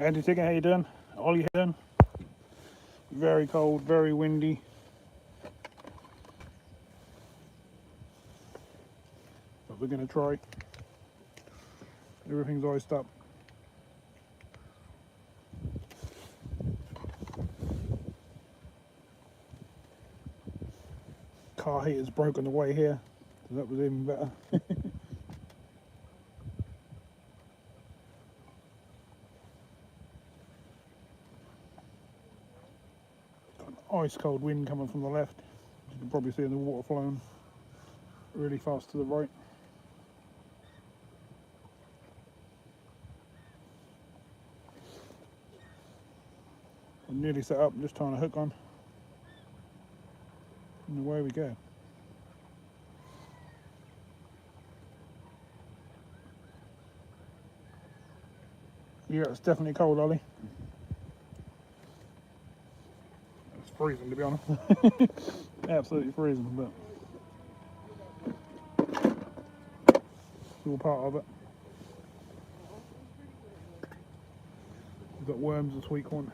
Andy Tigger, how you doing? Ollie, how you doing? Very cold, very windy. But we're going to try. Everything's iced up. Car heater's broke on the way here, so that was even better. Got an ice cold wind coming from the left. You can probably see the water flowing really fast to the right. I'm nearly set up, I'm just tying a hook on. And away we go. Yeah, it's definitely cold, Ollie. It's freezing, to be honest. Absolutely freezing, but it's all part of it. We've got worms this week on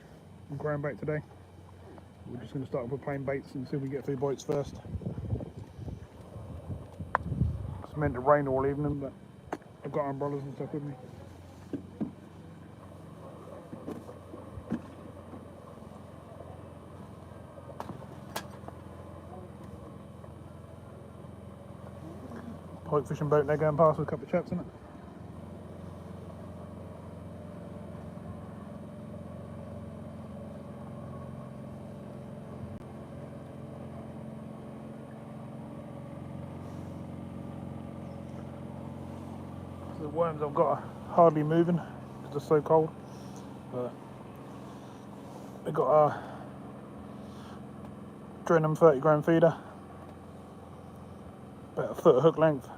ground bait today. We're just going to start with plain baits and see if we get a few bites first. It's meant to rain all evening, but I've got umbrellas and stuff with me. Pike fishing boat there going past with a couple of chaps in it. The worms I've got are hardly moving because it's so cold. But we've got a Drenham 30-gram feeder, about a foot of hook length,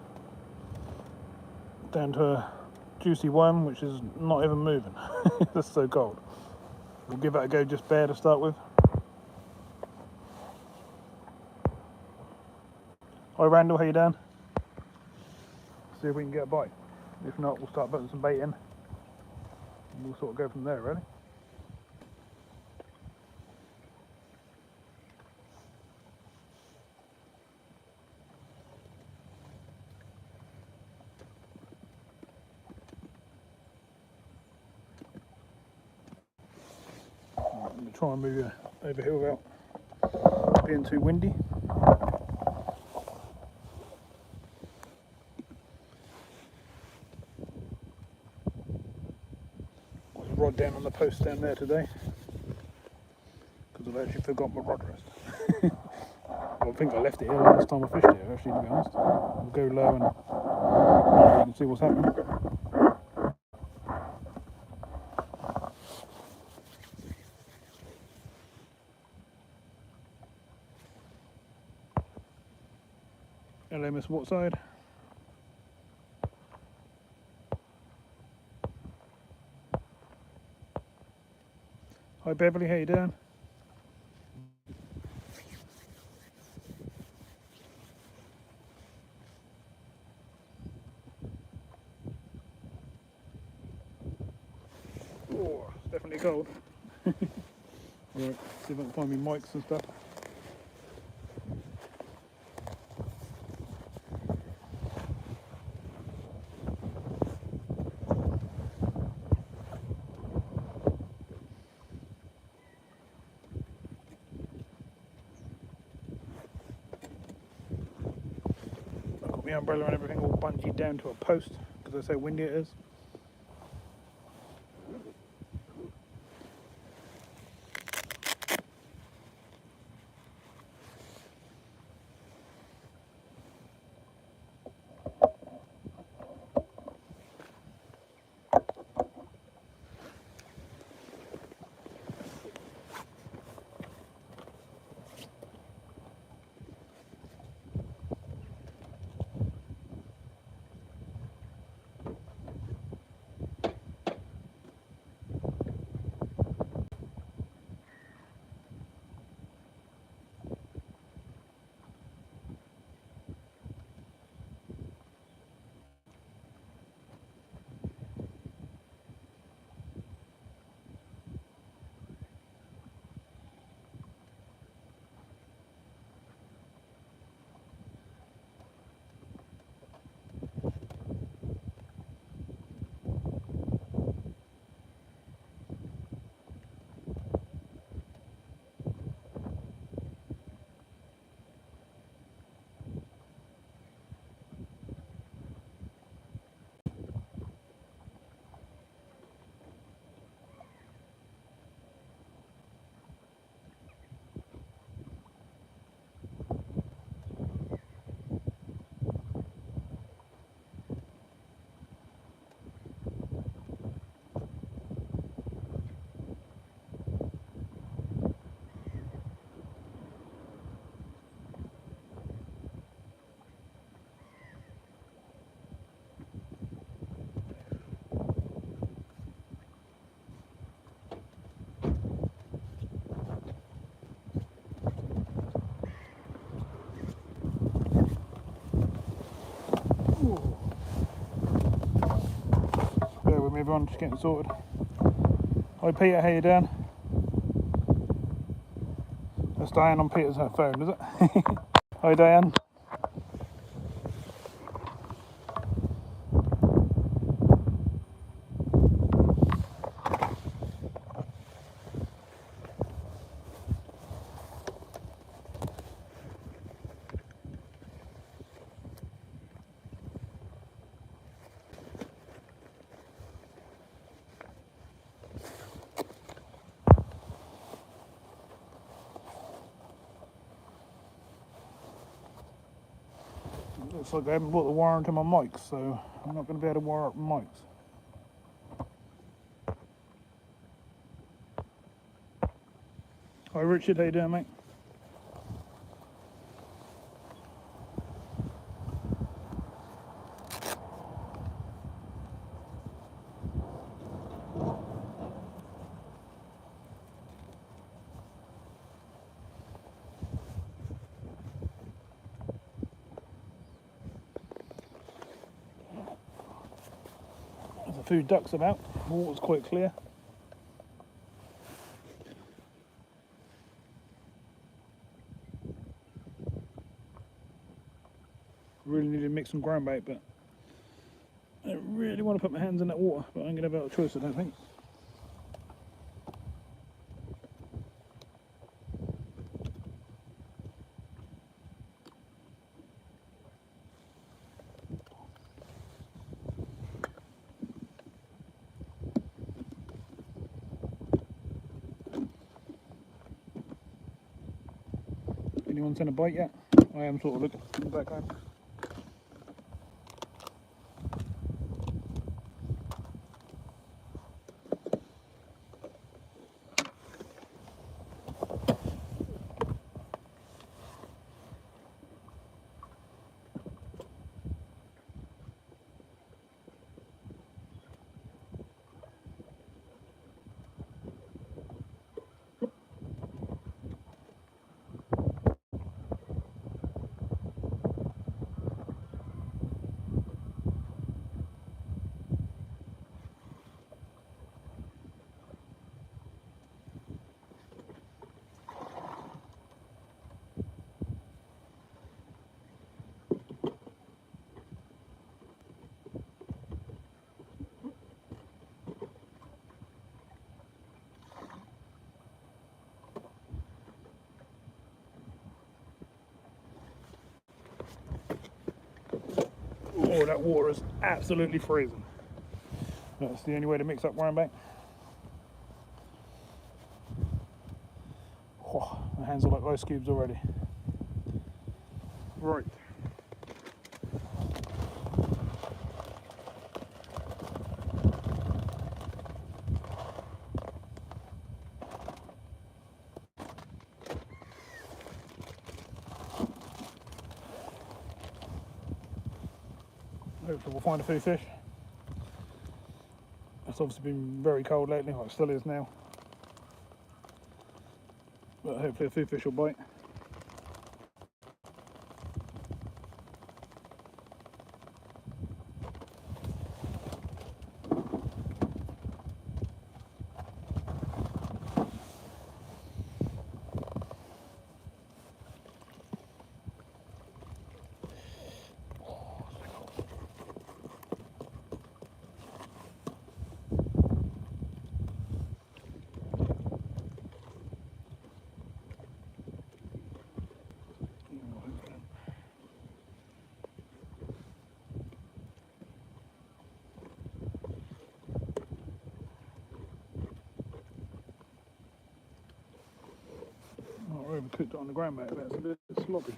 down to a juicy worm which is not even moving. It's so cold. We'll give it a go just bare to start with. Hi Randall, how you doing? See if we can get a bite. If not, we'll start putting some bait in and we'll sort of go from there, really. I'm going to try and move over here without being too windy. Rod down on the post down there today because I've actually forgot my rod rest. Well, I think I left it here last time I fished it, actually, to be honest. We'll go low and you can see what's happening. Hello, Miss Watside. Hi Beverly, how you doing? Oh, it's definitely cold. Right, see if I can find me mics and stuff. The umbrella and everything all bungeed down to a post because that's how windy it is. Bear with me everyone, just getting sorted. Hi Peter, how you doing? That's Diane on Peter's phone, is it? Hi Diane. Looks like I haven't brought the wire into my mics, so I'm not going to be able to wire up mics. Hi Richard, how you doing mate? There's a few ducks about, the water's quite clear. Really need to mix some ground bait, but I don't really want to put my hands in that water, but I'm going to have a choice, I don't think. Anyone seen a bite yet? I am sort of looking back home. Oh, that water is absolutely freezing. That's the only way to mix up worm bait. Oh, my hands are like ice cubes already. Right. Hopefully we'll find a few fish. It's obviously been very cold lately, well it still is now. But hopefully a few fish will bite. I overcooked it on the ground bait, that's a bit sloppy.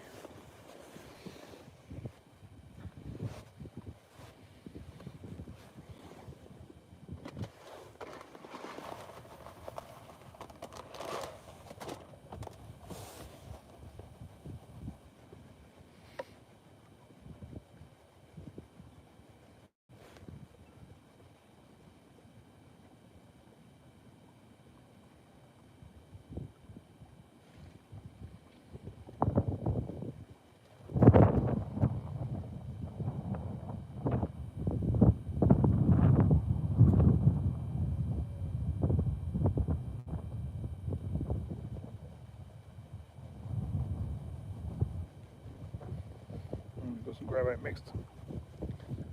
mixed.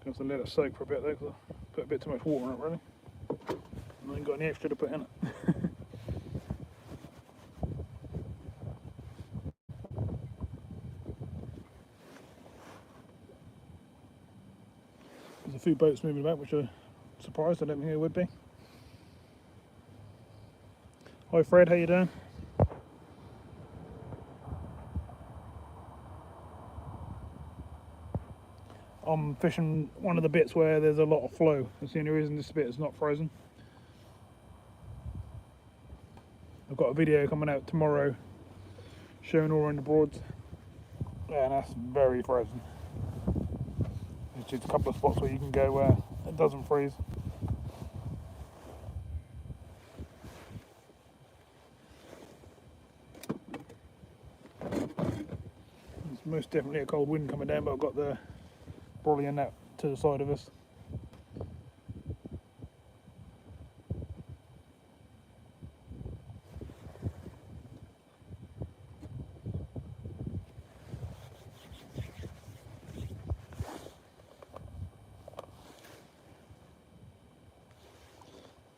Going to let it soak for a bit though, because I put a bit too much water in it really. And I ain't got any extra to put in it. There's a few boats moving about, which are surprised. I don't think there would be. Hi Fred, how you doing? I'm fishing one of the bits where there's a lot of flow. That's the only reason this bit is not frozen. I've got a video coming out tomorrow showing all around the Broads. Yeah, and that's very frozen. There's just a couple of spots where you can go where it doesn't freeze. There's most definitely a cold wind coming down, but I've got the brolly and that to the side of us.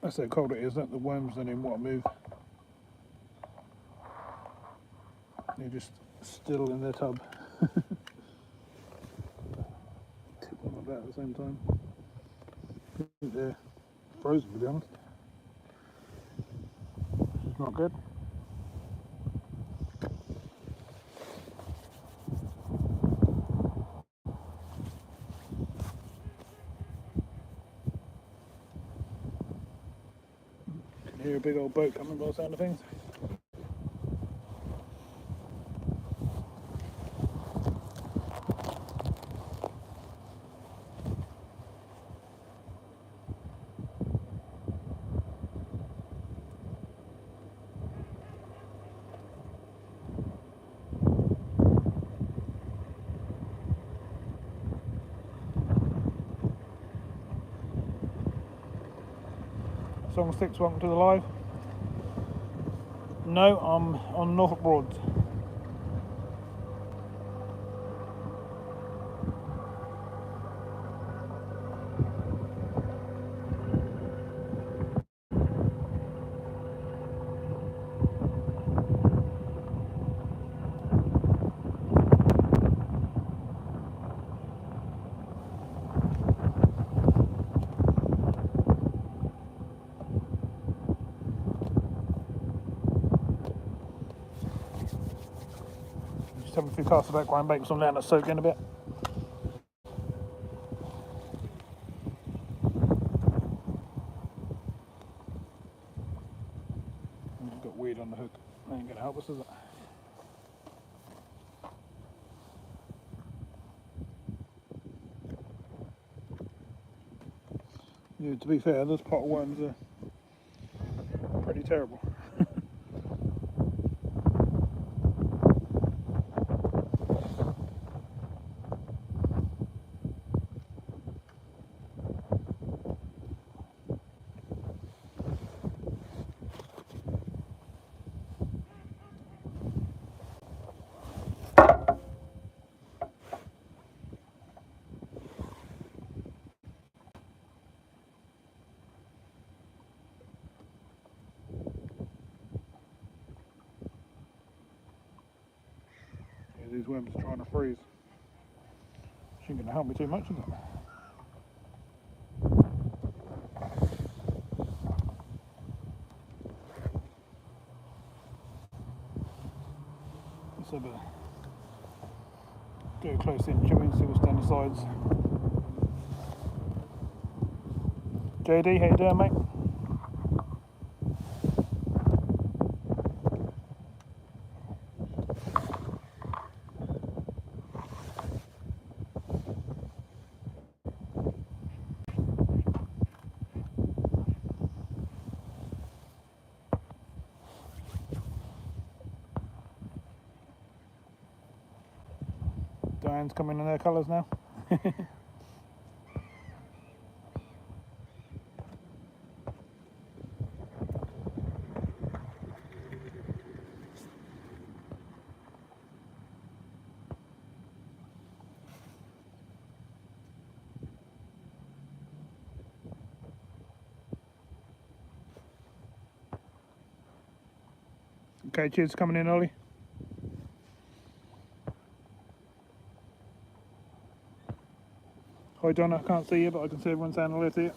That's how cold it is, that the worms don't even want to move. They're just still in their tub. Tip them like that at the same time. I think they're frozen, to be honest. Not good. Can hear a big old boat coming by the sound of things. Song 6, welcome to the live. No, I'm on Norfolk Roach. Just having a few casts of that grind bait, so I'm letting it soak in a bit. I've got weed on the hook. That ain't gonna help us, is it? Yeah, to be fair, those pot worms are pretty terrible. These worms are trying to freeze. She ain't gonna help me too much, is it? Let's have a go close in, shall we, and see what's down the sides. JD, how you doing, mate? Diane's coming in their colours now. Okay, cheers for coming in, Ollie. Hi, John. I can't see you, but I can see everyone saying hello to you.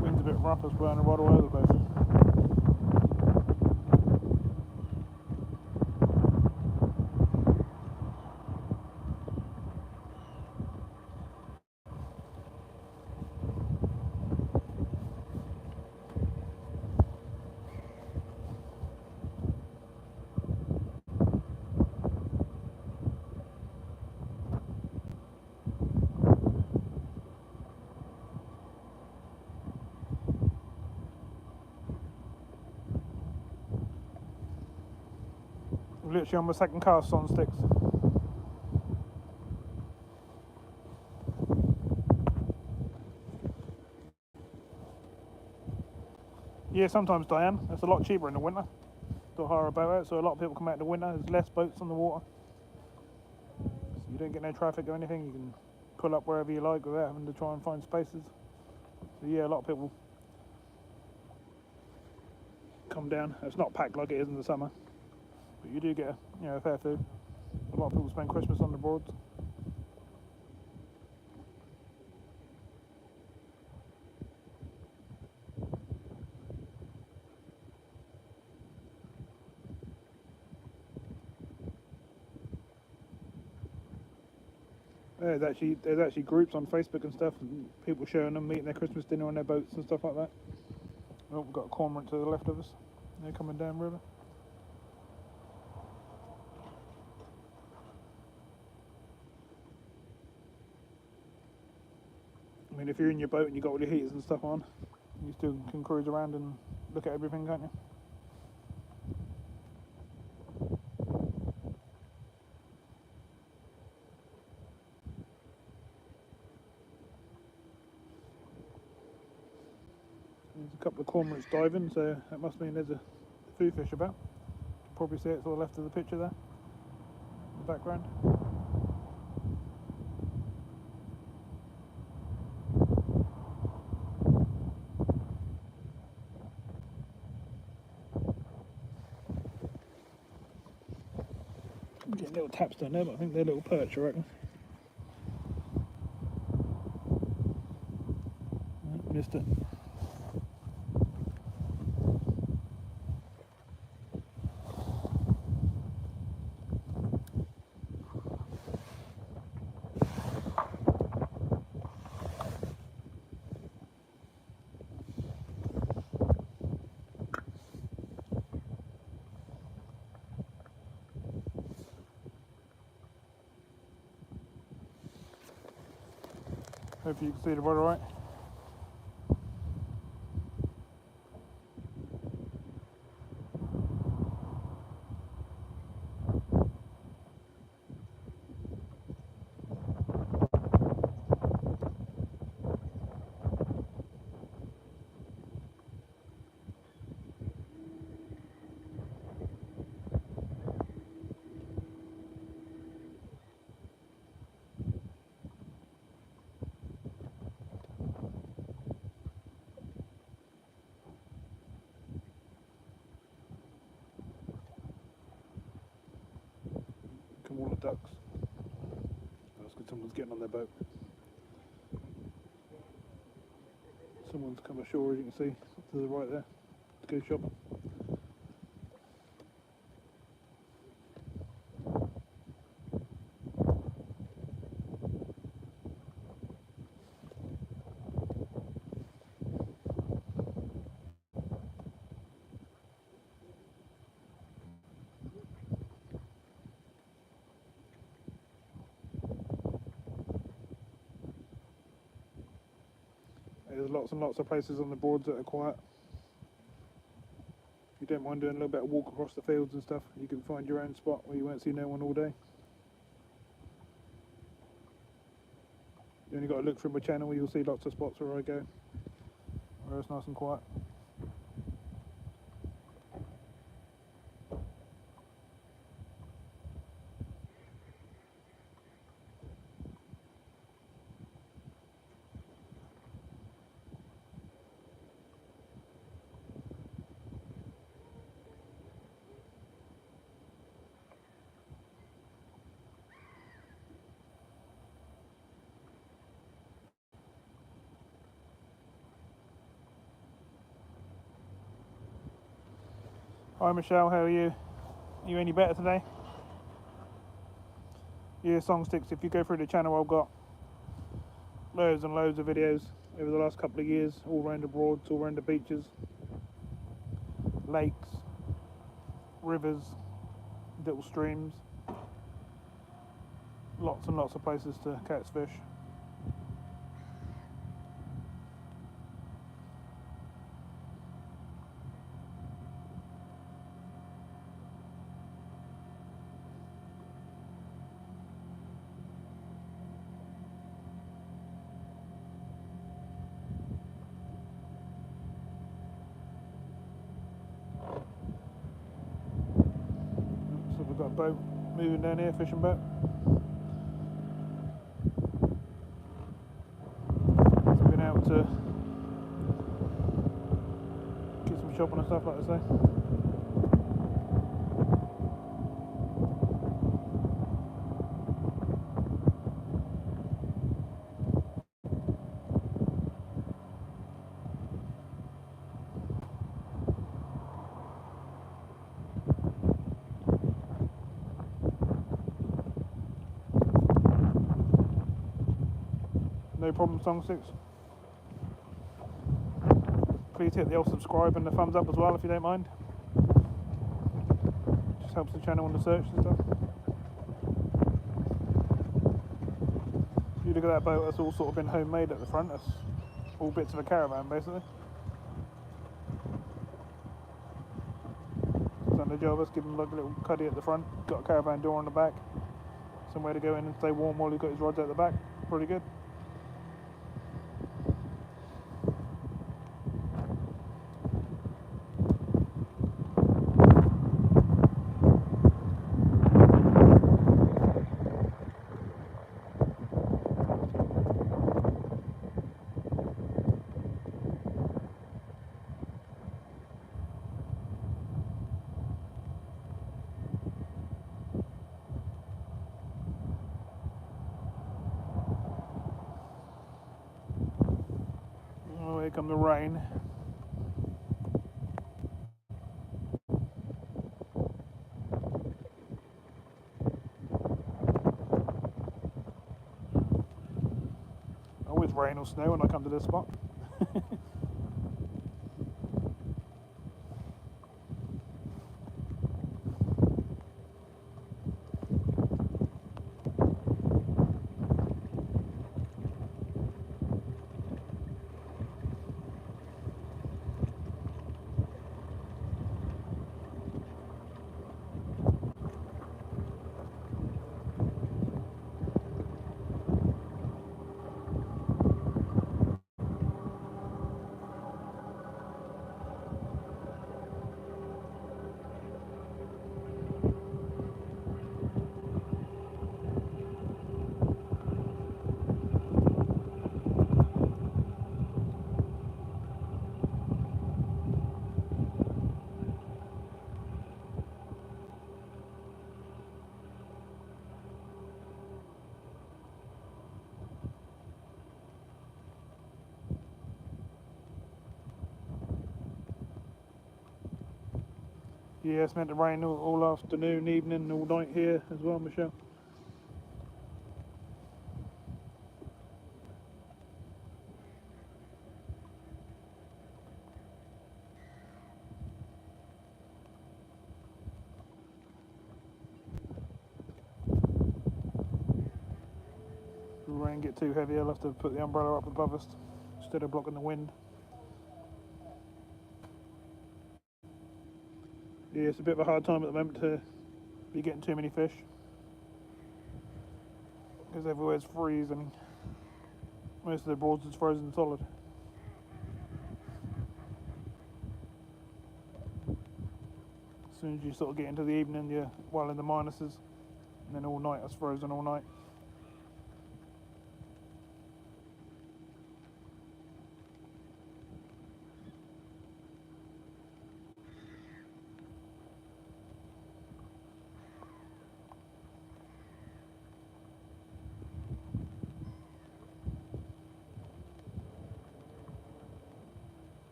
Wind's a bit rough, it's blowing right all over the place. Literally on my second cast on sticks. Yeah, sometimes Diane. It's a lot cheaper in the winter to hire a boat out, so a lot of people come out in the winter. There's less boats on the water, so you don't get no traffic or anything. You can pull up wherever you like without having to try and find spaces. So yeah, a lot of people come down. It's not packed like it is in the summer, but you do get a fair few. A lot of people spend Christmas on the Broads. There's actually groups on Facebook and stuff, and people showing them meeting their Christmas dinner on their boats and stuff like that. Oh, we've got a cormorant to the left of us. They're coming down river. I mean, if you're in your boat and you've got all your heaters and stuff on, you still can cruise around and look at everything, can't you? There's a couple of cormorants diving, so that must mean there's a food fish about. You can probably see it to the left of the picture there, in the background. I'm getting little taps down there, but I think they're little perch, I reckon. Missed it. Hopefully you can see the rod alright. Come all the ducks. That's good, someone's getting on their boat. Someone's come ashore, as you can see, to the right there, to go shopping. lots and lots of places on the Broads that are quiet. If you don't mind doing a little bit of walk across the fields and stuff, you can find your own spot where you won't see no one all day. You only got to look through my channel, you'll see lots of spots where I go, where it's nice and quiet. Hi Michelle, how are you? Are you any better today? Yeah, song sticks. If you go through the channel, I've got loads and loads of videos over the last couple of years, all around the Broads, all around the beaches, lakes, rivers, little streams, lots and lots of places to catch fish. So we've got a boat moving down here, fishing boat. So we're out to get some shopping and stuff, like I say. No problem, song six. Please hit the old subscribe and the thumbs up as well if you don't mind. Just helps the channel on the search and stuff. If you look at that boat, that's all sort of been homemade at the front. That's all bits of a caravan basically. It's done the job. Let's give him like a little cuddy at the front. Got a caravan door on the back. Somewhere to go in and stay warm while he's got his rods at the back. Pretty good. Oh, here come the rain. Always rain or snow when I come to this spot. Yeah, it's meant to rain all afternoon, evening, all night here as well, Michelle. If the rain get too heavy, I'll have to put the umbrella up above us. instead of blocking the wind. Yeah, it's a bit of a hard time at the moment to be getting too many fish because everywhere's freezing. Most of the Broads is frozen solid. As soon as you sort of get into the evening, you're well in the minuses, and then all night it's frozen all night.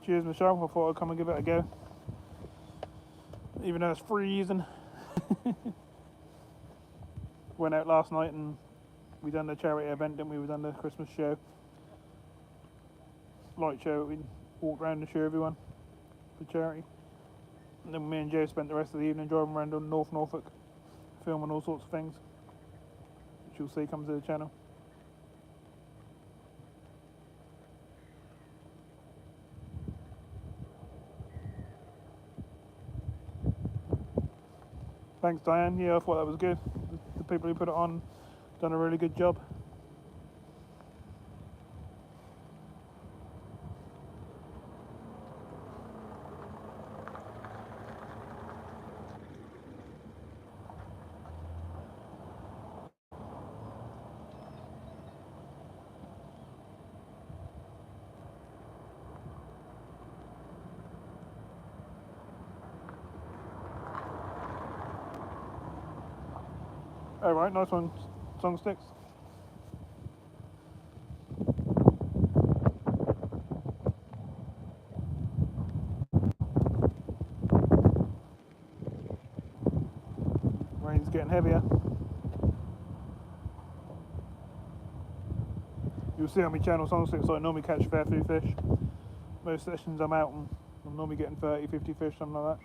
Cheers, Michelle. I thought I'd come and give it a go, even though it's freezing. Went out last night and we done the charity event, didn't we? We done the Christmas show, light show. We walked around and show everyone for charity. And then me and Joe spent the rest of the evening driving around on North Norfolk, filming all sorts of things, which you'll see comes to the channel. Thanks, Diane. Yeah, I thought that was good. The people who put it on done a really good job. Alright, nice one, Song Sticks. Rain's getting heavier. You'll see on my channel, Song Sticks, I normally catch fair few fish. Most sessions I'm out and I'm normally getting 30, 50 fish, something like that.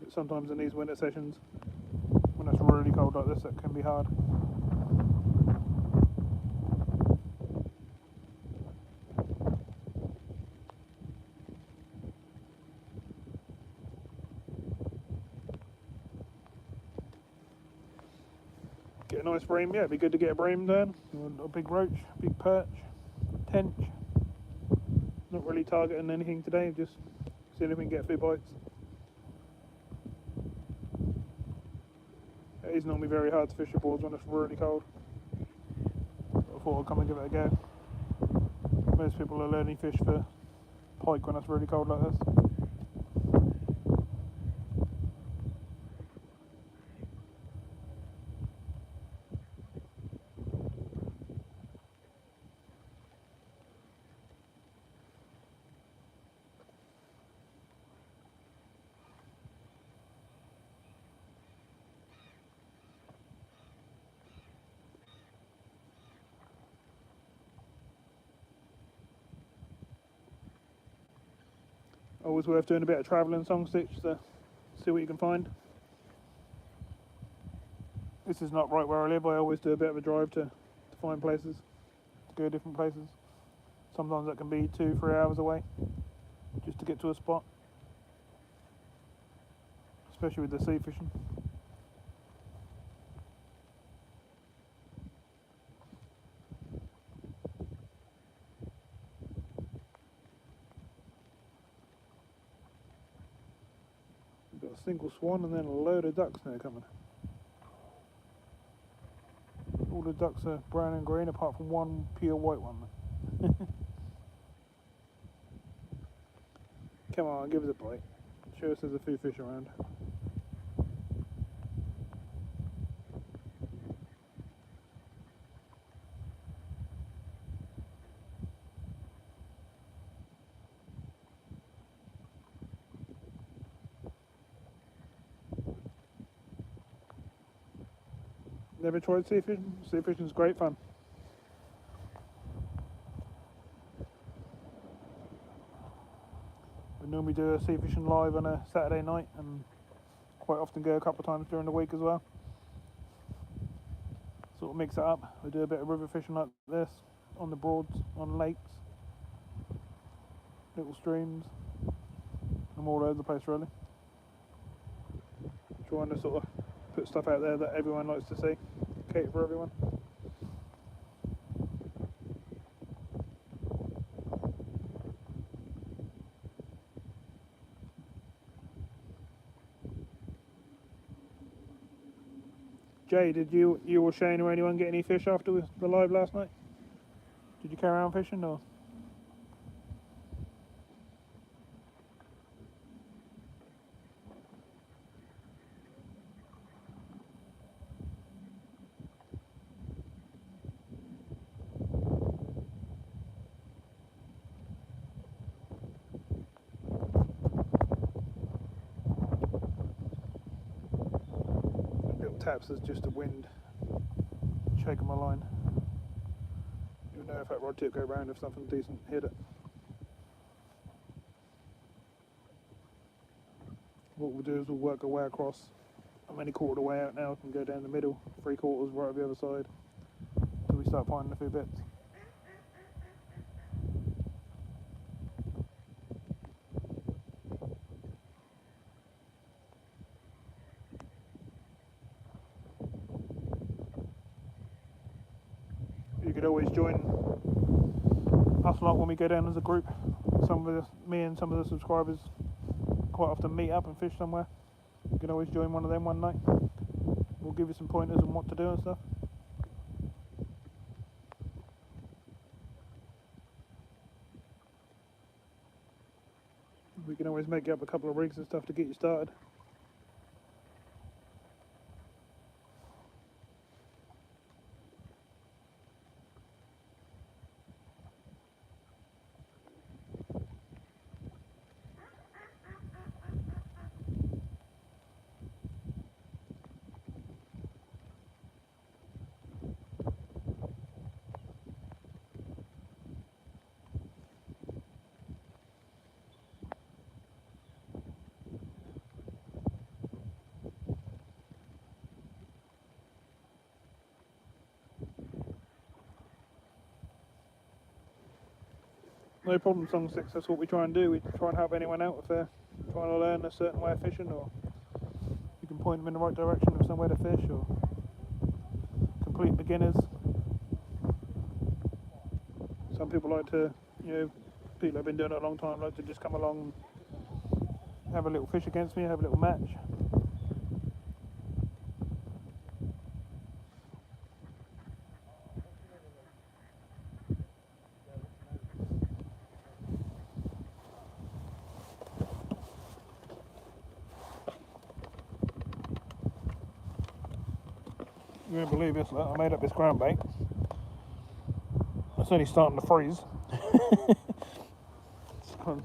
But sometimes in these winter sessions, when it's really cold like this, it can be hard. Get a nice bream, yeah, it'd be good to get a bream down. A big roach, big perch, tench. Not really targeting anything today, just seeing if we can get a few bites. It is normally very hard to fish the Broads when it's really cold. I thought I'd come and give it a go. Most people are learning fish for pike when it's really cold like this. Always worth doing a bit of travelling, Song Sticks, to see what you can find. This is not right where I live. I always do a bit of a drive to find places, to go different places. Sometimes that can be 2-3 hours away just to get to a spot, especially with the sea fishing. We've got a single swan and then a load of ducks now coming. All the ducks are brown and green apart from one pure white one. Come on, give us a bite. Show us there's a few fish around. Never tried sea fishing? Sea fishing's great fun. normally do a sea fishing live on a Saturday night, and quite often go a couple of times during the week as well. Sort of mix it up. We do a bit of river fishing like this, on the Broads, on lakes, little streams. I'm all over the place really. Trying to sort of put stuff out there that everyone likes to see, cater for everyone. Jay, did you or Shane or anyone get any fish after the live last night? Did you carry on fishing or? Little taps as just the wind shaking my line. You know if that rod tip go round, if something decent hit it. What we'll do is we'll work our way across. I'm only quarter of the way out now, can go down the middle, 3/4 right on the other side, till we start finding a few bits. You could always join us lot when we go down as a group. Me and some of the subscribers quite often meet up and fish somewhere. You can always join one of them one night. We'll give you some pointers on what to do and stuff. We can always make you up a couple of rigs and stuff to get you started. No problem, Song 6, that's what we try and do. We try and help anyone out if they're trying to learn a certain way of fishing, or you can point them in the right direction of somewhere to fish, or complete beginners. Some people like to, people who've been doing it a long time like to just come along and have a little fish against me, have a little match. You won't believe this, I made up this ground bait. It's only starting to freeze. It's gone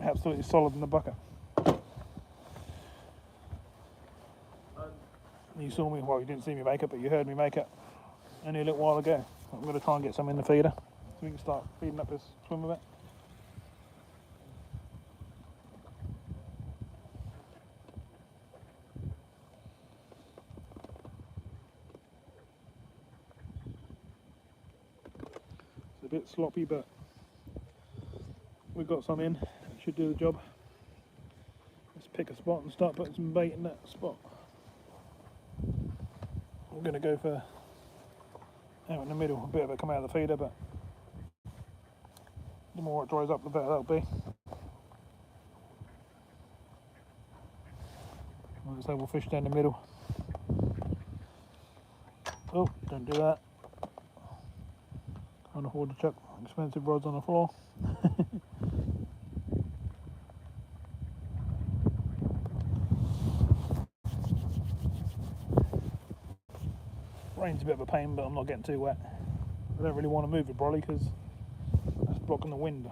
absolutely solid in the bucket. You saw me, well, you didn't see me make it, but you heard me make it only a little while ago. I'm going to try and get some in the feeder so we can start feeding up this swim a bit. It's a bit sloppy, but we've got some in. It should do the job. Let's pick a spot and start putting some bait in that spot. I'm going to go for out in the middle, a bit of it come out of the feeder, but the more it dries up, the better that'll be. Let's have a fish down the middle. Oh, don't do that. Can't afford to chuck expensive rods on the floor. Rain's a bit of a pain, but I'm not getting too wet. I don't really want to move the brolly because that's blocking the wind.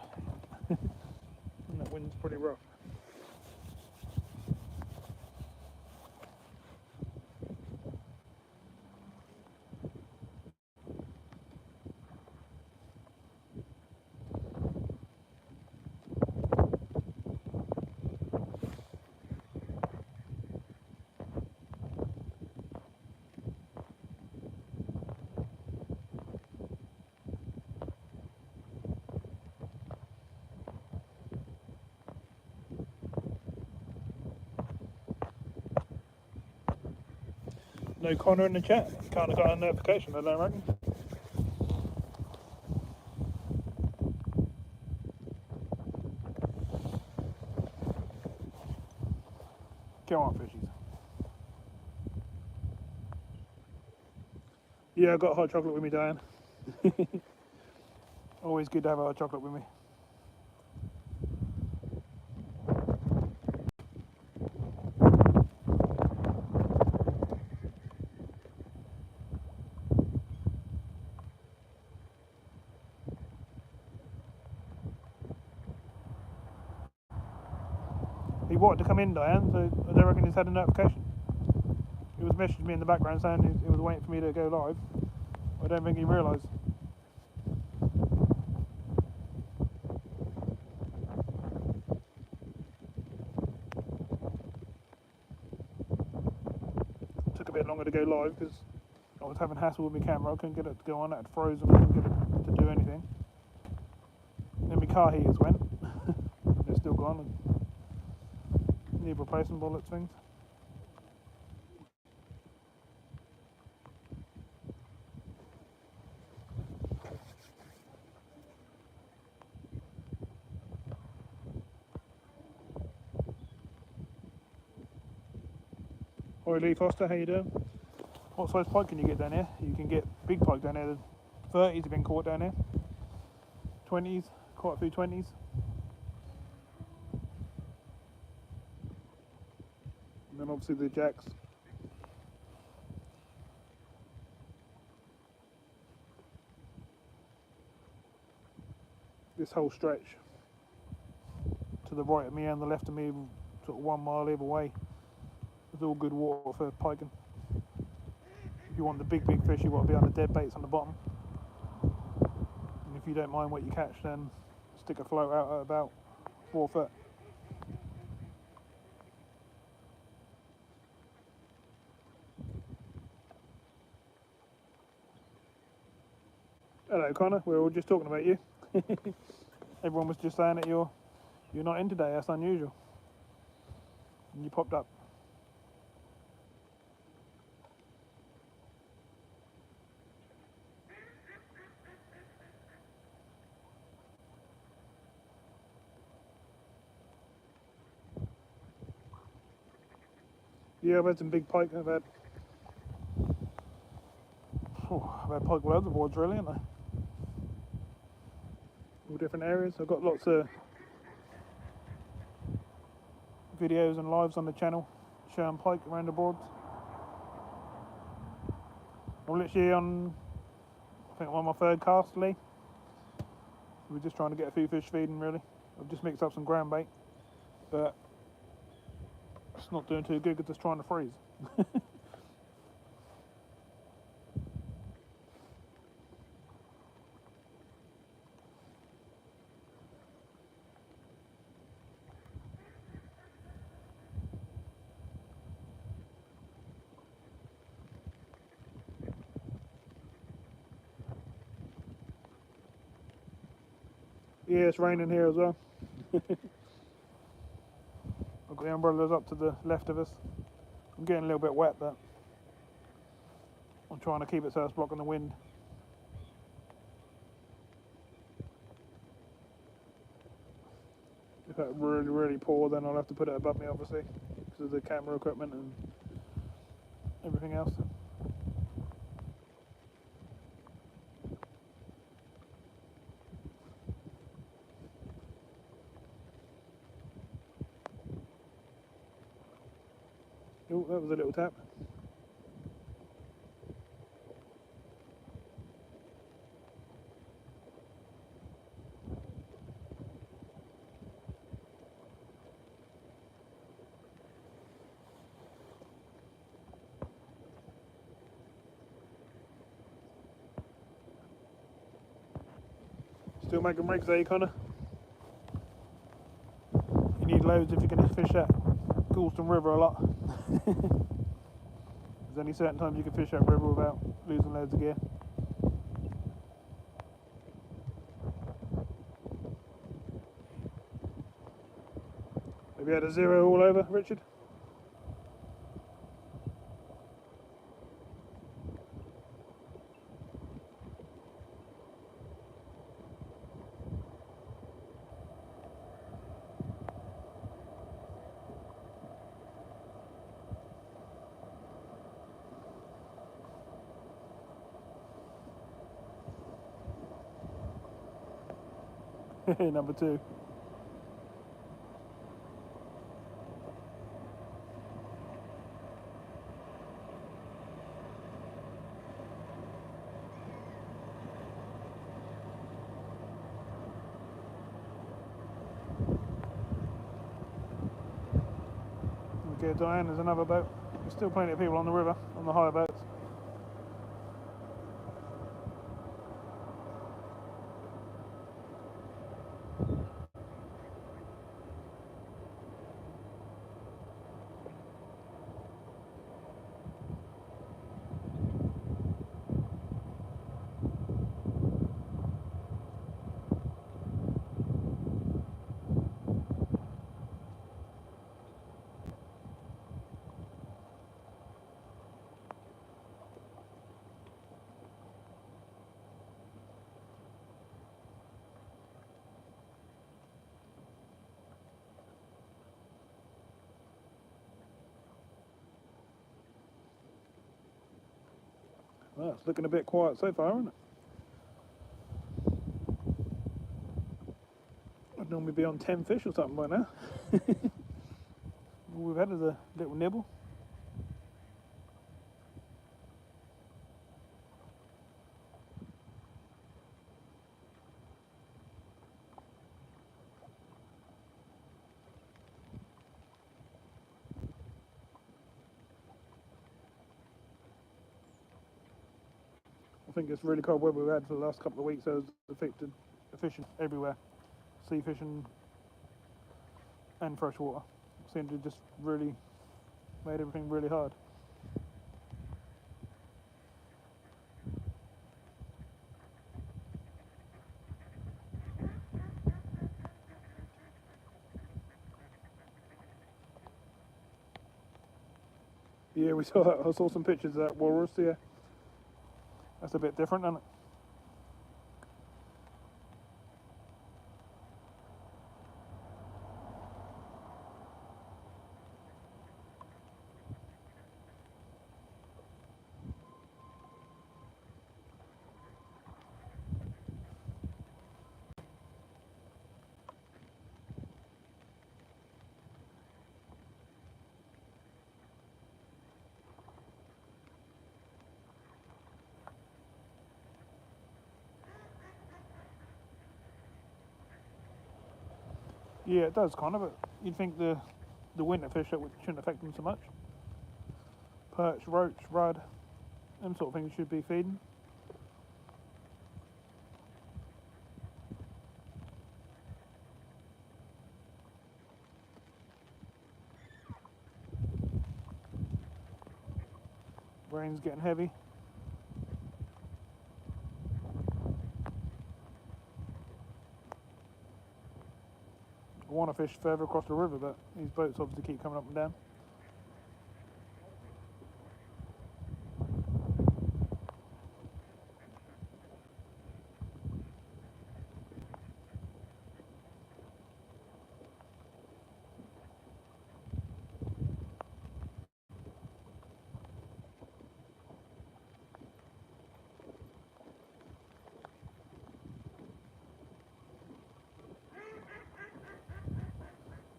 And that wind's pretty rough. No Connor in the chat. Can't have got a notification, I don't reckon. Come on, fishies. Yeah, I got hot chocolate with me, Diane. Always good to have a hot chocolate with me. He wanted to come in, Diane, so I don't reckon he's had a notification. He was messaging me in the background saying he was waiting for me to go live. I don't think he realised. Took a bit longer to go live because I was having hassle with my camera. I couldn't get it to go on. It had frozen. I couldn't get it to do anything. Then my car heaters went. They're still gone. Need replacing bullets things. Hi Lee Foster, how you doing? What size pike can you get down here? You can get big pike down here. The 30s have been caught down here. 20s, quite a few 20s. And then obviously the jacks. This whole stretch to the right of me and the left of me, sort of 1 mile either way, it's all good water for piking. If you want the big fish, you've got to be on the dead baits on the bottom. And if you don't mind what you catch, then stick a float out at about 4 foot. Hello Connor, we were all just talking about you. Everyone was just saying that you're not in today, that's unusual. And you popped up. Yeah, I've had some big pike. I've had pike all over the boards really, haven't I? All different areas. I've got lots of videos and lives on the channel showing pike around the boards. I'm literally on, I think I'm on my 3rd cast, Lee. We're just trying to get a few fish feeding really. I've just mixed up some ground bait, but it's not doing too good because it's trying to freeze. Yeah, it's raining here as well. I've got the umbrellas up to the left of us. I'm getting a little bit wet, but I'm trying to keep it so it's blocking the wind. If it's really, really poor, then I'll have to put it above me, obviously, because of the camera equipment and everything else. Oh, that was a little tap. Still making rigs, eh, Connor? You need loads if you're going to fish that Coulston River a lot. There's only certain times you can fish that river without losing loads of gear. Have you had a 0 all over, Richard? Number 2. Okay, Diane, there's another boat. There's still plenty of people on the river, on the higher boats. Well, it's looking a bit quiet so far, isn't it? I'd normally be on 10 fish or something by now. All we've had is a little nibble. I think it's really cold weather we've had for the last couple of weeks has affected the fishing everywhere. Sea fishing and freshwater. Seemed to just really made everything really hard. Yeah, I saw some pictures of that walrus, yeah. That's a bit different, isn't it? Yeah, it does kind of, but you'd think the winter fish that shouldn't affect them so much. Perch, roach, rudd, them sort of things should be feeding. Rain's getting heavy. I want to fish further across the river, but these boats obviously keep coming up and down.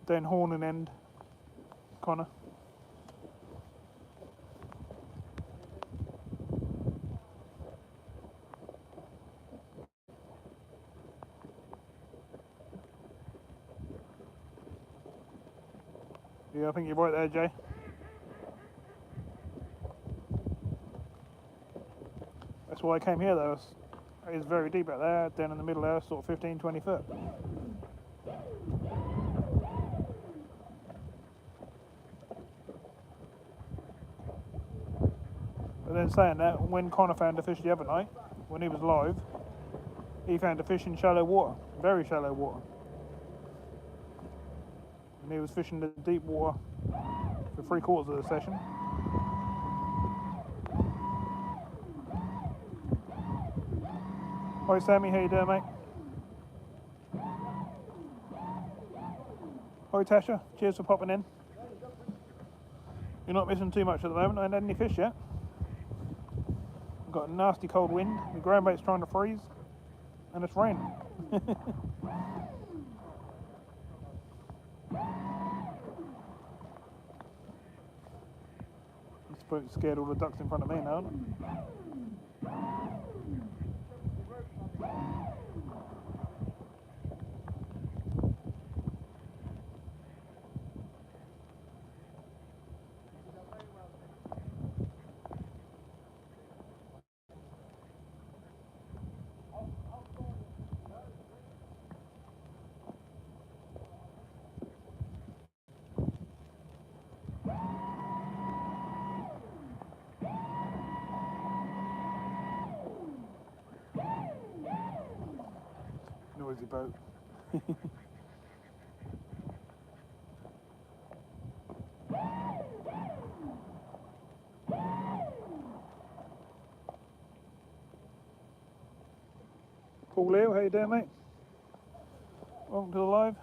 Then horn and end, Connor. Yeah, I think you're right there, Jay. That's why I came here though. It's very deep out there, down in the middle there, sort of 15, 20 foot. But then saying that, when Connor found a fish the other night, when he was live, he found a fish in shallow water, very shallow water. And he was fishing the deep water for 3/4 of the session. Hi Sammy, how you doing, mate? Hi Tasha, cheers for popping in. You're not missing too much at the moment. I haven't had any fish yet. I've got a nasty cold wind, the ground bait's trying to freeze, and it's raining. boat scared all the ducks in front of me now, isn't it? Noisy boat. Paul Leo, how you doing, mate? Welcome to the live.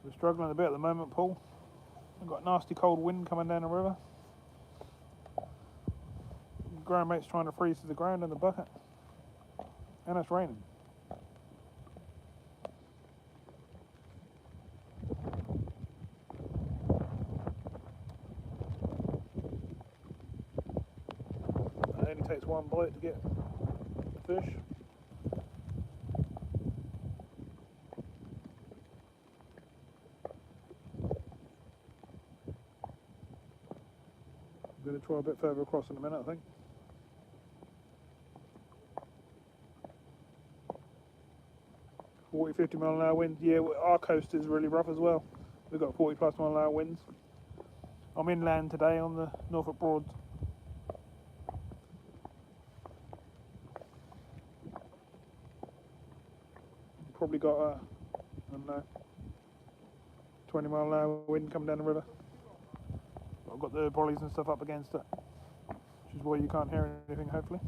We're struggling a bit at the moment, Paul. We've got nasty cold wind coming down the river. The ground mate's trying to freeze to the ground in the bucket. And it's raining. It only takes one bite to get the fish. I'm going to try a bit further across in a minute, I think. "40, 50 mile an hour winds." Yeah, our coast is really rough as well. We've got 40 plus mile an hour winds. I'm inland today on the Norfolk Broads. Probably got a, I don't know, 20 mile an hour wind coming down the river. I've got the brollies and stuff up against it, which is why you can't hear anything, hopefully.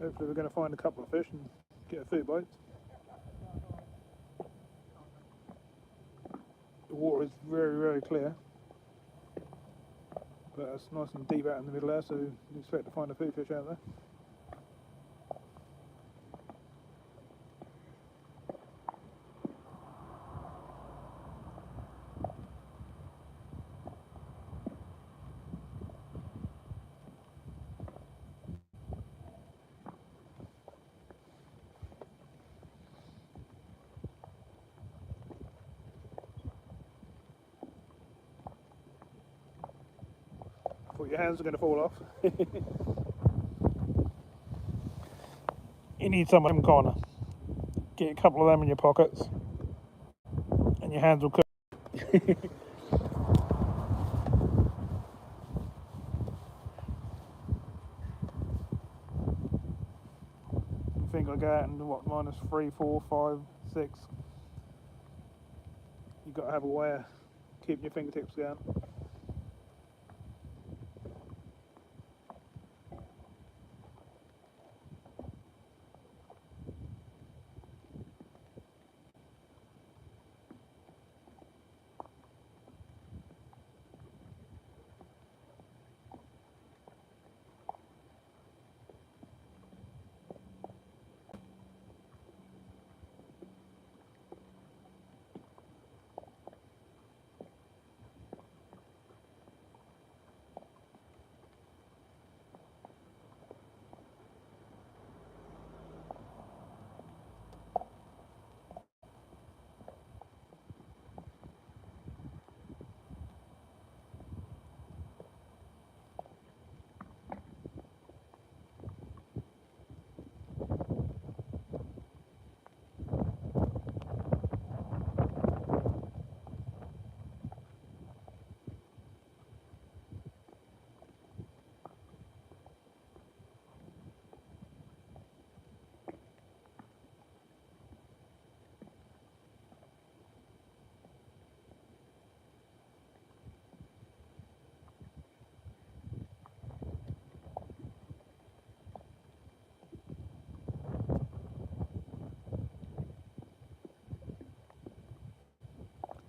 Hopefully we're going to find a couple of fish and get a few bites. The water is very, very clear, but it's nice and deep out in the middle there, so you expect to find a few fish out there. Thought your hands are going to fall off. You need some of them, corner. Get a couple of them in your pockets, and your hands will cook. You think I go out and what, -3, 4, 5, 6? You've got to have a way of keeping your fingertips going.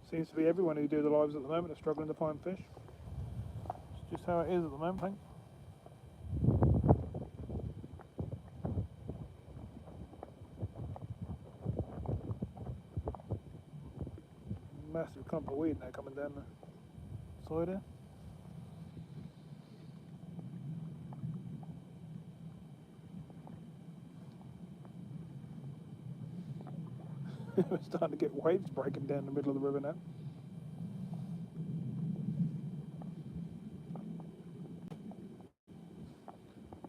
Seems to be everyone who do the lives at the moment are struggling to find fish. It's just how it is at the moment, I think. Massive clump of weed now coming down the side here. We're starting to get waves breaking down the middle of the river now.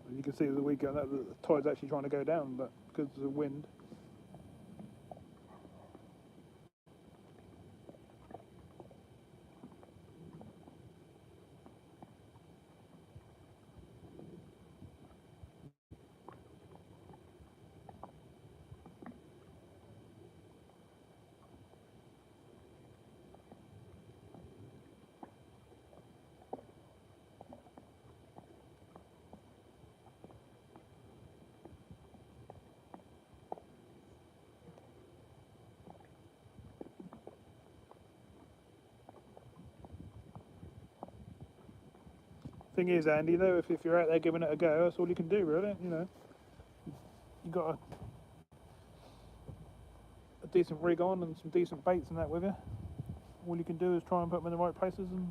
And you can see the weekend that the tide's actually trying to go down, but because of the wind. Thing is, Andy, though, if you're out there giving it a go, that's all you can do, really. You know, you got a decent rig on and some decent baits and that with you. All you can do is try and put them in the right places and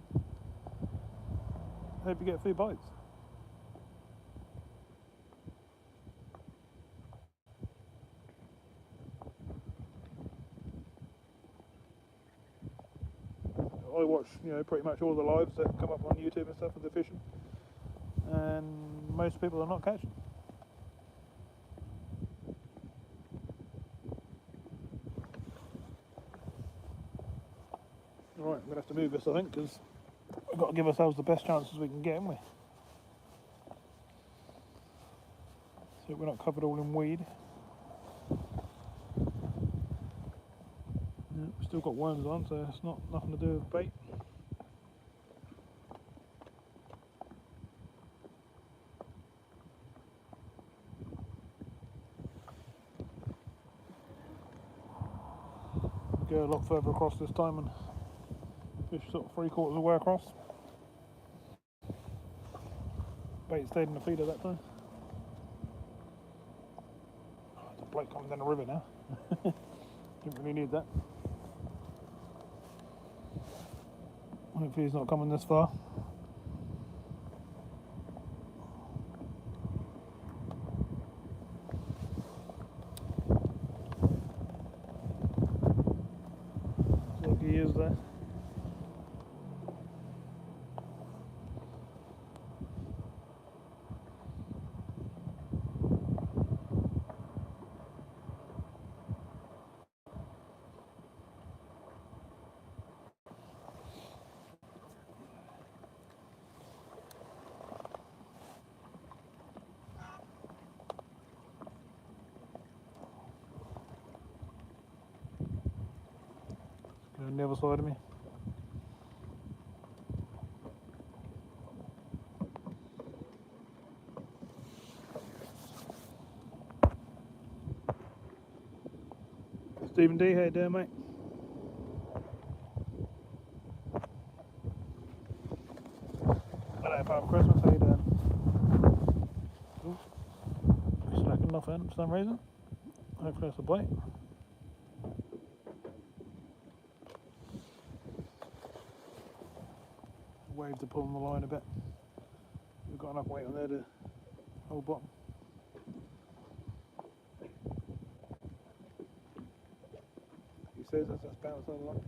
hope you get a few bites. I watch, you know, pretty much all the lives that come up on YouTube and stuff with the fishing, and most people are not catching. Right, I'm going to have to move this, I think, because we've got to give ourselves the best chances we can get, haven't we? So we're not covered all in weed. Yeah, we've still got worms on, so it's nothing to do with bait. Go a lot further across this time and fish sort of 3/4 of the way across. Bait stayed in the feeder that time. Oh, there's a bloke coming down the river now. Didn't really need that. Hopefully he's not coming this far. Look, he is there. the other side of me. Stephen D, how you doing, mate? Hello, Father Christmas, how you doing? Ooh, slacking off in for some reason. Hopefully that's a bite. Waves are pulling the line a bit. We've got enough weight on there to hold bottom. He says that's bouncing on the line.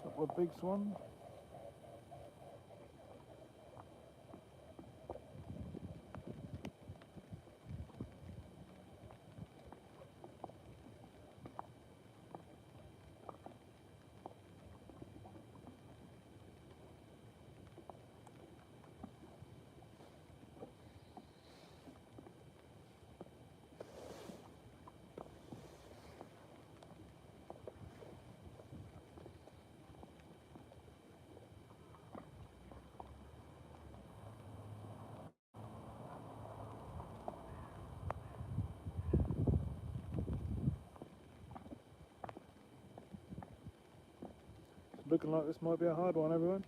Couple of big swans. Looking like this might be a hard one, everyone.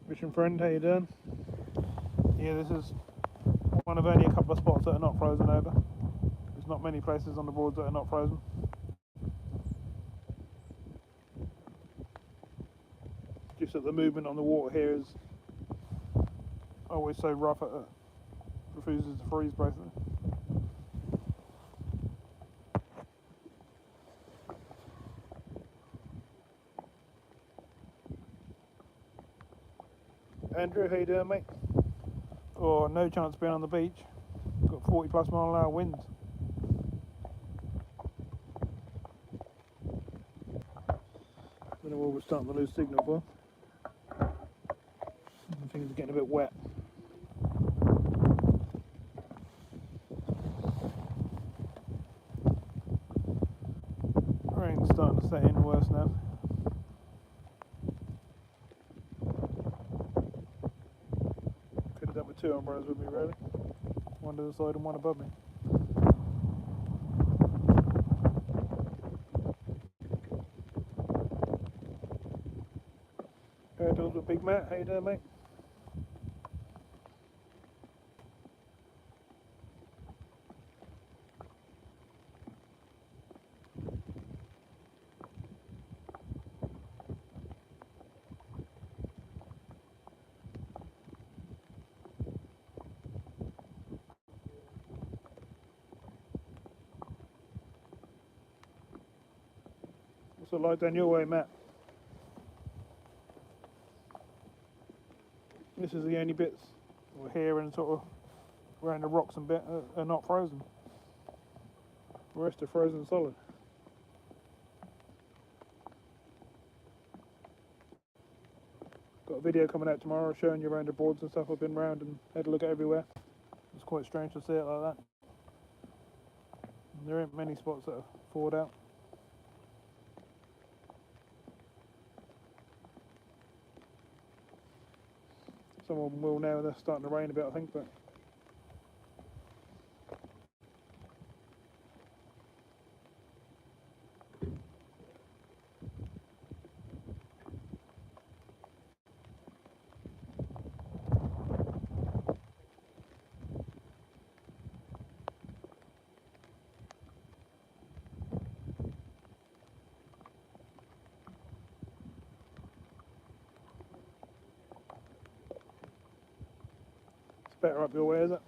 Fishing friend, how you doing? Yeah, this is one of only a couple of spots that are not frozen over. There's not many places on the Broads that are not frozen. Just that the movement on the water here is always so rough at refuses to freeze basically. Andrew, how you doing, mate? Oh, no chance of being on the beach. Got 40 plus mile an hour winds. Don't know what we're starting to lose signal for. Things are getting a bit wet. Rain's starting to set in worse now. Could have done with 2 umbrellas with me, really. One to the side and one above me. Doors with Big Matt, how you doing, mate? What's it like down your way, Matt? This is the only bits we're here and sort of around the rocks and bit are not frozen. The rest are frozen solid. Got a video coming out tomorrow showing you around the boards and stuff. I've been around and had a look at everywhere. It's quite strange to see it like that. There ain't many spots that are thawed out. Some of them will now, they're starting to rain a bit, I think, but it's better up your way, is it?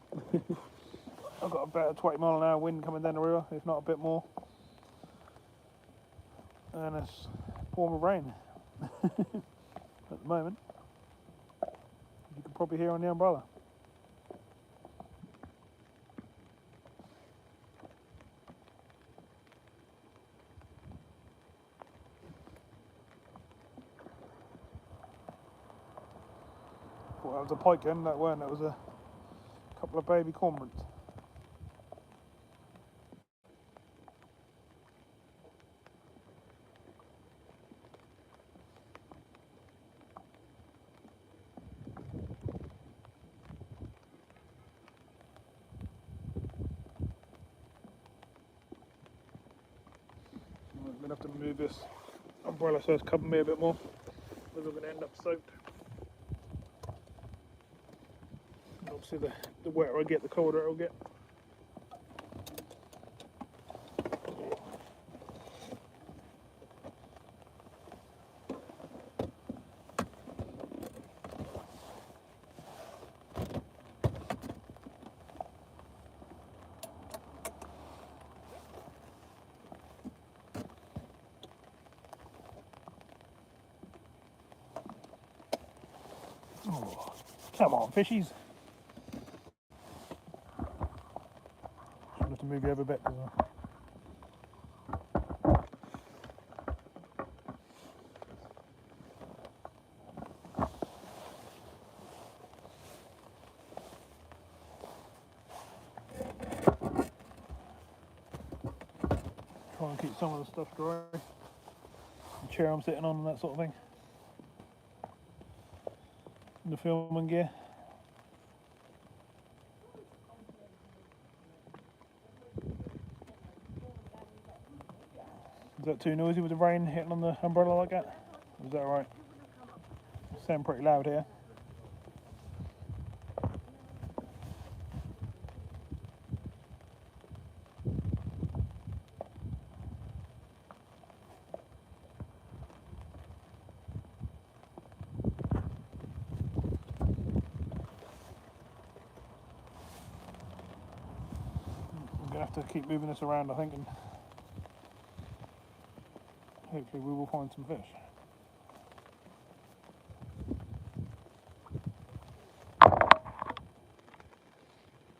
I've got about a 20 mile an hour wind coming down the river, if not a bit more. And it's pouring with rain at the moment. You can probably hear on the umbrella. Thought that was a pike then, that weren't. That was a couple of baby cormorants. I'm going to have to move this umbrella so it's covering me a bit more. Otherwise I'm going to end up soaked. And obviously the wetter I get, the colder it'll get. Oh, come on, fishies. Just have to move you over a bit. Try and keep some of the stuff dry. The chair I'm sitting on and that sort of thing. And the filming gear. Is that too noisy with the rain hitting on the umbrella like that? Is that alright? Sound pretty loud here. to keep moving this around, I think, and hopefully we will find some fish.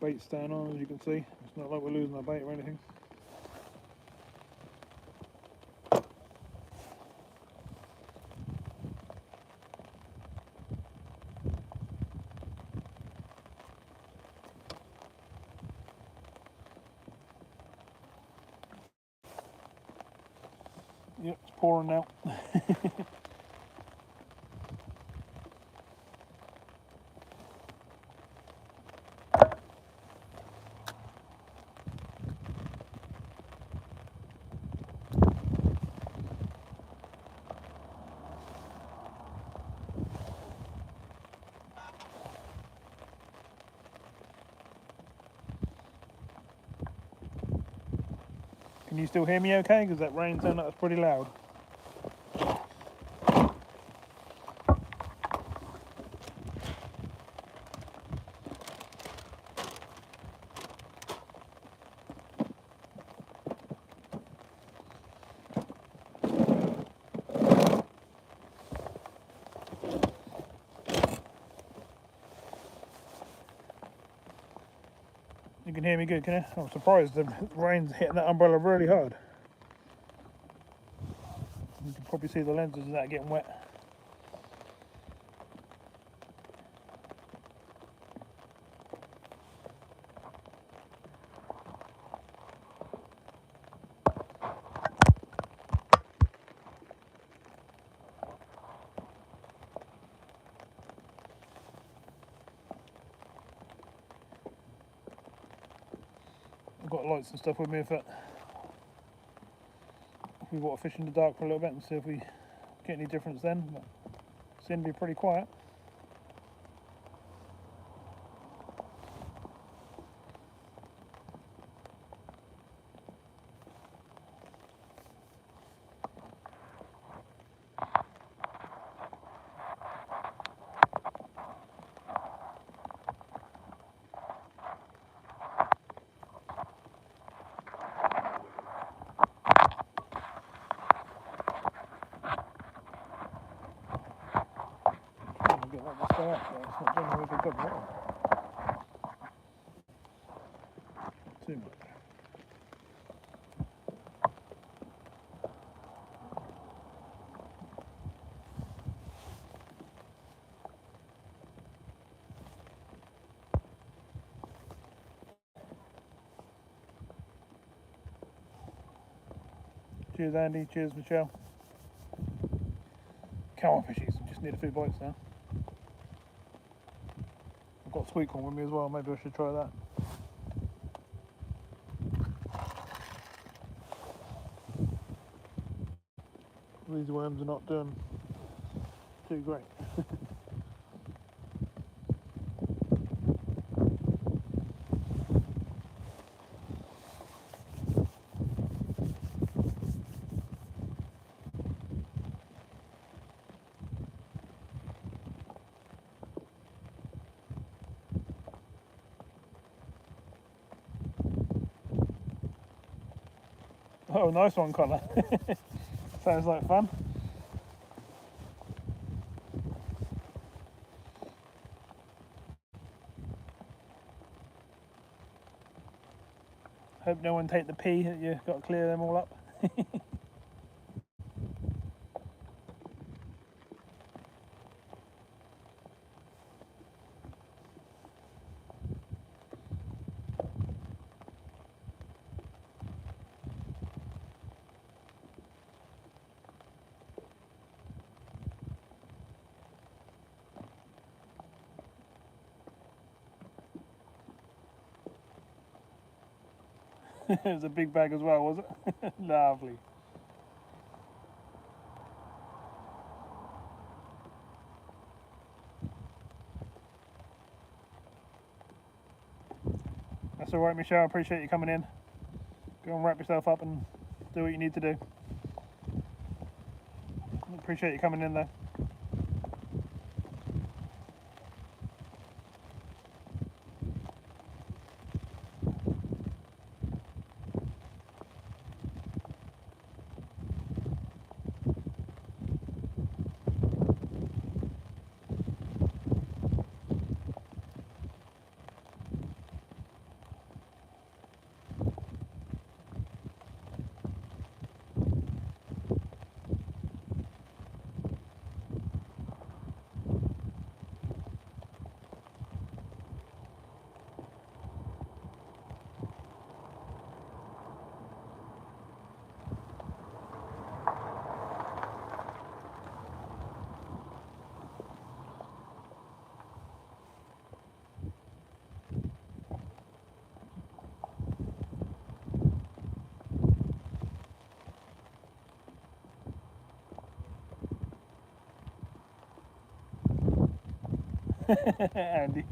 Bait staying on, as you can see. It's not like we're losing our bait or anything. Yep, it's pouring now. Can you still hear me okay? Because that rain sounded like it's pretty loud. You can hear me good, can you? I'm surprised the rain's hitting that umbrella really hard. You can probably see the lenses of that getting wet. I've got lights and stuff with me if we want to fish in the dark for a little bit and see if we get any difference then. But it seemed to be pretty quiet. It's not generally a good water. Too much. Cheers Andy, cheers Michelle. Come on fishies, just need a few bites now. I've got sweet corn with me as well, maybe I should try that. These worms are not doing too great. Oh, nice one, Connor. Sounds like fun. Hope no one take the pee that you've got to clear them all up. It was a big bag as well, was it? Lovely. That's alright, Michelle, I appreciate you coming in. Go and wrap yourself up and do what you need to do. Appreciate you coming in though. Andy.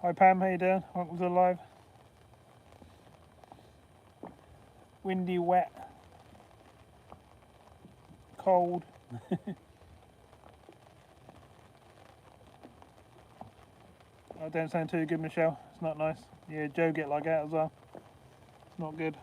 Hi Pam, how you doing? Welcome to the live. Windy, wet, cold. I don't sound too good, Michelle. It's not nice. Yeah, Joe get like that as well. It's not good.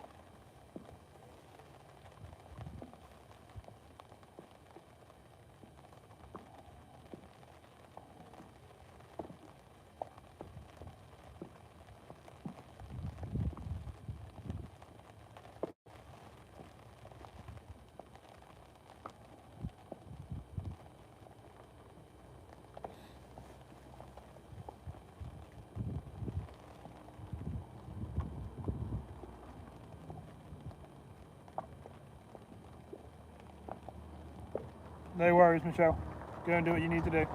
No worries, Michelle. Go and do what you need to do.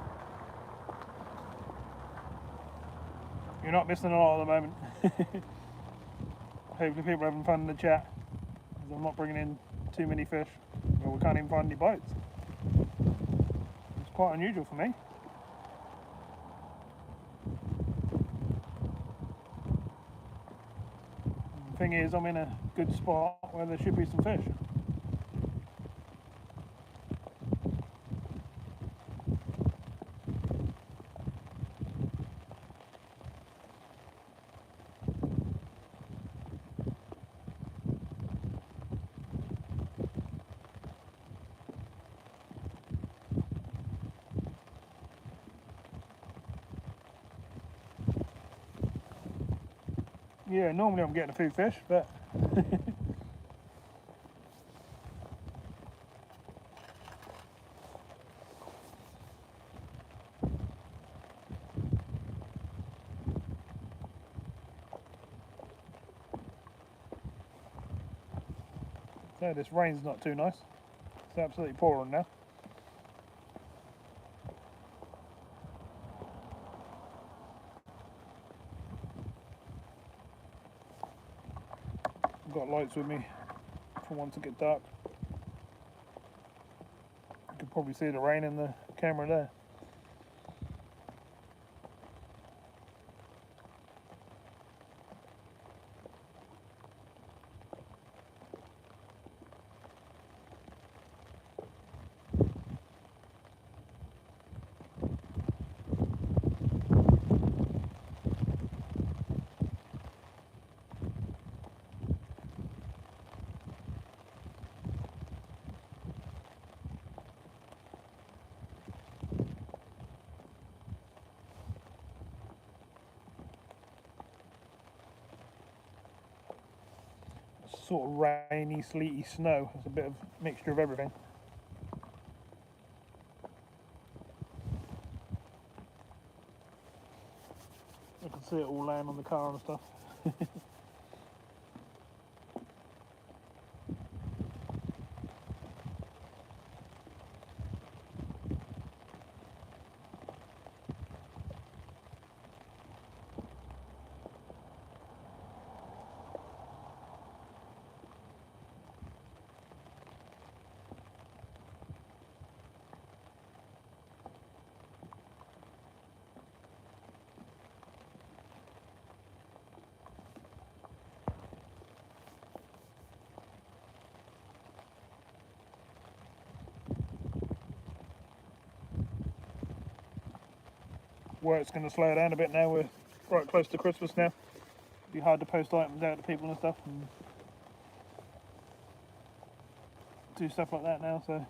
You're not missing a lot at the moment. Hopefully people are having fun in the chat, because I'm not bringing in too many fish. Well, we can't even find any bites. It's quite unusual for me. The thing is, I'm in a good spot where there should be some fish. Yeah, normally I'm getting a few fish, but so this rain's not too nice. It's absolutely pouring now. I've got lights with me for once it gets dark. You can probably see the rain in the camera there. Sort of rainy, sleety snow. It's a bit of mixture of everything. I can see it all laying on the car and stuff. Work's going to slow down a bit now. We're right close to Christmas now. It'll be hard to post items out to people and stuff and do stuff like that now, so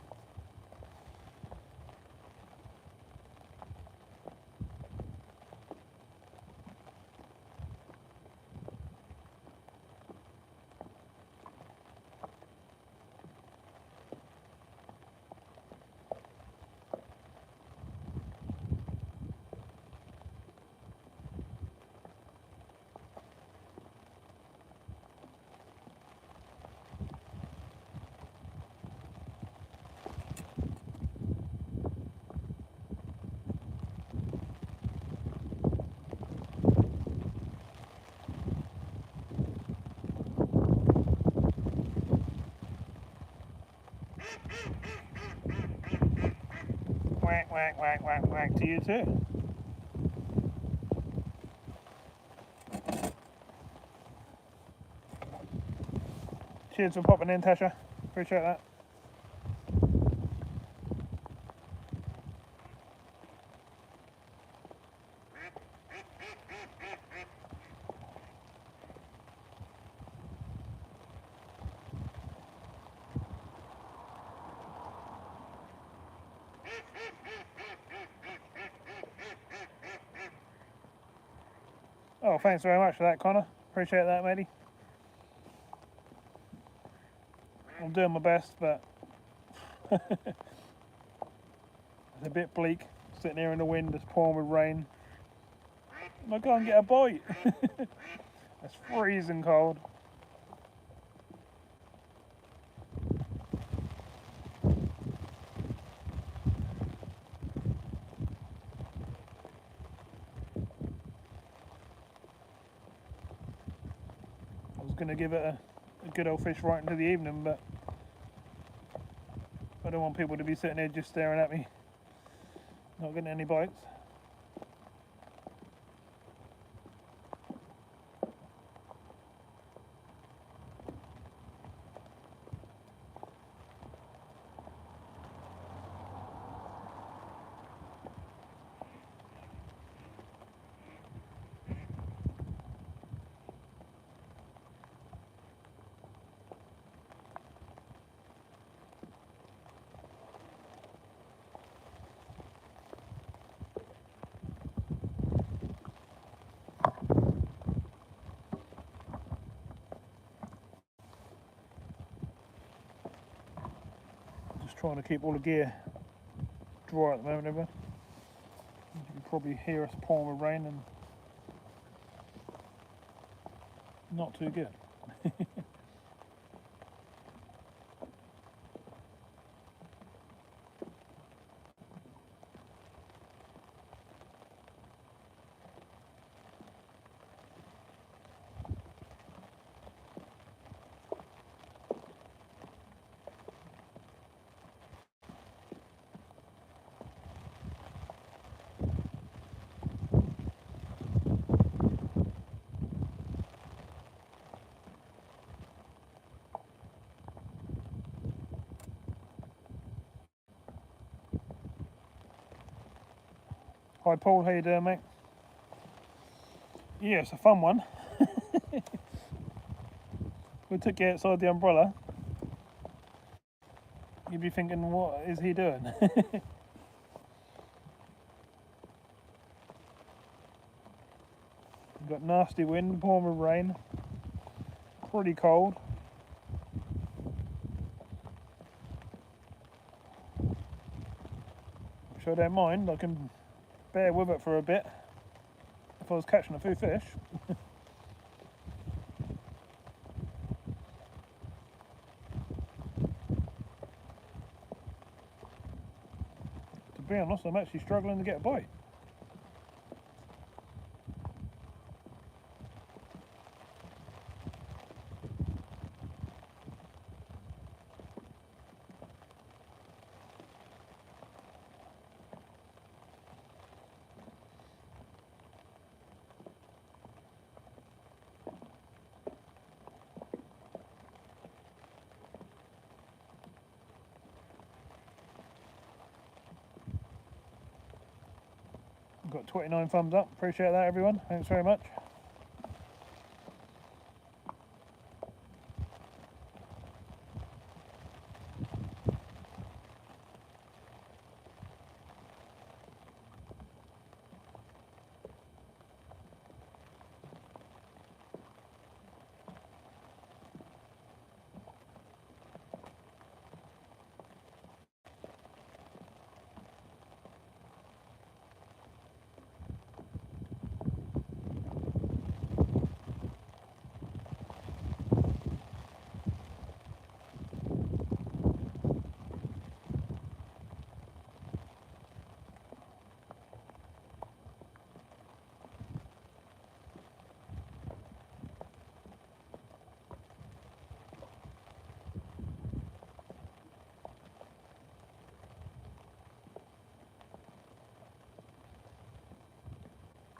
Whack, whack, whack, whack to you too. Cheers for popping in, Tasha. Appreciate that. Oh, thanks very much for that, Connor. Appreciate that, matey. I'm doing my best, but it's a bit bleak. Sitting here in the wind, it's pouring with rain. I can't get a bite. It's freezing cold. I was going to give it a good old fish right into the evening, but I don't want people to be sitting here just staring at me, not getting any bites. Trying to keep all the gear dry at the moment, everyone. You can probably hear us pouring with rain and not too good. Hi Paul, how you doing, mate? Yeah, it's a fun one. We took you outside the umbrella. You'd be thinking, what is he doing? We've got nasty wind, pouring with rain. Pretty cold. Which I don't mind, I can bear with it for a bit if I was catching a few fish. To be honest, I'm actually struggling to get a bite. Got 29 thumbs up, appreciate that everyone, thanks very much.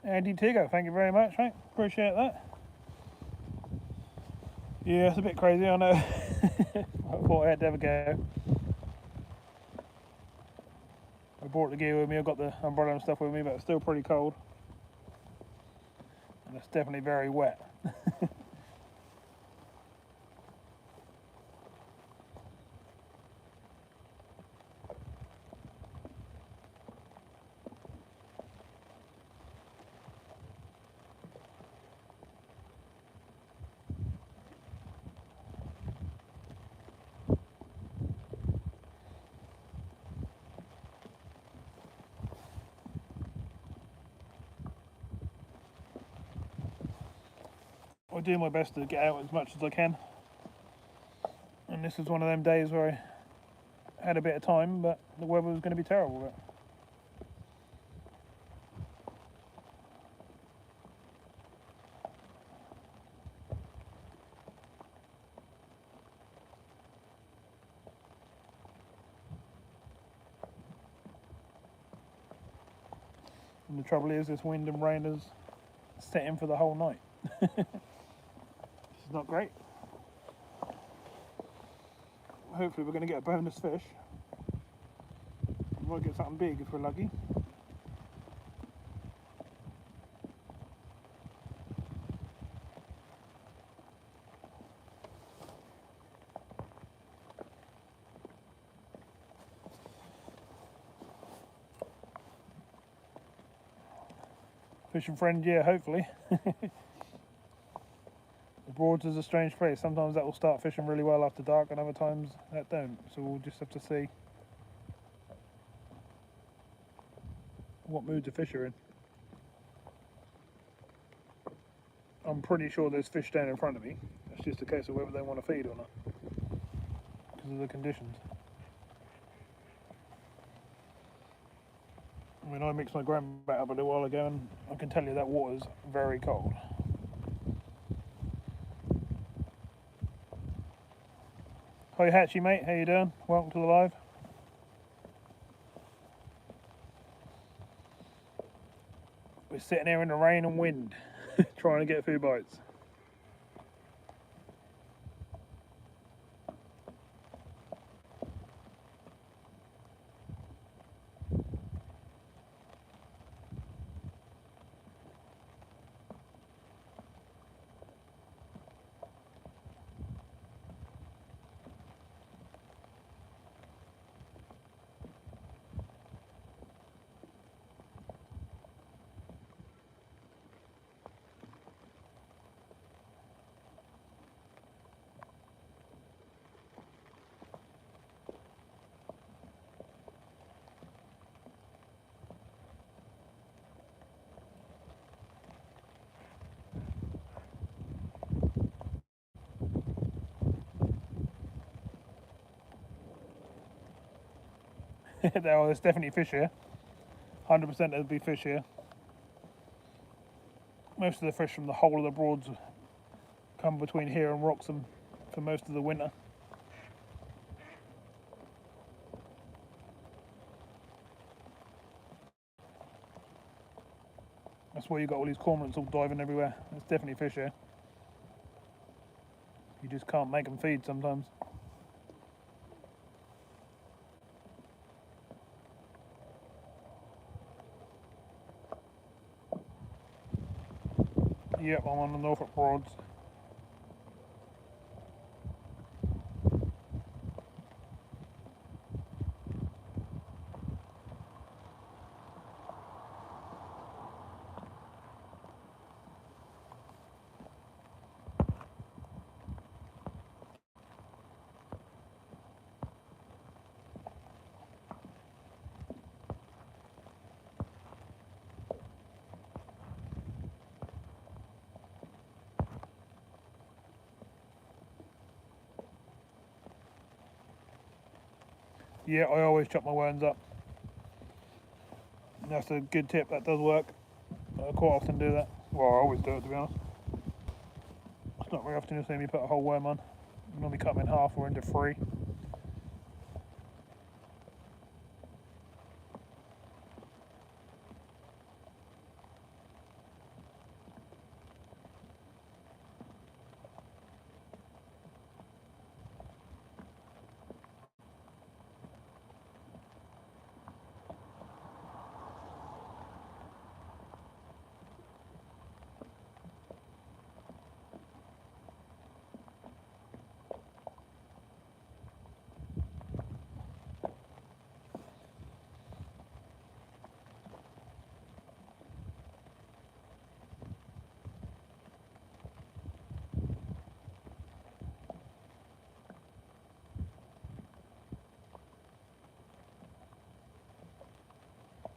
Andy Tigger, thank you very much, mate. Appreciate that. Yeah, it's a bit crazy, I know. I thought I had to have a go. I brought the gear with me, I've got the umbrella and stuff with me, but it's still pretty cold. And it's definitely very wet. I do my best to get out as much as I can. And this is one of them days where I had a bit of time, but the weather was going to be terrible. But and the trouble is, this wind and rain is setting for the whole night. This is not great. Hopefully we're going to get a bonus fish. We might get something big if we're lucky. Fishing friend, yeah, hopefully. The Broads is a strange place. Sometimes that will start fishing really well after dark, and other times that don't. So we'll just have to see what mood the fish are in. I'm pretty sure there's fish down in front of me. It's just a case of whether they want to feed or not, because of the conditions. I mean, I mixed my ground back up a little while ago, and I can tell you that water's very cold. Hi Hatchie mate, how you doing? Welcome to the live. We're sitting here in the rain and wind, trying to get a few bites. There's definitely fish here. 100% there'll be fish here. Most of the fish from the whole of the Broads come between here and Wroxham for most of the winter. That's why you got all these cormorants all diving everywhere. There's definitely fish here. You just can't make them feed sometimes. Yep, I'm on the Norfolk Broads. Yeah, I always chop my worms up. That's a good tip, that does work. I quite often do that. Well, I always do it, to be honest. It's not very often you'll see me put a whole worm on. I normally cut them in half or into three.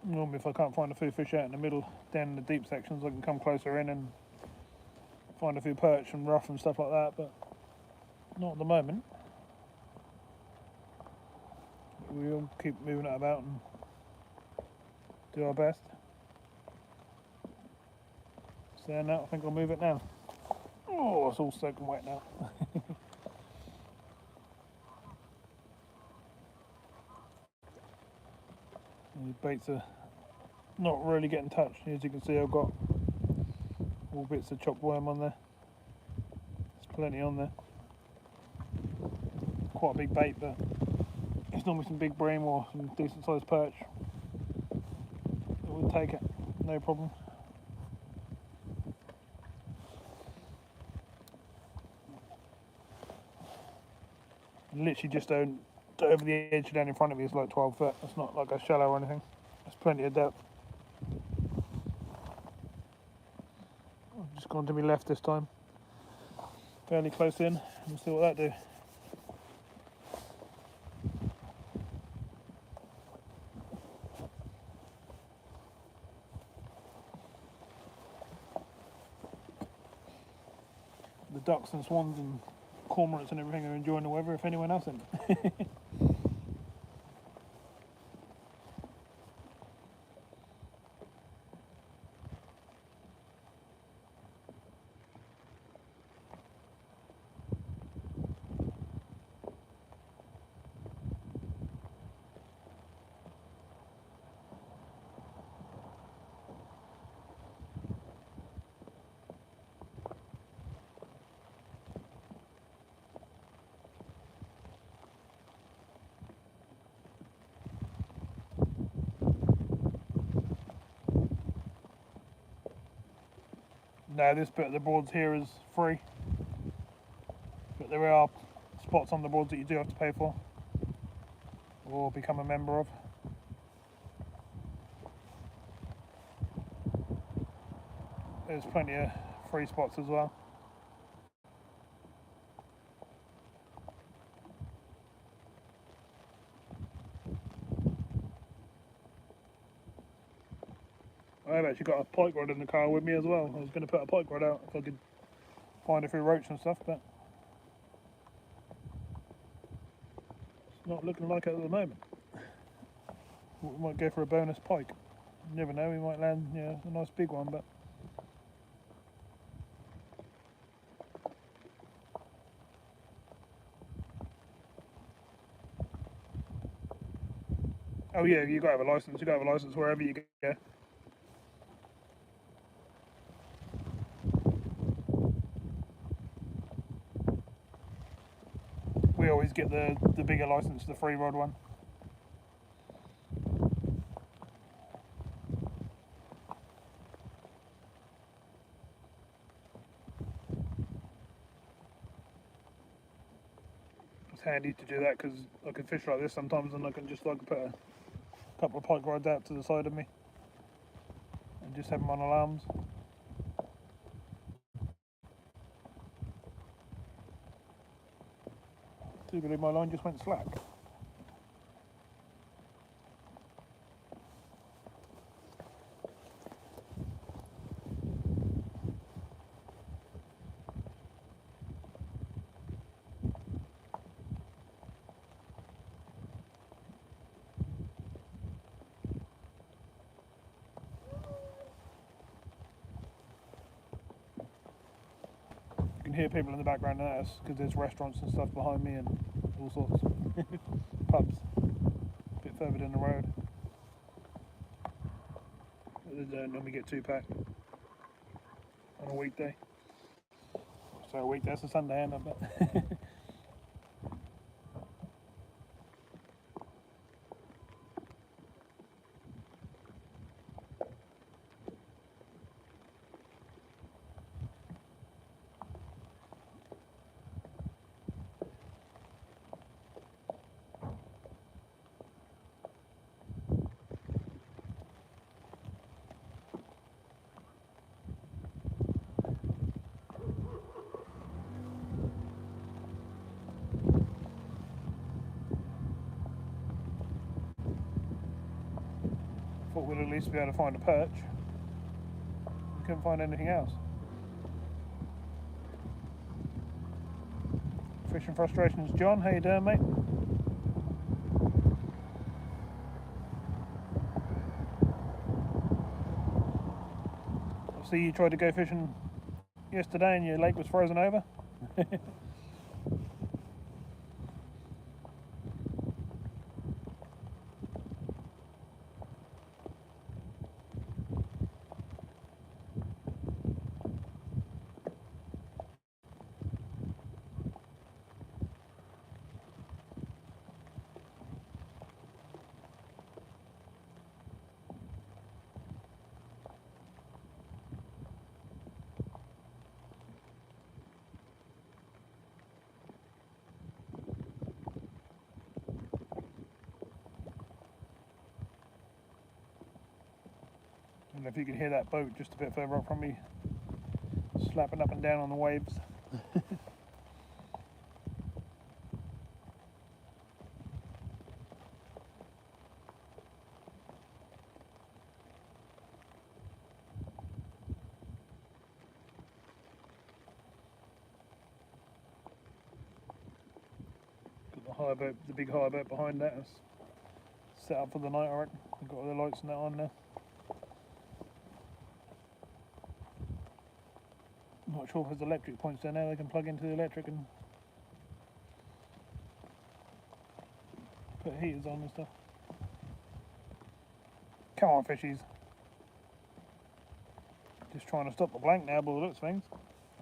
Normally if I can't find a few fish out in the middle, down in the deep sections, I can come closer in and find a few perch and rough and stuff like that, but not at the moment. We'll keep moving it about and do our best. So now I think I'll move it now. Oh, it's all soaking wet now. These baits are not really getting touched. As you can see, I've got all bits of chopped worm on there. There's plenty on there. Quite a big bait, but it's normally some big bream or some decent sized perch. It would take it, no problem. Literally just over the edge down in front of me is like 12 foot. It's not like a shallow or anything. There's plenty of depth. I've just gone to my left this time. Fairly close in. We'll see what that do. The ducks and swans and cormorants and everything are enjoying the weather, if anyone else isn't. Now this bit of the boards here is free, but there are spots on the boards that you do have to pay for or become a member of. There's plenty of free spots as well. I've actually got a pike rod in the car with me as well. I was going to put a pike rod out if I could find a few roach and stuff, but it's not looking like it at the moment. We might go for a bonus pike. You never know, we might land a nice big one, but oh yeah, you got to have a license. You got to have a license wherever you go. We always get the bigger license, the free rod one. It's handy to do that because I can fish like this sometimes, and I can just like put a couple of pike rods out to the side of me and just have them on alarms. Do believe my line just went slack. You can hear people in the background, and that's because there's restaurants and stuff behind me and all sorts. Pubs a bit further down the road. They don't normally get too packed on a weekday. So a weekday, that's a Sunday, and I bet. thought we'd at least be able to find a perch. We couldn't find anything else. Fishing Frustrations John, how you doing, mate? I see you tried to go fishing yesterday and your lake was frozen over. I don't know if you can hear that boat just a bit further up from me slapping up and down on the waves. Got the hire boat, the big hire boat behind that is set up for the night, I reckon. They've got all the lights and that on now. Not sure if there's electric points down there they can plug into the electric and put heaters on and stuff. Come on, fishies. Just trying to stop the blank now by the looks of things.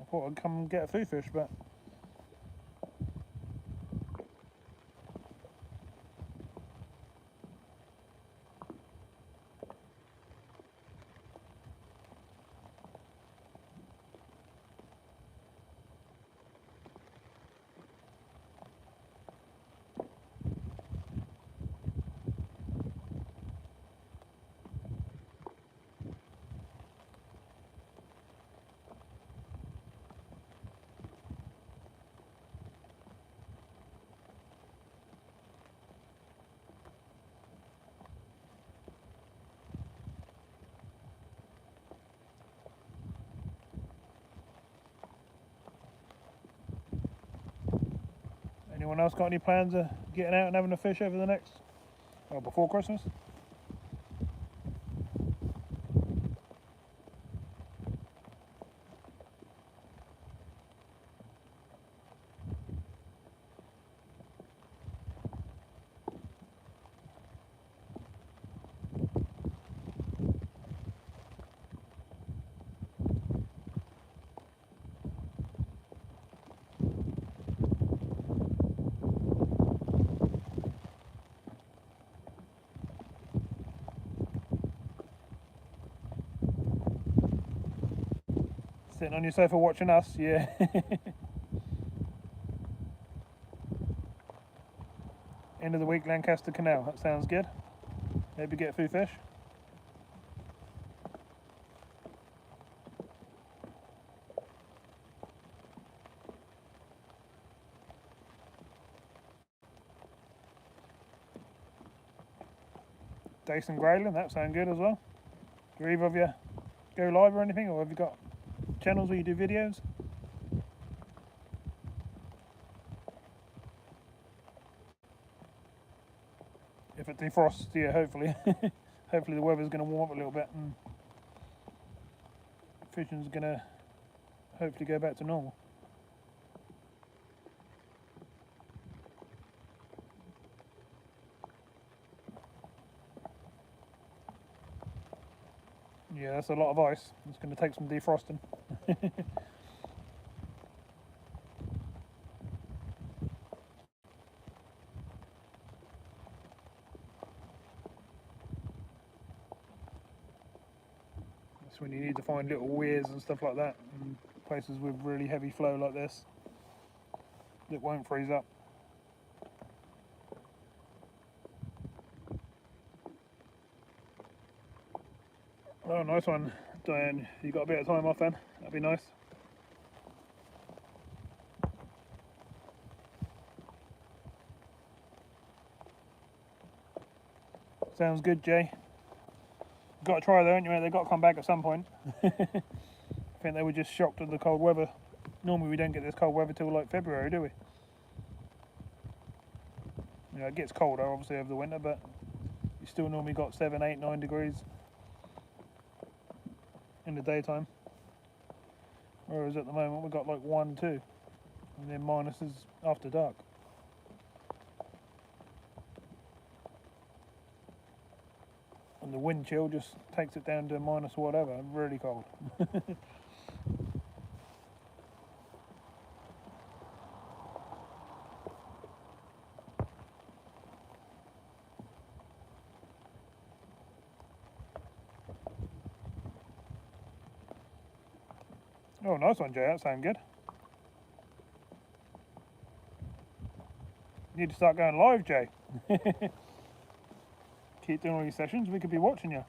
I thought I'd come and get a food fish, but anyone else got any plans of getting out and having a fish over the next, well, before Christmas? Sitting on your sofa watching us, yeah. End of the week, Lancaster Canal, that sounds good. Maybe get a few fish. Decent grayling, that sounds good as well. Do either of you go live or anything, or have you got channels where you do videos? If it defrosts, yeah, hopefully. Hopefully the weather's going to warm up a little bit and fishing's going to hopefully go back to normal. Yeah, that's a lot of ice. It's going to take some defrosting. That's when you need to find little weirs and stuff like that, and places with really heavy flow like this that won't freeze up. Oh, nice one, Diane. You got a bit of time off then? That'd be nice. Sounds good, Jay. Got to try though, ain't you, mate? They've got to come back at some point. I think they were just shocked at the cold weather. Normally we don't get this cold weather till like February, do we? You know, it gets colder obviously over the winter, but you still normally got 7, 8, 9 degrees in the daytime. Whereas at the moment we've got like 1, 2, and then minuses after dark. And the wind chill just takes it down to minus whatever, really cold. Oh, nice one, Jay, that sounds good. You need to start going live, Jay. Keep doing all these sessions, we could be watching you.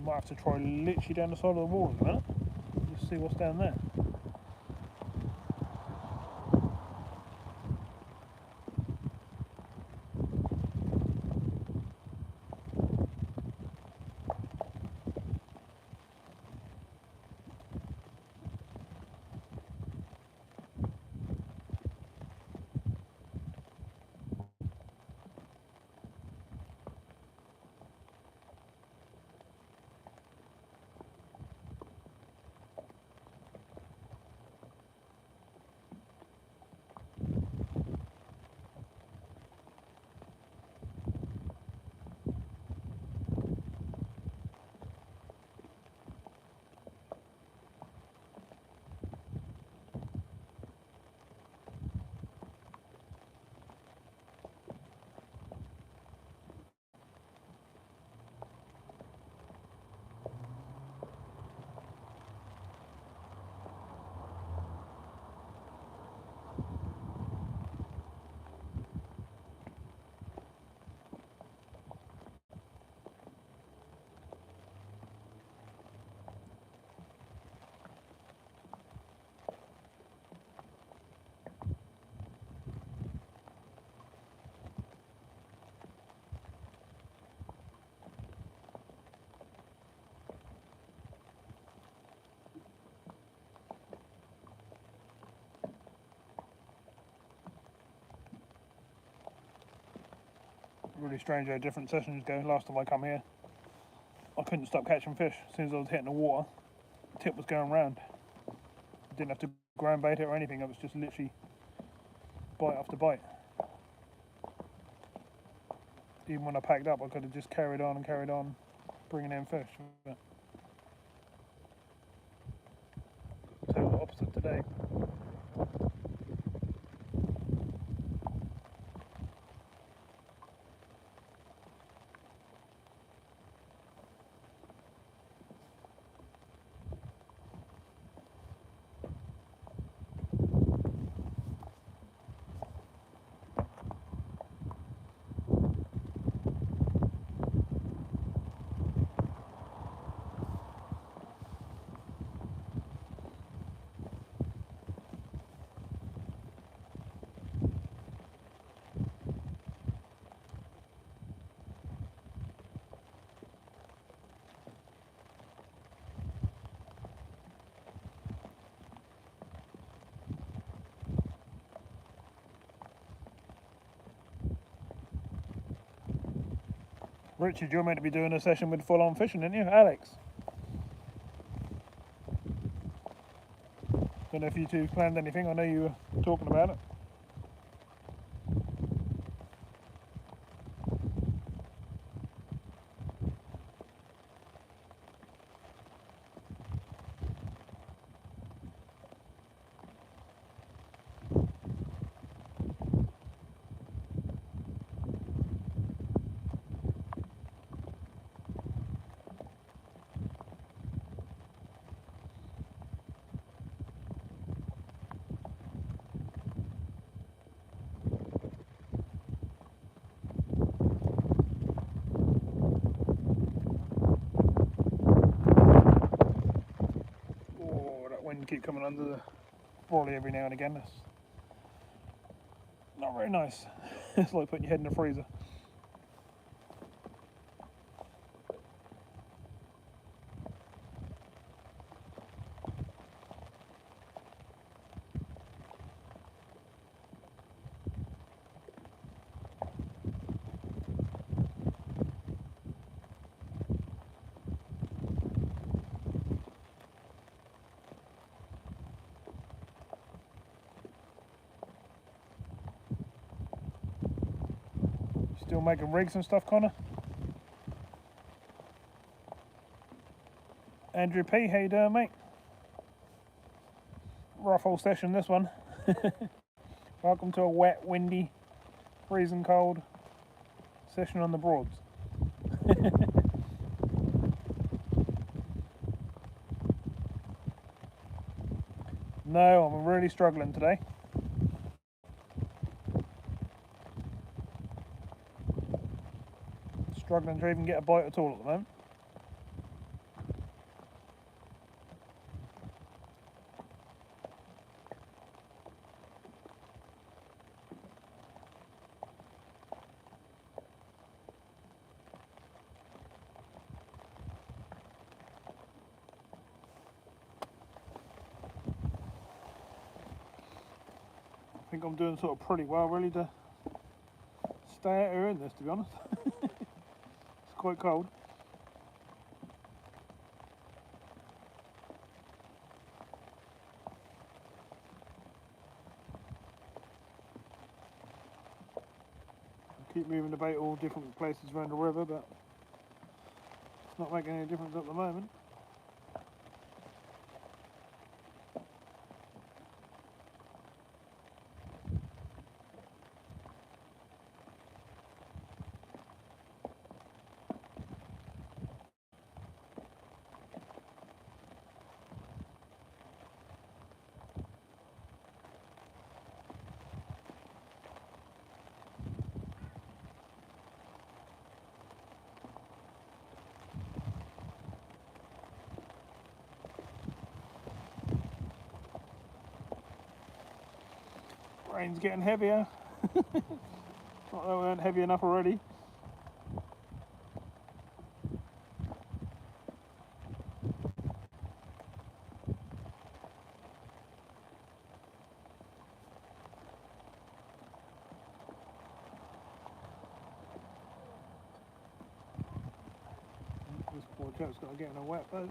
Might have to try literally down the side of the wall in a minute. Just see what's down there. Really strange how different sessions go. Last time I come here, I couldn't stop catching fish. As soon as I was hitting the water, the tip was going round. I didn't have to ground bait it or anything, it was just literally bite after bite. Even when I packed up, I could have just carried on, bringing in fish. But total opposite today. Richard, you're meant to be doing a session with full-on fishing, aren't you, Alex? Don't know if you two planned anything. I know you were talking about it. them keep coming under the brolly every now and again. That's not very nice. It's like putting your head in the freezer. Still making rigs and stuff, Connor? Andrew P, how you doing, mate? Rough old session, this one. Welcome to a wet, windy, freezing cold session on the Broads. No, I'm really struggling today. Struggling to even get a bite at all at the moment. I think I'm doing sort of pretty well really to stay out here in this, to be honest. It's quite cold. I keep moving the bait all different places around the river, but it's not making any difference at the moment. Rain's getting heavier. Not that we weren't heavy enough already. This poor chap's got to get in a wet boat.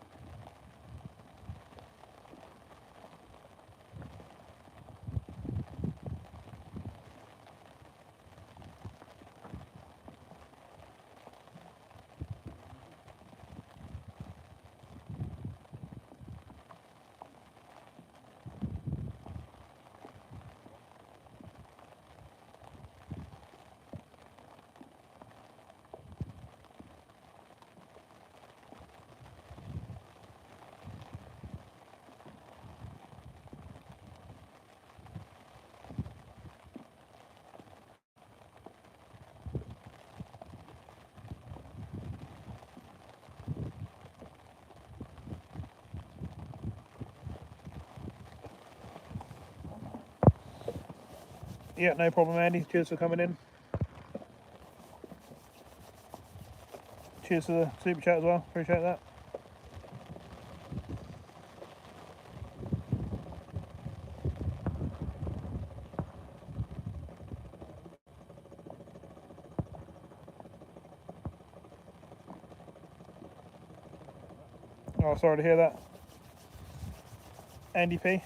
Yeah, no problem, Andy. Cheers for coming in. Cheers for the super chat as well. Appreciate that. Oh, sorry to hear that, Andy P.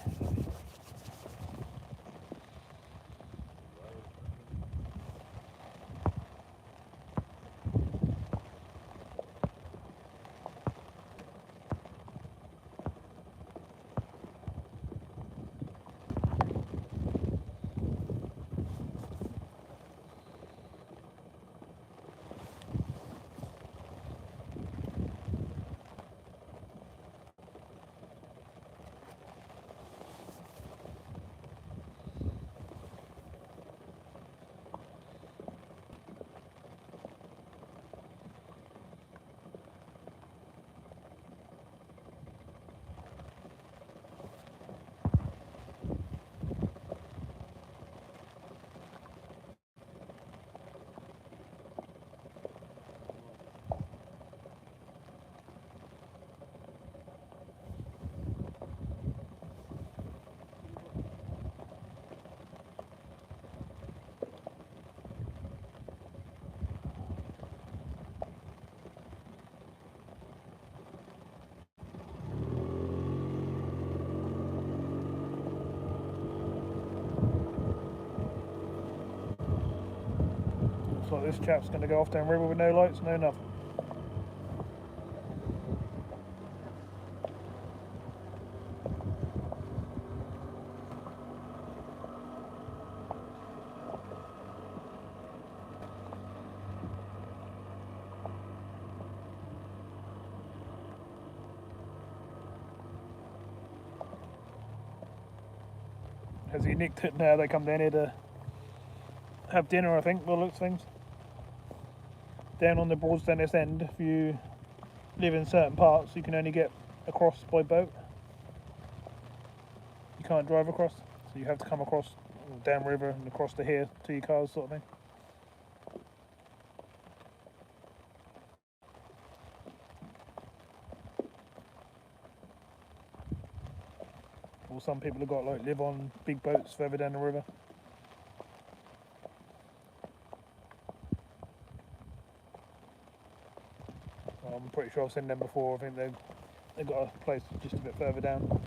Looks like this chap's going to go off down river with no lights, no nothing. Has he nicked it now? They come down here to have dinner, I think, by the looks of things. Down on the Broadstairs end, if you live in certain parts, you can only get across by boat. You can't drive across, so you have to come across downriver and across to here to your cars, sort of thing. Or some people have got live on big boats further down the river. I'm pretty sure I've seen them before. I think they've got a place just a bit further down.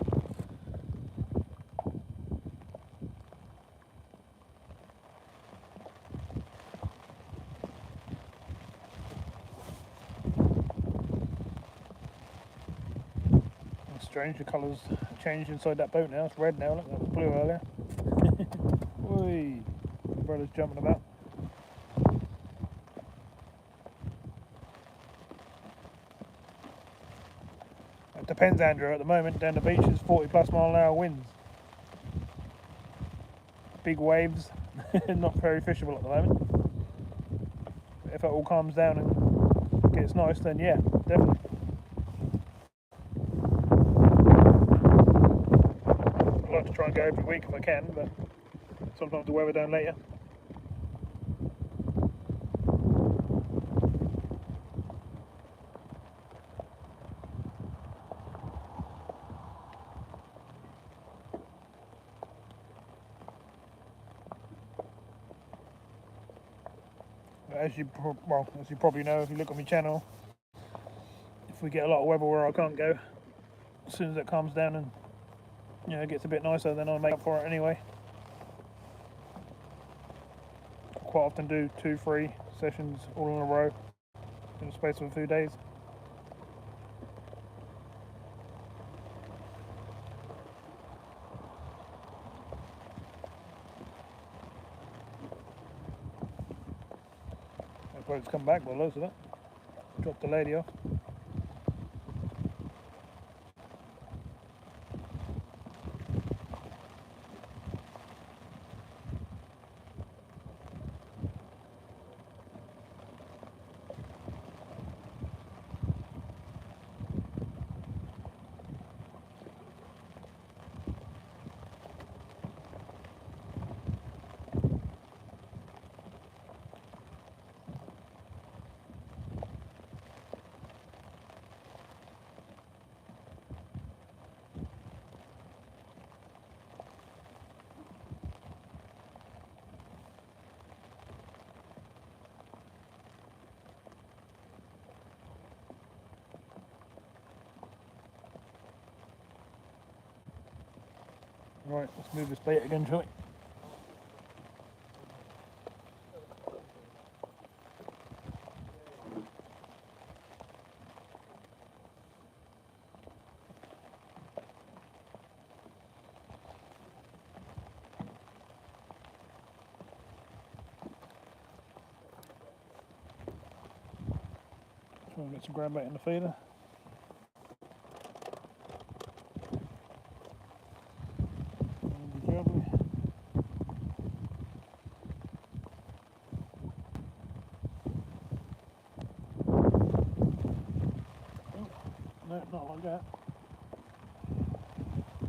It's strange, the colours changed inside that boat now. It's red now, look, that was blue earlier. Oi, my brother's jumping about. It depends, Andrew. At the moment, down the beach is 40+-mile-an-hour winds. Big waves, not very fishable at the moment. But if it all calms down and gets nice, then yeah, definitely. I'd like to try and go every week if I can, but sometimes the weather don't let you. As you probably know, if you look on my channel, if we get a lot of weather where I can't go, as soon as it calms down and it gets a bit nicer, then I'll make up for it anyway. Quite often do 2-3 sessions all in a row in the space of a few days. That boat's come back by the looks of it. Dropped the lady off. Right, let's move this bait again, shall we? Try and get some ground bait in the feeder. No, not like that.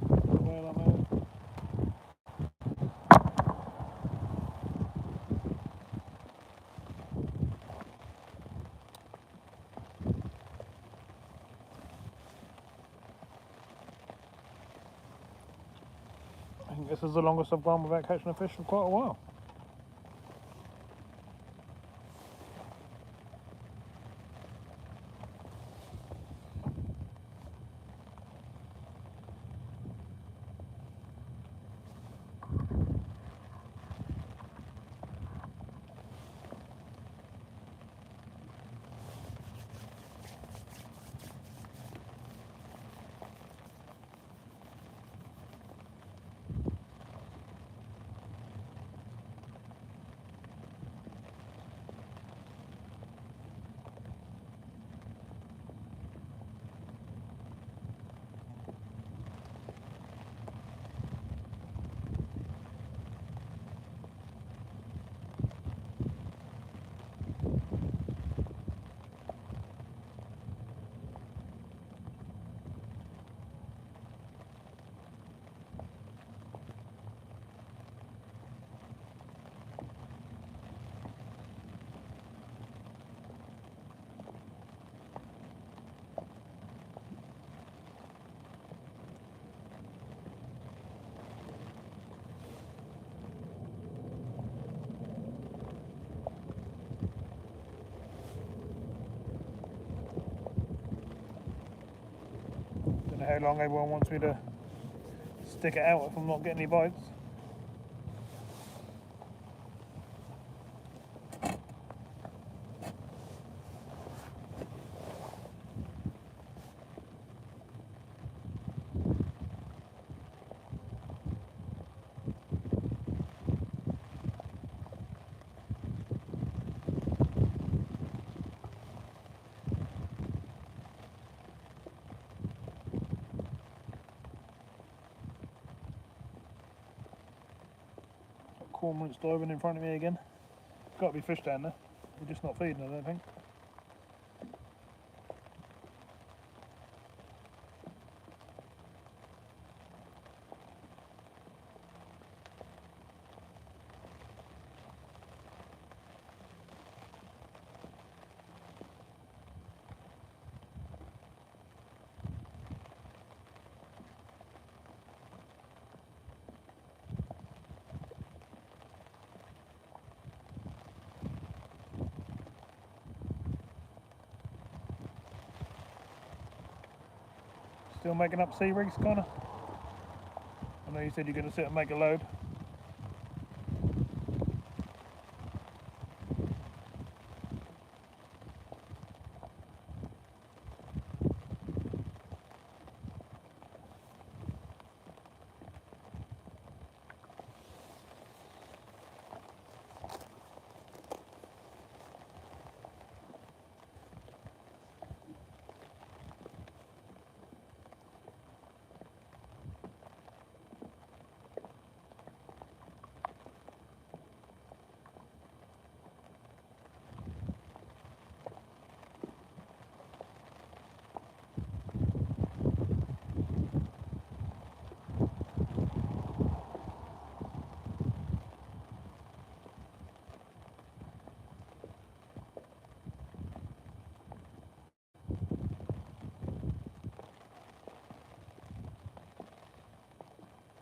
Well, I'm out. I think this is the longest I've gone without catching a fish for quite a while. long everyone wants me to stick it out if I'm not getting any bites. Cormorants diving in front of me again. Got to be fish down there. They're just not feeding, I don't think. Still making up sea rigs, Connor? I know you said you're going to sit and make a load.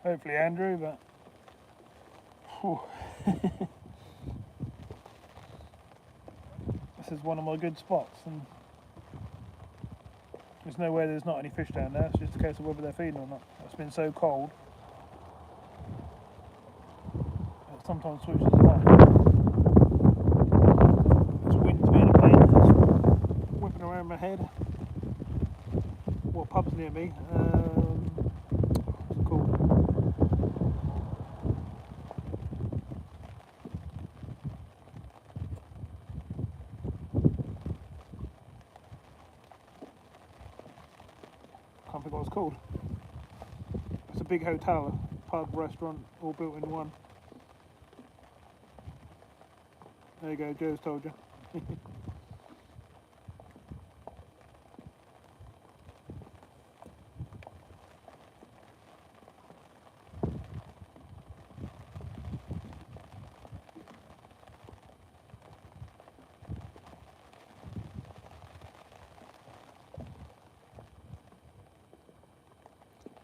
Hopefully Andrew, but this is one of my good spots, and there's no way there's not any fish down there. It's just a case of whether they're feeding or not. It's been so cold, it sometimes switches them off. This wind's being a pain. It's whipping around my head. What pub's near me? What's it called? Can't think what it's called. It's a big hotel, a pub, restaurant, all built in one. There you go, Joe's told you.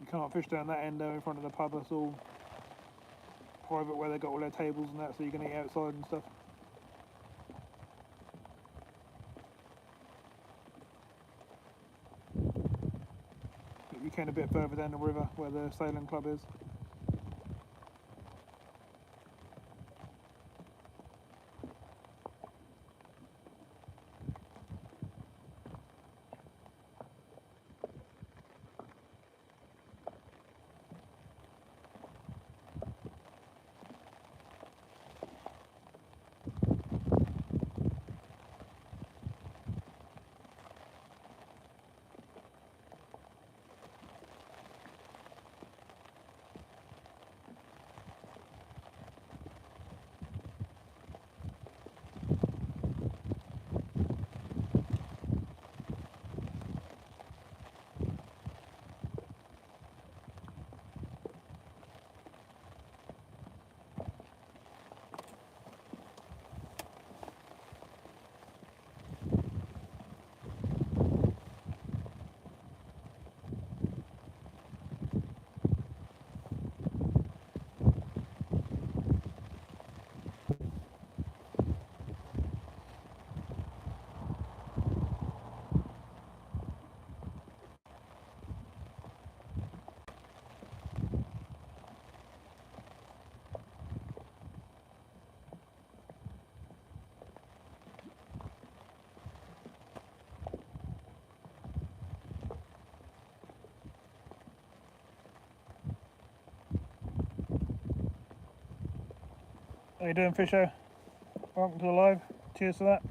You can't fish down that end though in front of the pub. That's all private where they got all their tables and that, so you can eat outside and stuff. But you can a bit further down the river where the sailing club is. How you doing, Fisho? Welcome to the live. Cheers to that.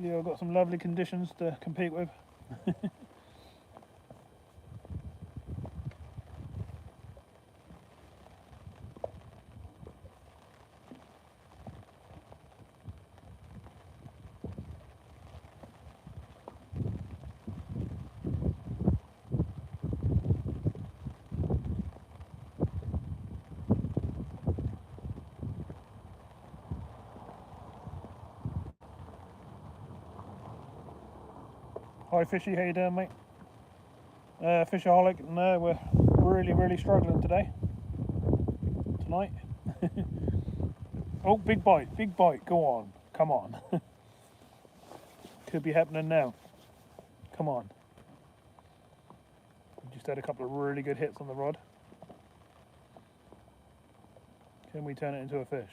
Yeah, I've got some lovely conditions to compete with. Hi Fishy, how you doing, mate? Fishaholic, no, we're really struggling tonight. Oh, big bite, go on, come on. Could be happening now. Come on. Just had a couple of really good hits on the rod. Can we turn it into a fish?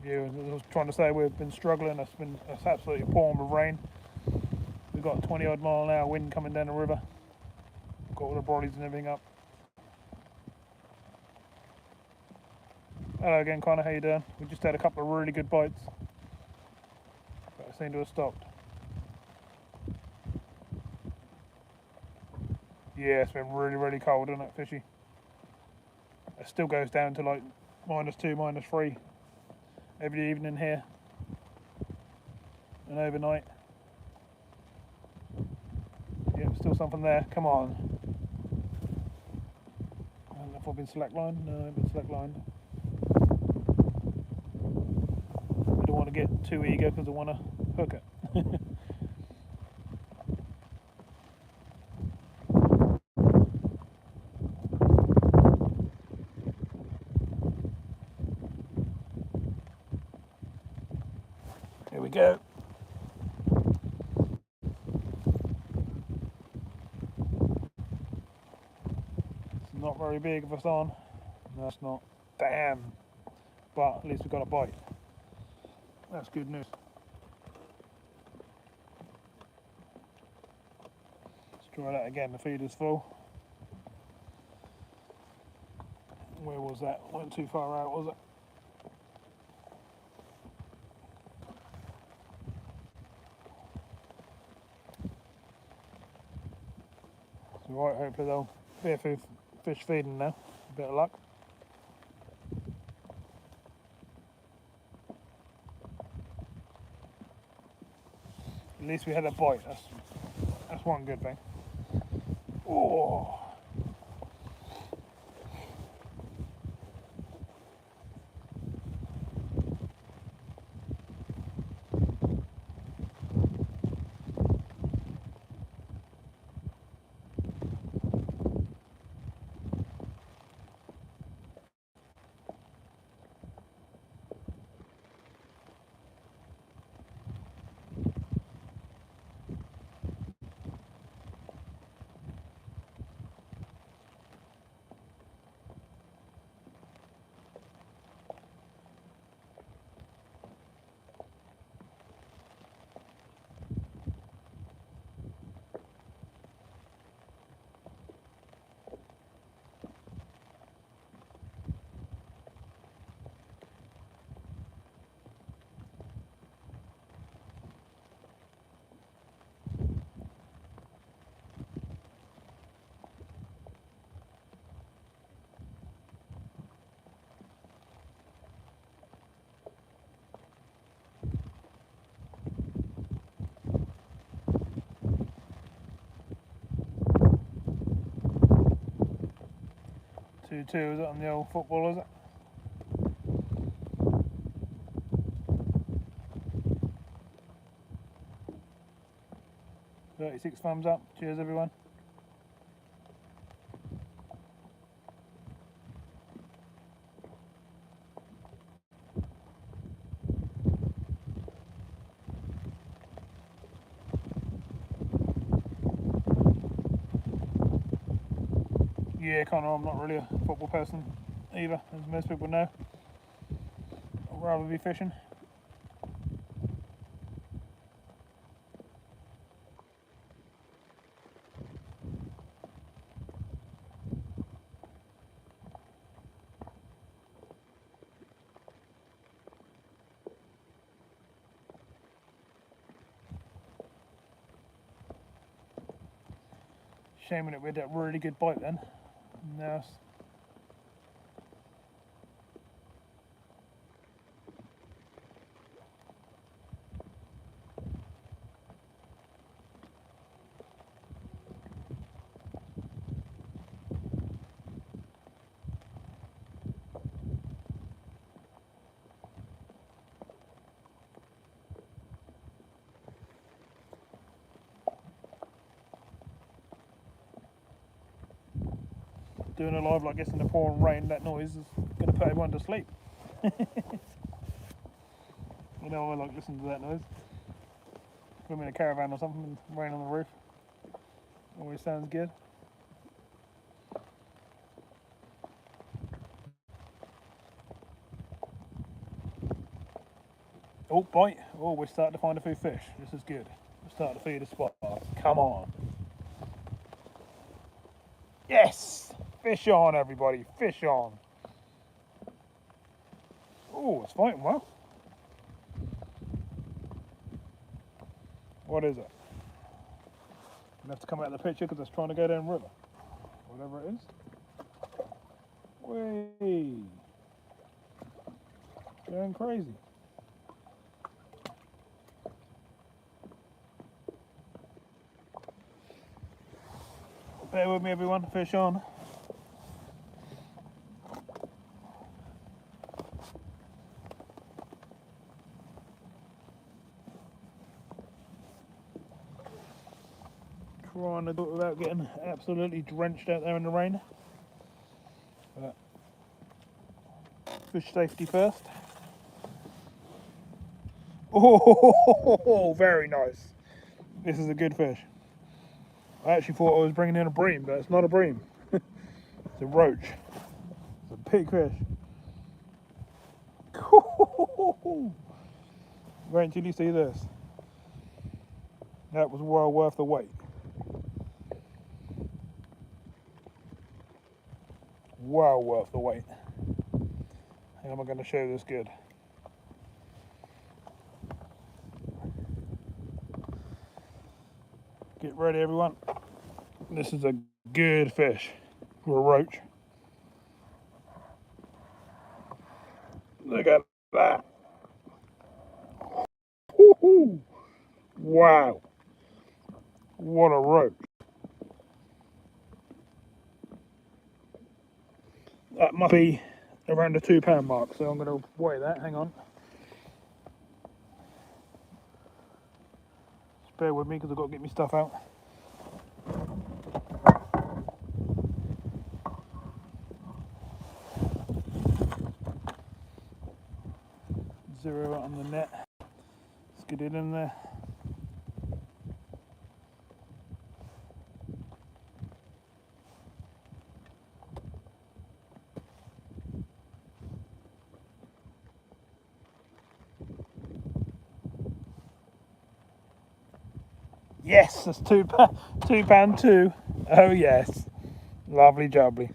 Yeah, I was trying to say we've been struggling. It's absolutely pouring with rain. We've got 20 odd mile an hour wind coming down the river. Got all the brollies and everything up. Hello again, Connor, how you doing? We just had a couple of really good bites, but I seem to have stopped. Yeah, it's been really cold, isn't it, Fishy? It still goes down to like -2, -3 every evening here and overnight. Yeah, still something there. Come on. I don't know if I've been slacklined. No, I've been slacklined. I don't want to get too eager because I want to hook it. Here we go. It's not very big if it's on. No, it's not. Damn. But at least we got a bite. That's good news. Let's try that again. The feeder's full. Where was that? Went too far out, was it? It's alright, hopefully they'll be a few fish feeding now. A bit of luck. At least we had a bite. That's one good thing. Oh. Two, is it on the old football, is it? $36 thumbs up. Cheers, everyone. Yeah, Connor, I'm not really a football person either, as most people know. I'd rather be fishing. Shame that we had that really good bite then. Now doing a live like this in the pouring rain, that noise is going to put everyone to sleep. You know, I like listening to that noise. If I'm in a caravan or something and rain on the roof, always sounds good. Oh, bite. Oh, we're starting to find a few fish. This is good. We're starting to feed a spot. Come on. Yes! Fish on, everybody. Fish on. Oh, it's fighting well. What is it? I'm going to have to come out of the picture because it's trying to go down river. Whatever it is. Way. Going crazy. Bear with me, everyone. Fish on. Trying to do it without getting absolutely drenched out there in the rain. But fish safety first. Oh, very nice. This is a good fish. I actually thought I was bringing in a bream, but it's not a bream. It's a roach. It's a big fish. Wait until you see this. That was well worth the wait. Well worth the wait. How am I going to show this good? Get ready, everyone. This is a good fish for a roach. Look at that. Woo-hoo. Wow. What a roach. That must be around the 2 pound mark, so I'm going to weigh that. Hang on. Just bear with me because I've got to get my stuff out. Zero it on the net. Let's get it in there. Yes, that's 2 pound 2. Oh yes, lovely jubbly.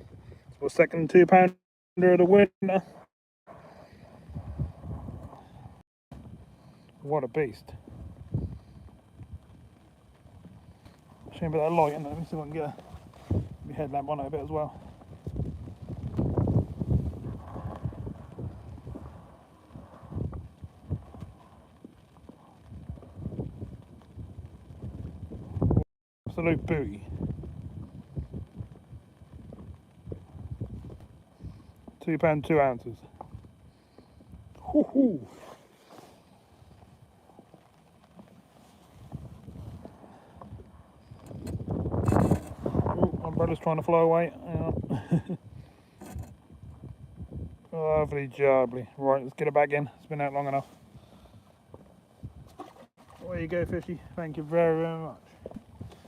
So second 2 pounder of the winter. What a beast. Shame about that light, isn't it? Let me see if I can get my headlamp on it a bit as well. Absolute booty. 2 pound 2 ounces. Hoo-hoo. Oh, umbrella's trying to fly away. Lovely jubbly. Right, let's get it back in. It's been out long enough. There you go, fishy. Thank you very, very much.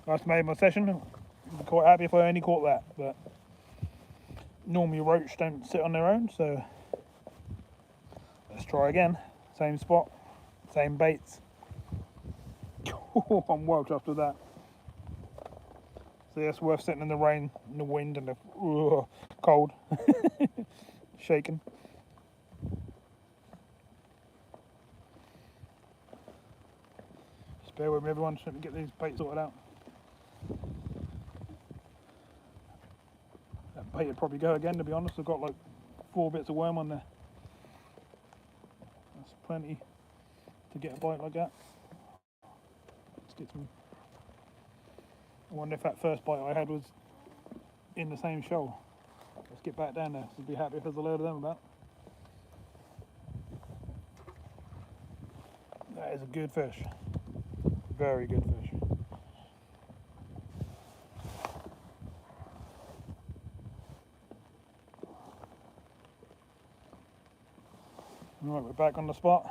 That's made my session. I'm quite happy if I only caught that, but normally roach don't sit on their own, so let's try again. Same spot, same baits. I'm well chuffed with that. So yeah, it's worth sitting in the rain, in the wind, and the cold, shaking. Just bear with me, everyone. Let me get these baits sorted out. That bait would probably go again, to be honest. I've got like 4 bits of worm on there. That's plenty to get a bite like that. Let's get some. I wonder if that first bite I had was in the same shoal. Let's get back down there. So I'd be happy if there's a load of them about. That is a good fish. Very good fish. Right, we're back on the spot.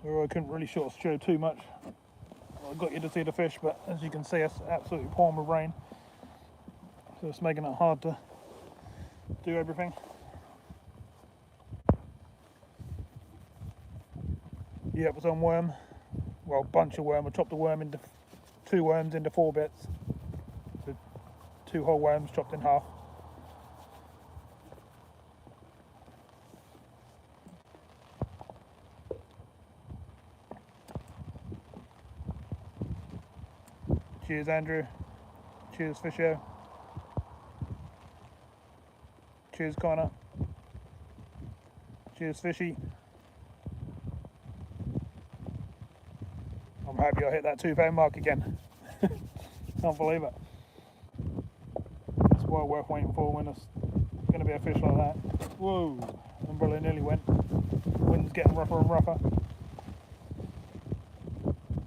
So I couldn't really show too much. I got you to see the fish, but as you can see, it's absolutely pouring with rain. So it's making it hard to do everything. Yeah, it was on worm. Well, bunch of worm. I chopped the worm into 2 worms into 4 bits. So 2 whole worms chopped in half. Cheers, Andrew. Cheers, Fisher. Cheers, Connor. Cheers, Fishy. I'm happy I hit that £2 mark again. Can't believe it. It's well worth waiting for when it's going to be a fish like that. Whoa, umbrella nearly went. Wind's getting rougher and rougher.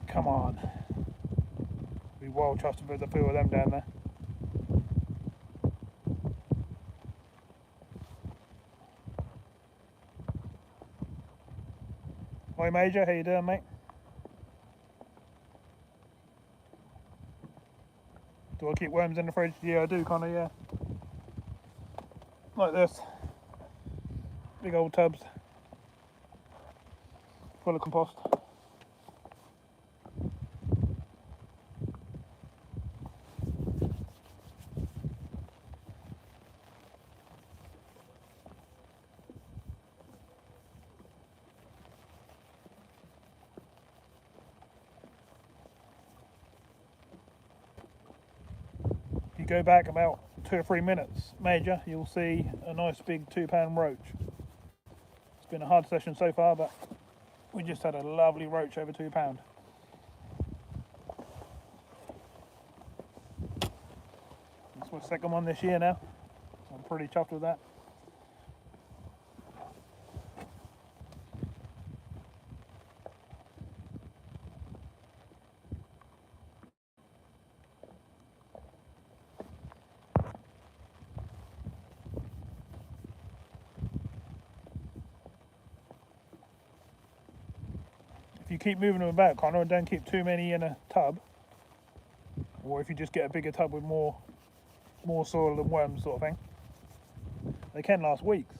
Come on. Be well chuffed if there's a few of them down there. Hi Major, how you doing, mate? Do I keep worms in the fridge? Yeah, I do, Connor, yeah. Like this. Big old tubs. Full of compost. If you go back about 2 or 3 minutes, Major, you'll see a nice big £2 roach. It's been a hard session so far, but we just had a lovely roach over £2. That's my second one this year now. So I'm pretty chuffed with that. If you keep moving them about, Connor, and don't keep too many in a tub, or if you just get a bigger tub with more soil and worms sort of thing, they can last weeks.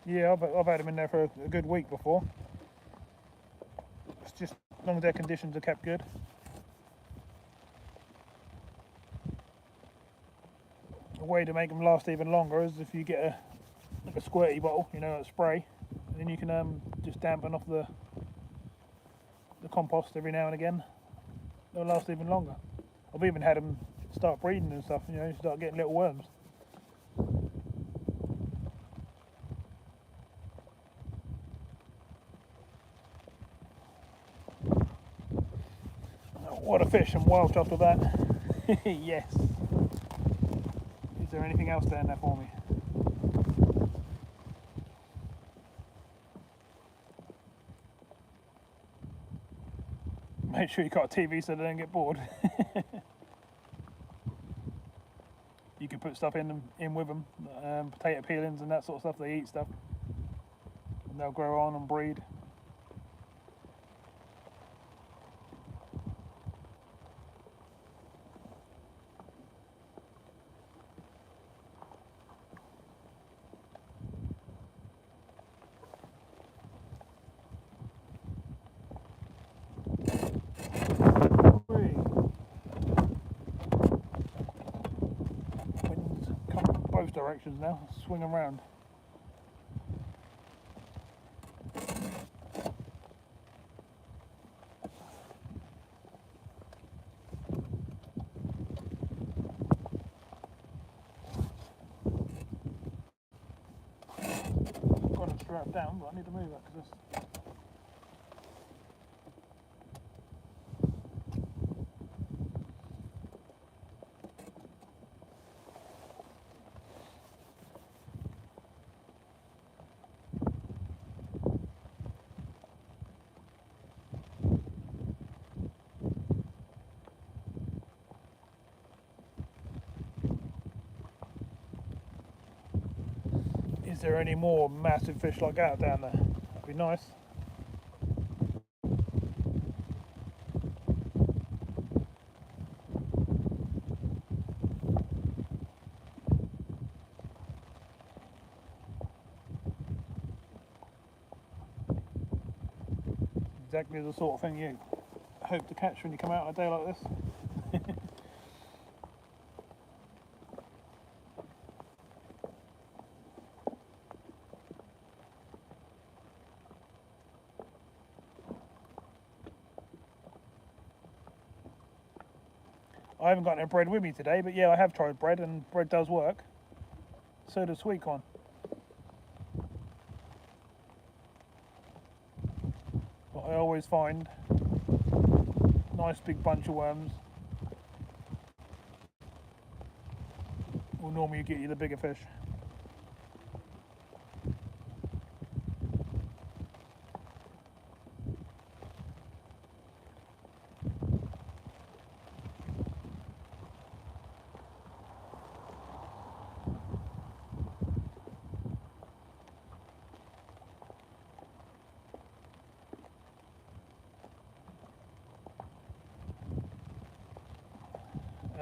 Yeah, I've had them in there for a good week before. It's just as long as their conditions are kept good. A way to make them last even longer is if you get a squirty bottle, a spray, and then you can just dampen off the compost every now and again. They'll last even longer. I've even had them start breeding and stuff, start getting little worms. What a fish, I'm well chuffed with that. Yes. Is there anything else down there for me? make sure you've got a TV so they don't get bored. You can put stuff in with them, potato peelings and that sort of stuff. They eat stuff, and they'll grow on and breed. Wind's coming from both directions now, swing around. Got it strapped down, but I need to move it because it's... Is there any more massive fish like that down there? That'd be nice. Exactly the sort of thing you hope to catch when you come out on a day like this. I haven't got no bread with me today, but yeah, I have tried bread, and bread does work. So does sweet corn. But I always find a nice big bunch of worms will normally get you the bigger fish.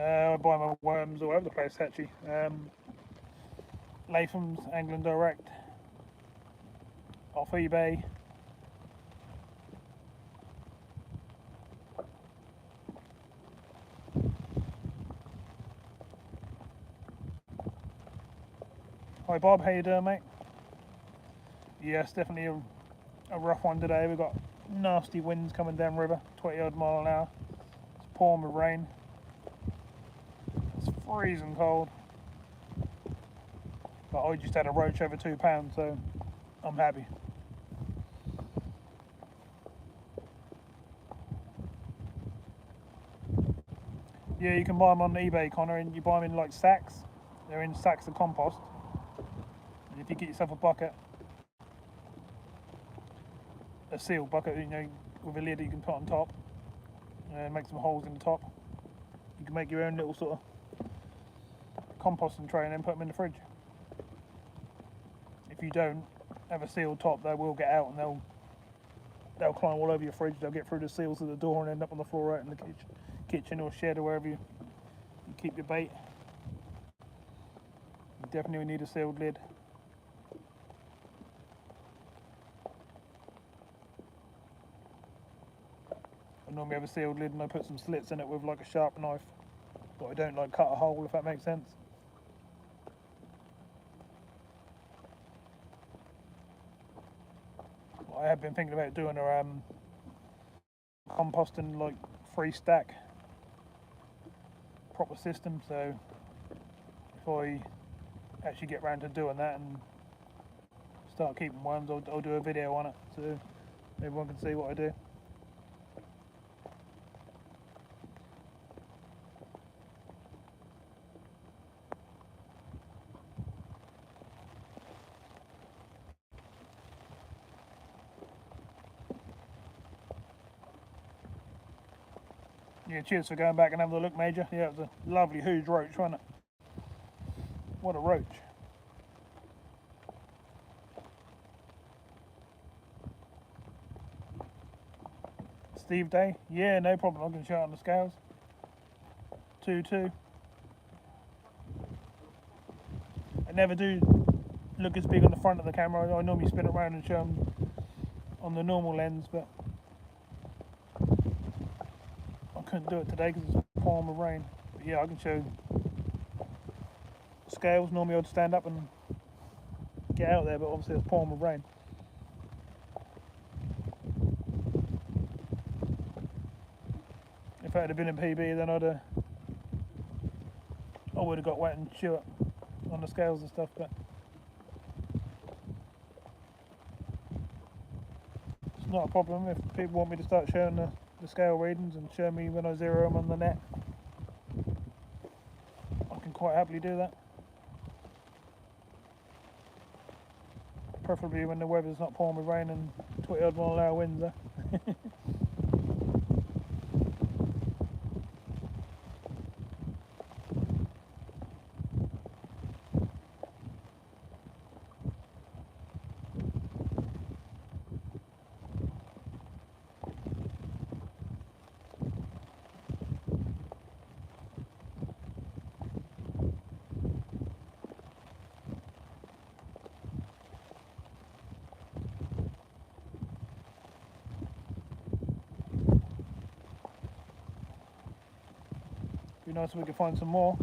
I buy my worms all over the place actually. Latham's, England Direct, off eBay. Hi Bob, how you doing, mate? Yes, definitely a rough one today. We've got nasty winds coming down river, 20 odd mile an hour. It's pouring with rain. It's freezing cold. But I just had a roach over £2, so I'm happy. Yeah, you can buy them on eBay, Connor, and you buy them in like sacks. They're in sacks of compost. And if you get yourself a bucket, a sealed bucket, you know, with a lid that you can put on top, and make some holes in the top. You can make your own little sort of composting tray and then put them in the fridge. If you don't have a sealed top, they will get out and they'll climb all over your fridge. They'll get through the seals of the door and end up on the floor out in the kitchen or shed or wherever you keep your bait. You definitely need a sealed lid. I normally have a sealed lid and I put some slits in it with like a sharp knife, but I don't like cut a hole, if that makes sense. I have been thinking about doing a composting like free stack proper system, so if I actually get round to doing that and start keeping worms, I'll do a video on it so everyone can see what I do. Yeah, cheers for going back and having a look, Major. Yeah, it was a lovely huge roach, wasn't it? What a roach. Steve Day? Yeah, no problem. I can show it on the scales. 2-2. I never do look as big on the front of the camera. I normally spin it around and show them on the normal lens, but I couldn't do it today because it's pouring with rain. But yeah, I can show scales. Normally I'd stand up and get out there, but obviously it's pouring with rain. If I had been in PB, then I would have got wet and chew it on the scales and stuff, but it's not a problem. If people want me to start showing the scale readings and show me when I zero them on the net, I can quite happily do that. Preferably when the weather's not pouring with rain and 20 odd mile an hour winds there. Be nice if we could find some more.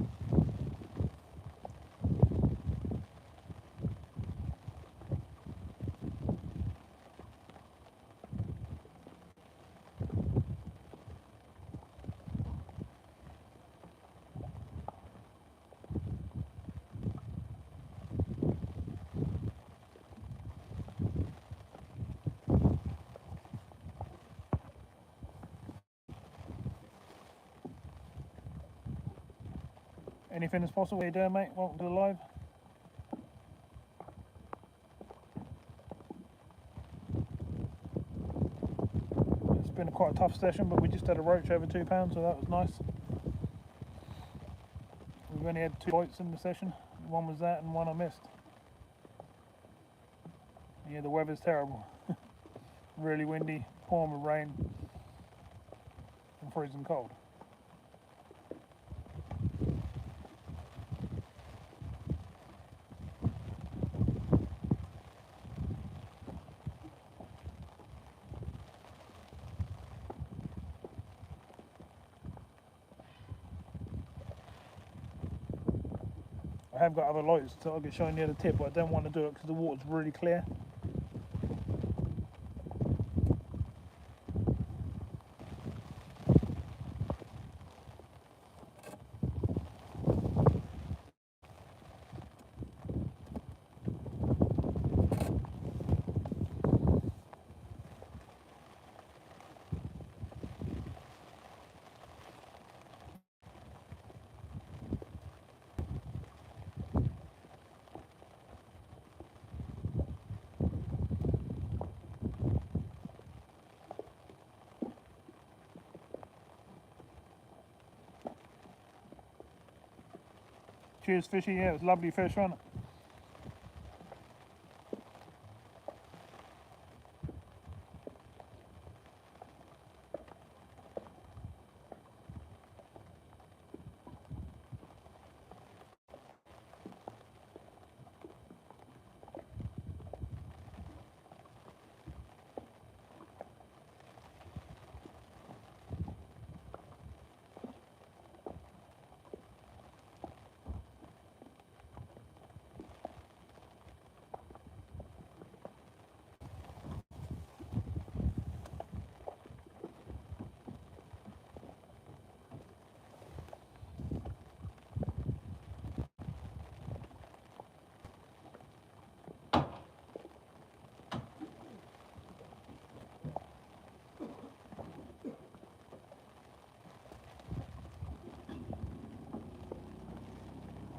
Anything is possible. How you doing, mate? Welcome to the live. It's been quite a tough session, but we just had a roach over £2, so that was nice. We've only had 2 bites in the session. One was that and one I missed. Yeah, the weather's terrible. Really windy, pouring with rain and freezing cold. I have got other lights that I'll get showing near the tip, but I don't want to do it because the water's really clear. Cheers, fishy. Yeah, it was lovely fish, wasn't it?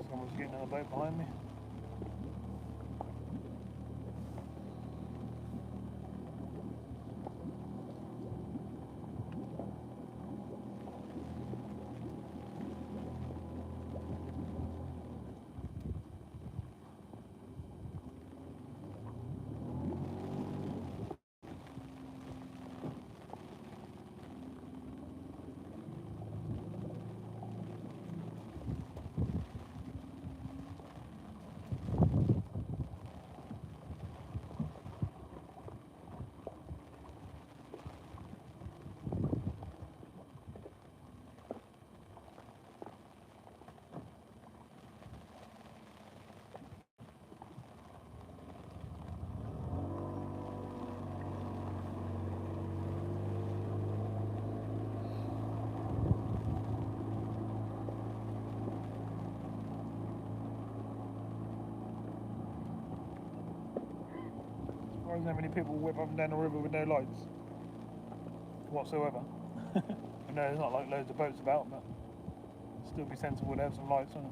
Someone's getting in a boat behind me. surprised how many people whip up and down the river with no lights whatsoever. I know there's not like loads of boats about, but it'd still be sensible to have some lights on it.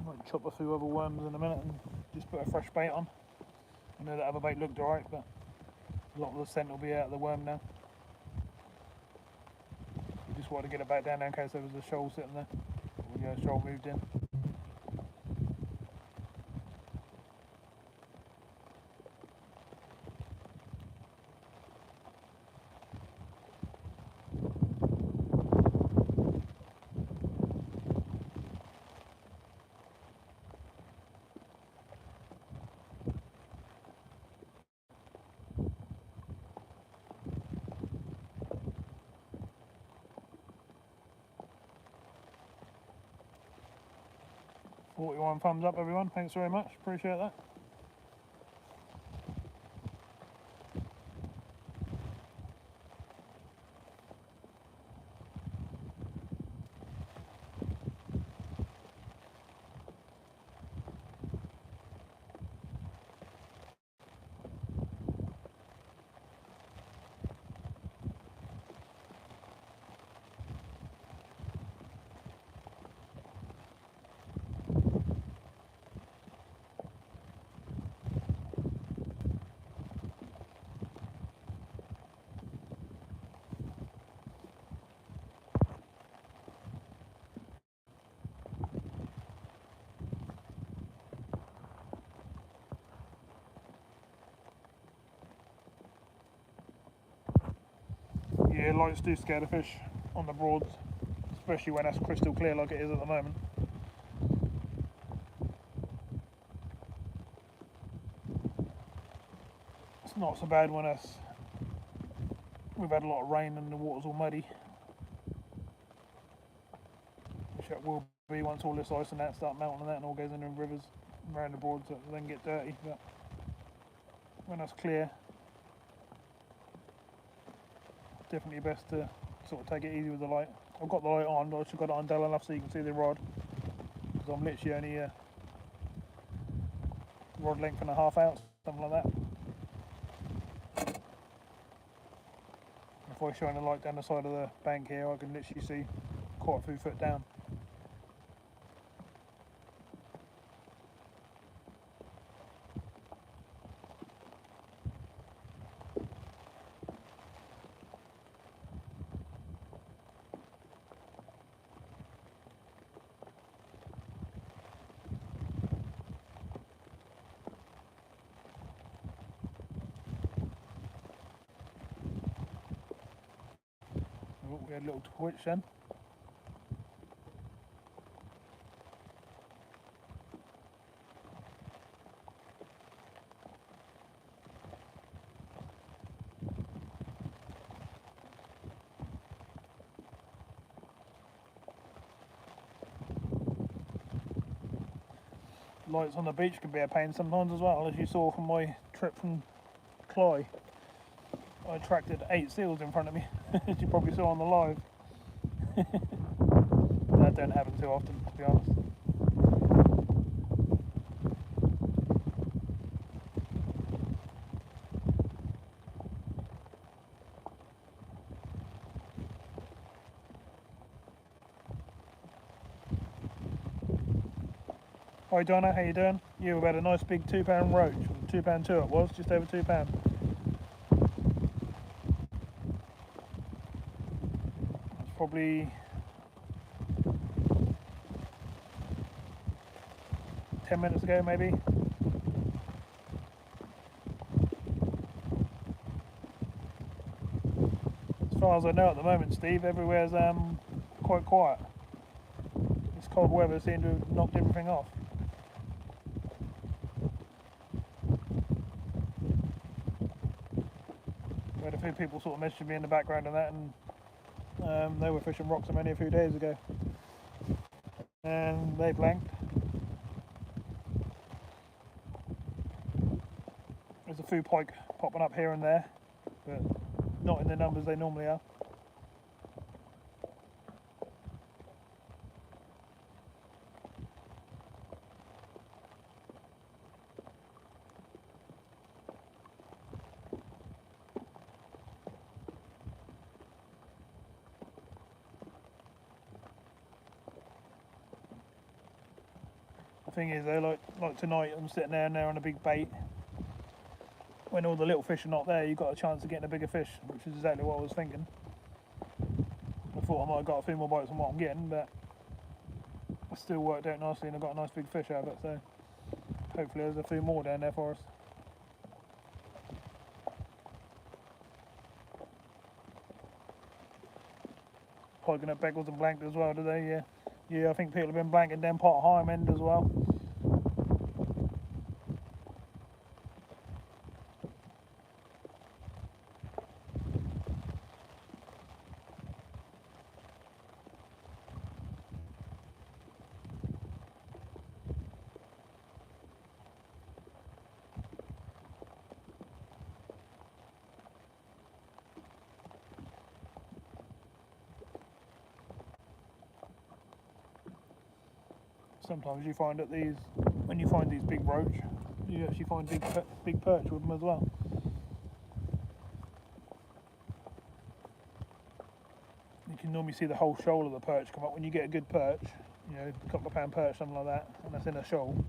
Might chop a few other worms in a minute and just put a fresh bait on. I know that other bait looked alright, but a lot of the scent will be out of the worm now. I just wanted to get it back down there in case there was a shoal sitting there, or the shoal moved in. $41 thumbs up, everyone. Thanks very much. Appreciate that. Yeah, lights do scare the fish on the Broads, especially when that's crystal clear like it is at the moment. It's not so bad when we've had a lot of rain and the water's all muddy, which it will be once all this ice and that start melting and that and all goes into rivers around the Broads, so it then get dirty. But when that's clear, definitely best to sort of take it easy with the light. I've got the light on, but I should got it on dull enough so you can see the rod, because I'm literally only rod length and a half out, something like that. If I shine a light down the side of the bank here, I can literally see quite a few foot down. Oh, we had a little twitch then. Lights on the beach can be a pain sometimes as well, as you saw from my trip from Cly. I attracted 8 seals in front of me, as you probably saw on the live. That don't happen too often, to be honest. Hi Donna, how you doing? You've had a nice big £2 roach, or £2 two it was, just over £2. It's probably 10 minutes ago maybe. As far as I know at the moment, Steve, everywhere's quite quiet. This cold weather seemed to have knocked everything off. We had a few people sort of messaging me in the background and that, and they were fishing rocks only a few days ago. And they blanked. There's a few pike popping up here and there, but not in the numbers they normally are. The thing is though, like tonight I'm sitting there and they're on a big bait. When all the little fish are not there, you've got a chance of getting a bigger fish, which is exactly what I was thinking. I thought I might have got a few more bites than what I'm getting, but it still worked out nicely and I got a nice big fish out of it, so hopefully there's a few more down there for us. Piking up beckles and blanked as well today, yeah. Yeah, I think people have been blanking down Pot High end as well. Sometimes you find that when you find these big roach, you actually find big perch with them as well. You can normally see the whole shoal of the perch come up when you get a good perch, you know, a couple of pound perch, something like that, and that's in a shoal.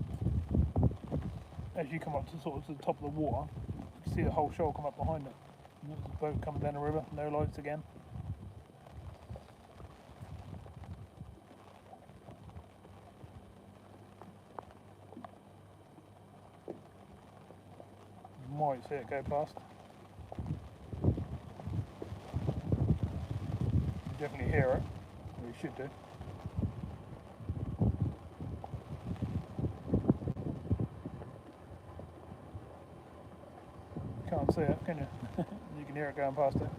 As you come up to sort of to the top of the water, you can see the whole shoal come up behind it. And there's a boat coming down the river, no lights again. Might see it go past. You definitely hear it, or you should do. Can't see it, can you? You can hear it going past it.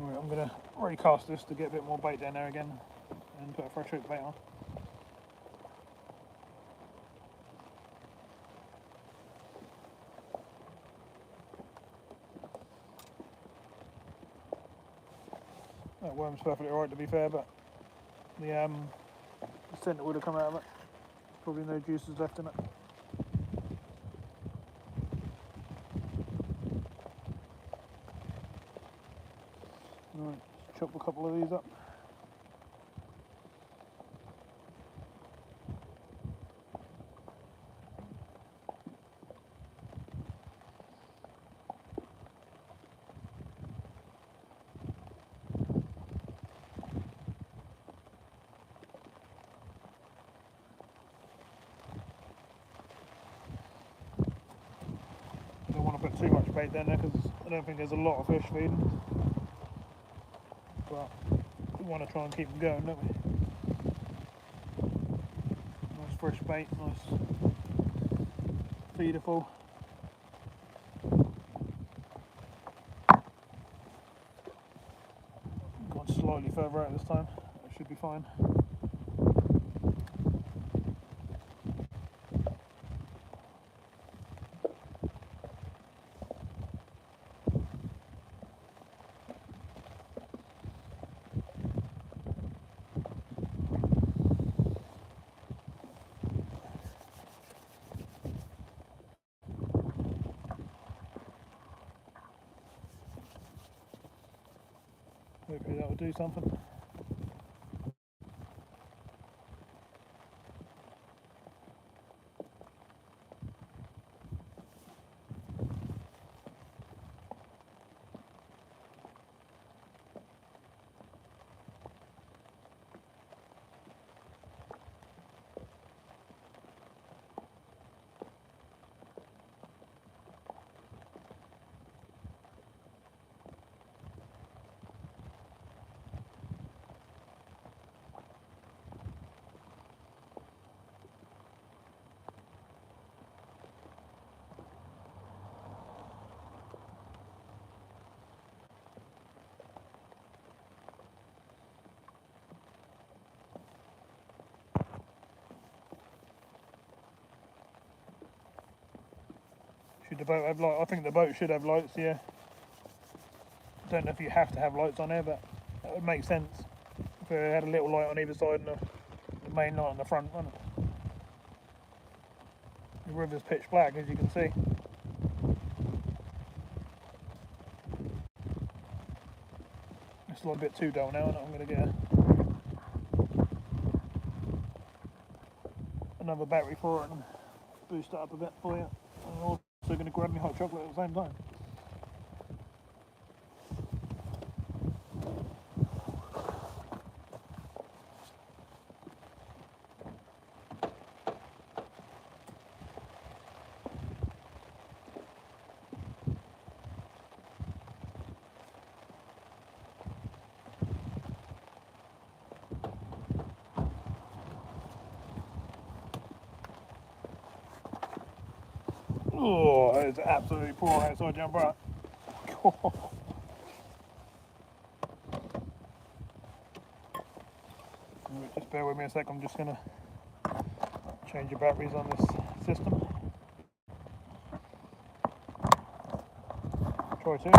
Right, I'm going to recast this to get a bit more bait down there again and put a fresh hook bait on. That worm's perfectly alright to be fair, but the scent that would have come out of it, probably no juices left in it. Right, let's chop a couple of these up. I don't want to put too much bait down there because I don't think there's a lot of fish feeding. But we want to try and keep them going, don't we? Nice fresh bait, nice feeder full. Gone slightly further out this time, that should be fine. Hopefully that will do something. Should the boat have lights? I think the boat should have lights, yeah. Don't know if you have to have lights on there, but that would make sense if it had a little light on either side and the main light on the front, wouldn't it? The river's pitch black, as you can see. It's a little bit too dull now, and I'm going to get another battery for it and boost it up a bit for you. I'm also going to grab me hot chocolate at the same time. Oh, it's absolutely poor outside jump right. Just bear with me a sec, I'm just going to change the batteries on this system. Try to.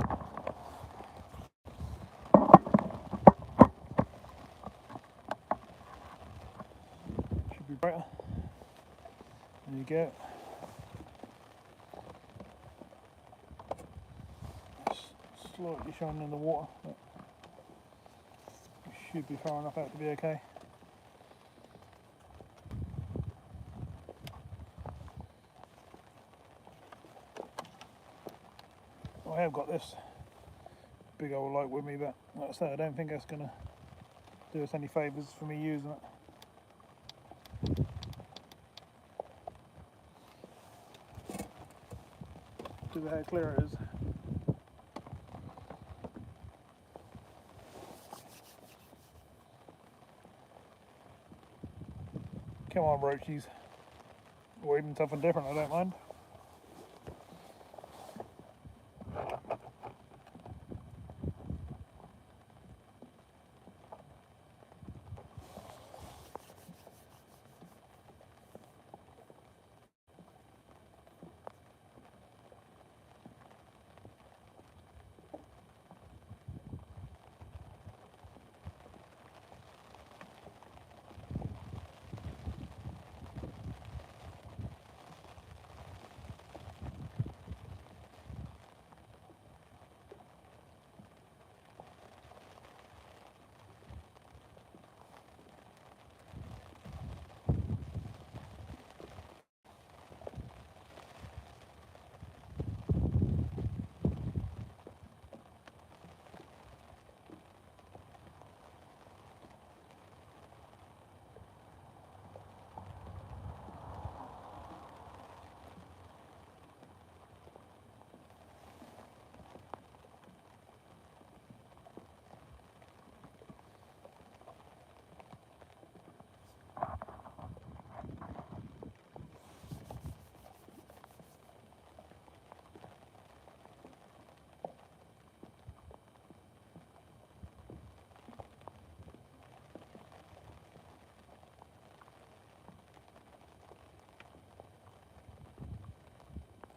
Should be brighter. There you go. Slightly shining in the water, but it should be far enough out to be okay. I have got this big old light with me, but like I said, I don't think that's going to do us any favours for me using it. Look at how clear it is. Come on, roachies. Or even something different, I don't mind.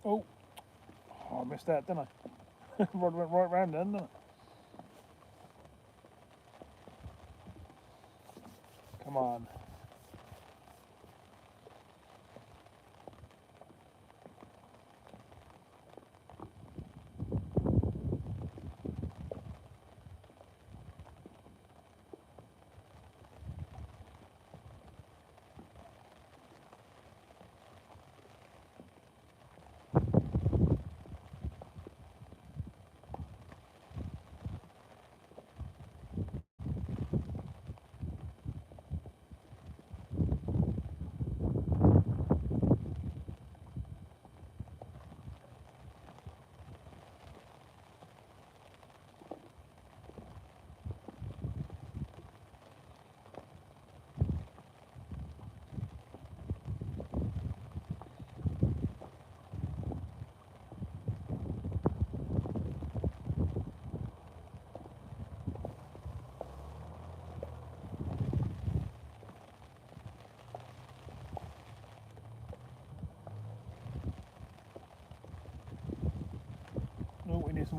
Oh, I missed that, didn't I? Rod went right round then, didn't it? Come on.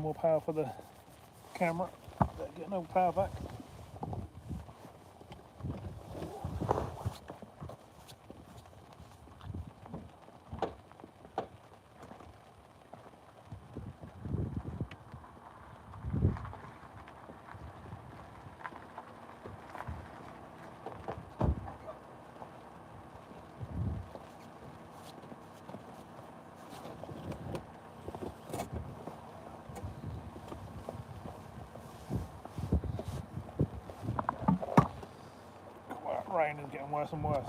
more power for the camera. Better get no power back. Rain is getting worse and worse.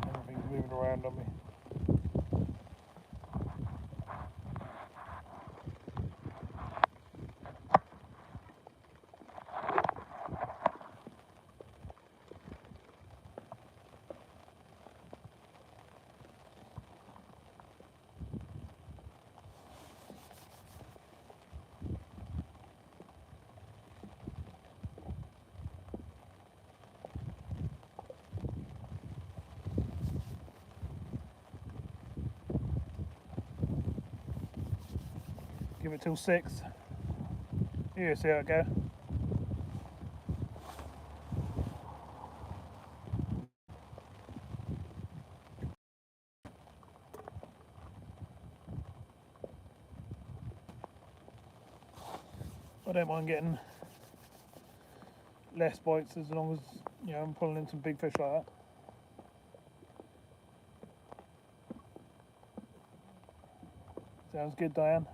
Everything's moving around on me. Give it till 6. Yeah, see how it goes. I don't mind getting less bites as long as, you know, I'm pulling in some big fish like that. Sounds good, Diane.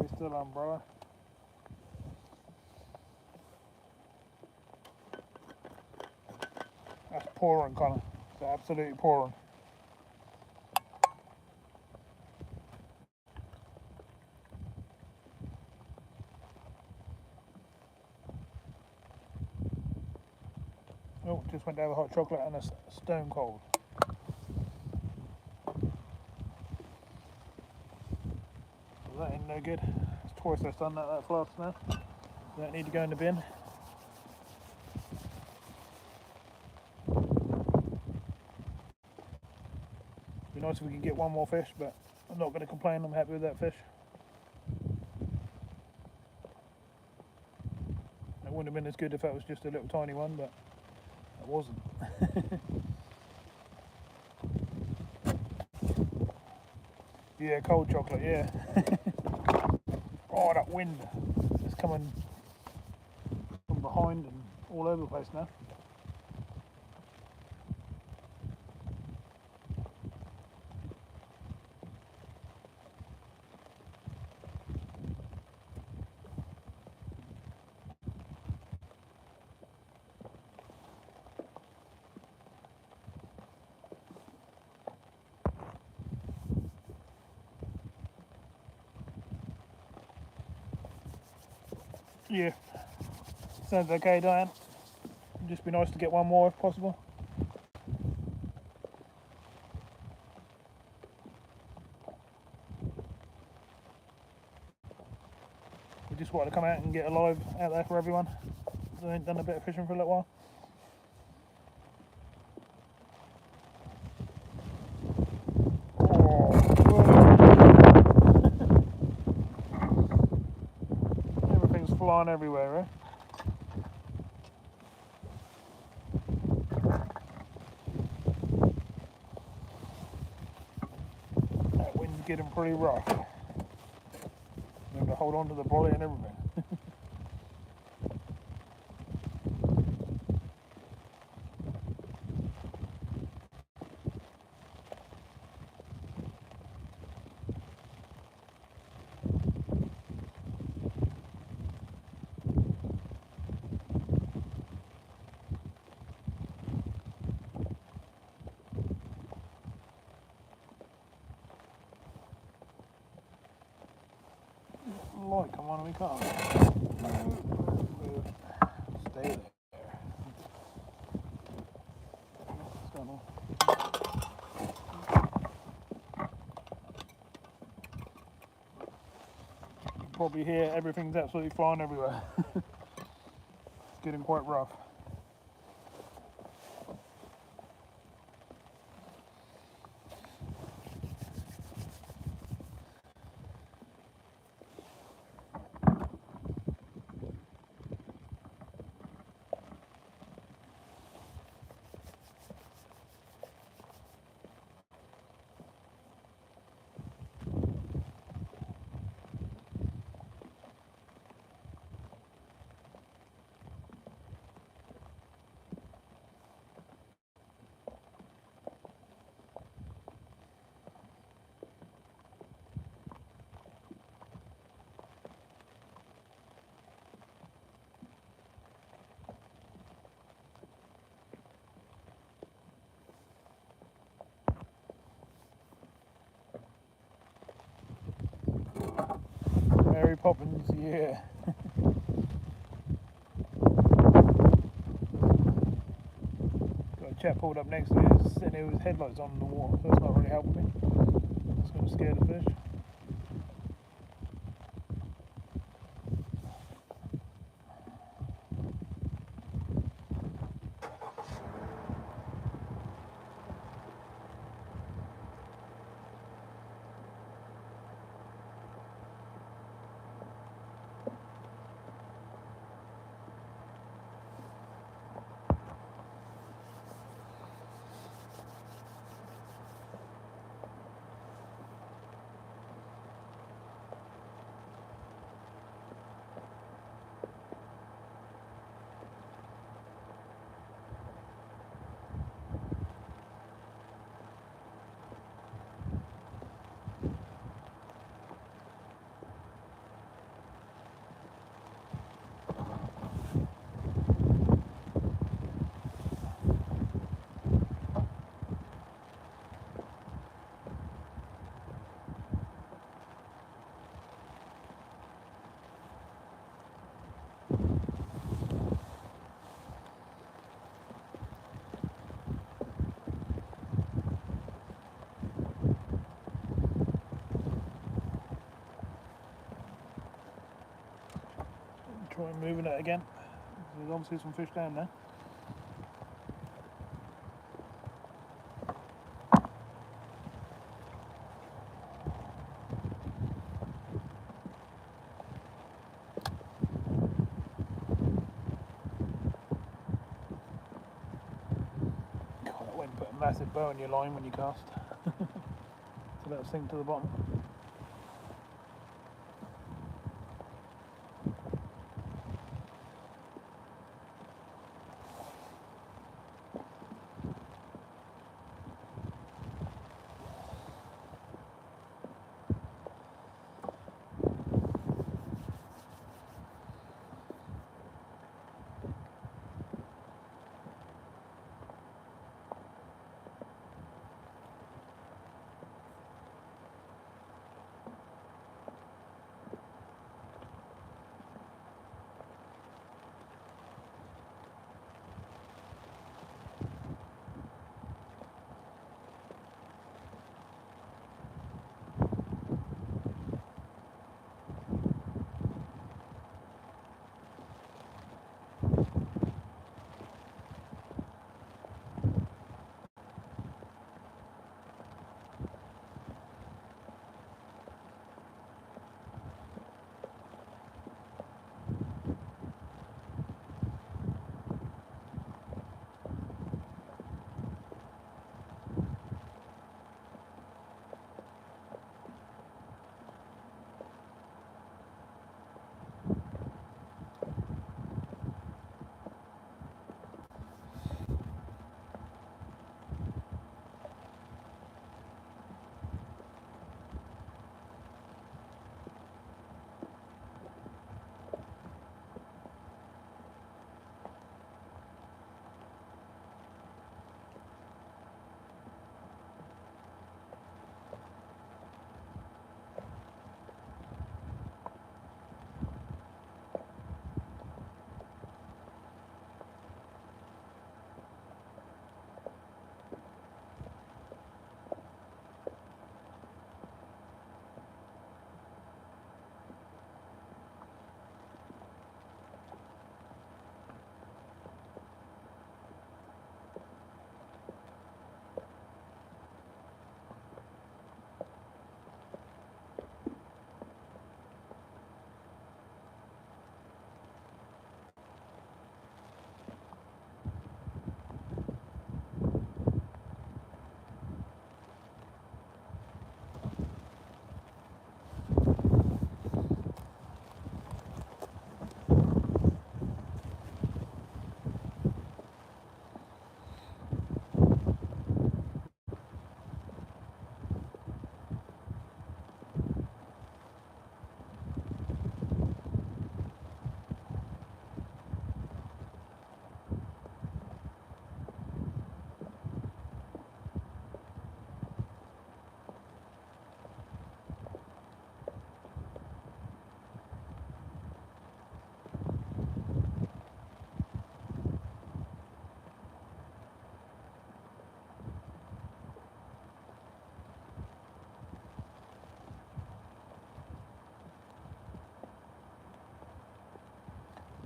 He's still on, brother. That's pouring, Connor. It's absolutely pouring. Oh, just went to have a hot chocolate and a stone cold. Well, that ain't no good. It's twice I've done that flask now. Don't need to go in the bin. Be nice if we could get one more fish, but I'm not going to complain. I'm happy with that fish. It wouldn't have been as good if that was just a little tiny one, but it wasn't. Yeah, cold chocolate, yeah. Oh, that wind is coming from behind and all over the place now. Yeah, sounds okay, Diane. It'd just be nice to get one more if possible. We just wanted to come out and get a live out there for everyone. So I ain't done a bit of fishing for a little while. Everything's flying everywhere, eh? getting pretty rough. I have to hold on to the brolly and everything. Light, come on, we can't. Stay there. What's going on? You can probably hear everything's absolutely fine everywhere. It's getting quite rough. Mary Poppins, yeah. Got a chap pulled up next to me, he's sitting there with his headlights on in the water, so that's not really helping me. It's going to scare the fish. Try moving it again. There's obviously some fish down there. God, that went and put a massive bow in your line when you cast. So that'll sink to the bottom.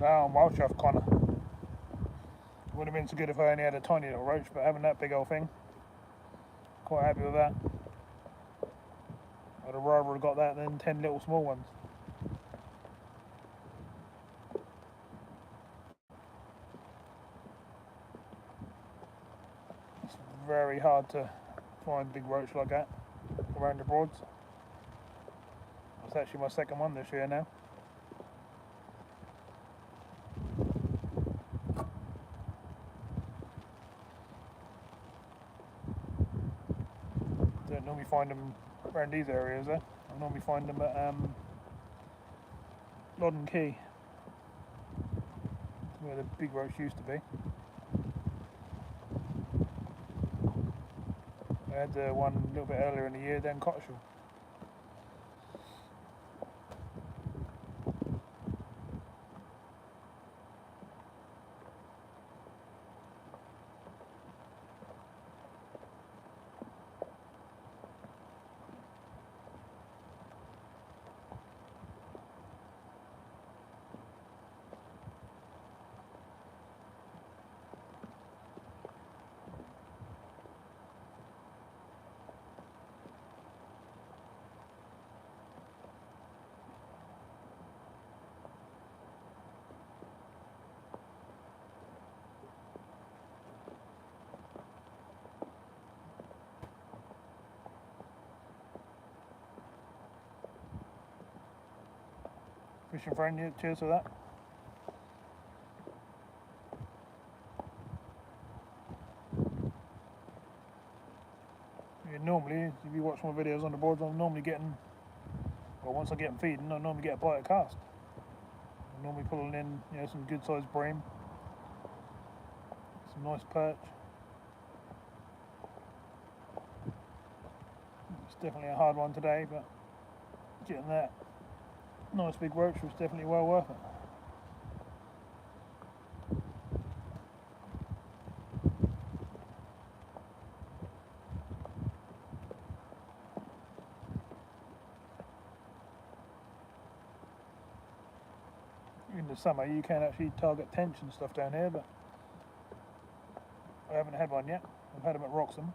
Down Welsh off Connor. Would have been so good if I only had a tiny little roach, but having that big old thing, quite happy with that. I'd have rather got that than 10 little small ones. It's very hard to find big roach like that around the Broads. It's actually my second one this year now. Don't normally find them around these areas though. I normally find them at Loddon Key, where the big roach used to be. I had one a little bit earlier in the year down Cotteshall. Fishing friend, yeah, cheers for that. Yeah, normally, if you watch my videos on the Broads, I'm normally getting, well, once I get them feeding, I normally get a bite of cast. I'm normally pulling in, you know, some good sized bream, some nice perch. It's definitely a hard one today, but getting that nice big roach was definitely well worth it. In the summer you can actually target tench and stuff down here, but I haven't had one yet. I've had them at Wroxham.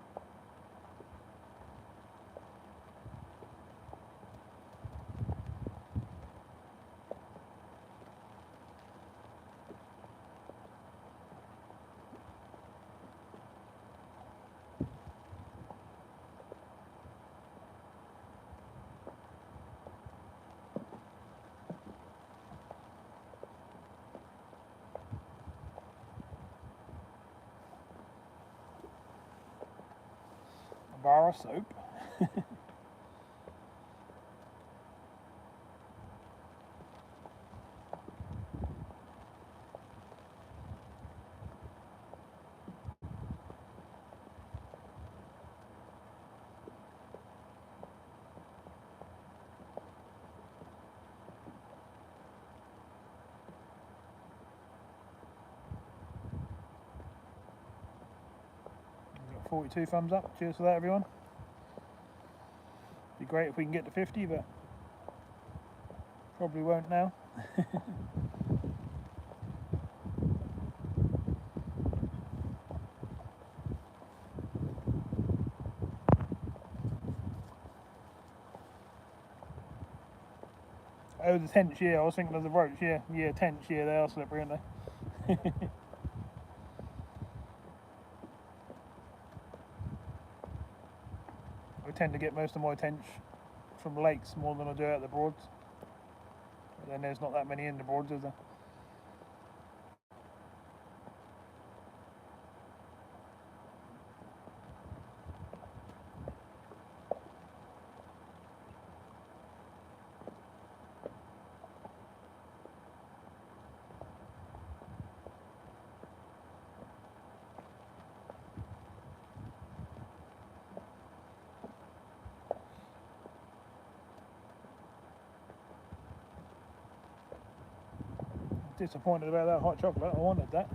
A bar of soap. We've got 42 thumbs up. Cheers for that, everyone. Be great if we can get to 50, but probably won't now. Oh, the tench, yeah, I was thinking of the roach, yeah. Yeah, tench, yeah, they are slippery, aren't they? I tend to get most of my tench from lakes more than I do out the Broads. But then there's not that many in the Broads, is there? Disappointed about that hot chocolate, I wanted that.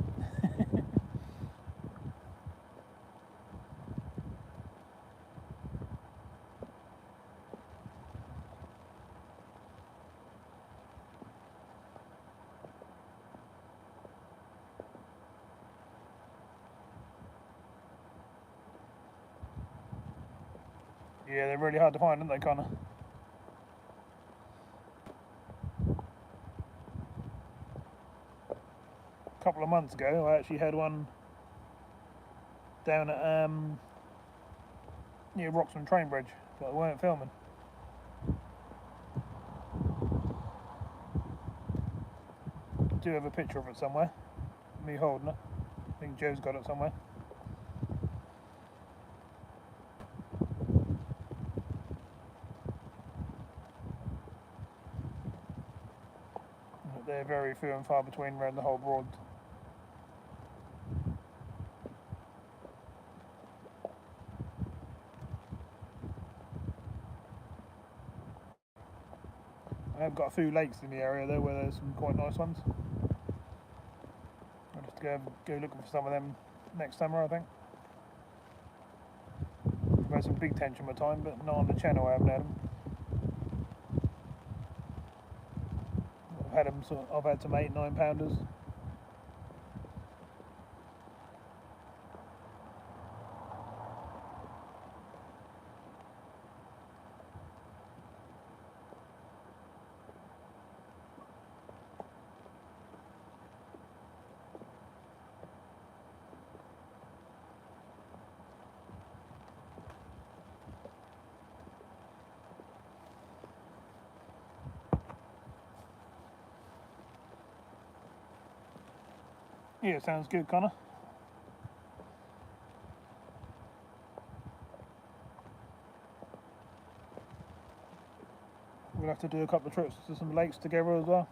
Yeah, they're really hard to find, aren't they, Connor? A couple of months ago, I actually had one down at near Roxham train bridge, but I weren't filming. I do have a picture of it somewhere, me holding it. I think Joe's got it somewhere. They're very few and far between around the whole Broad. I have got a few lakes in the area though where there's some quite nice ones. I'll just go looking for some of them next summer, I think. I've had some big tench in my time, but not on the channel. I haven't had them. I've had some 8-9 pounders. Yeah, sounds good, Connor. We'll have to do a couple of trips to some lakes together as well.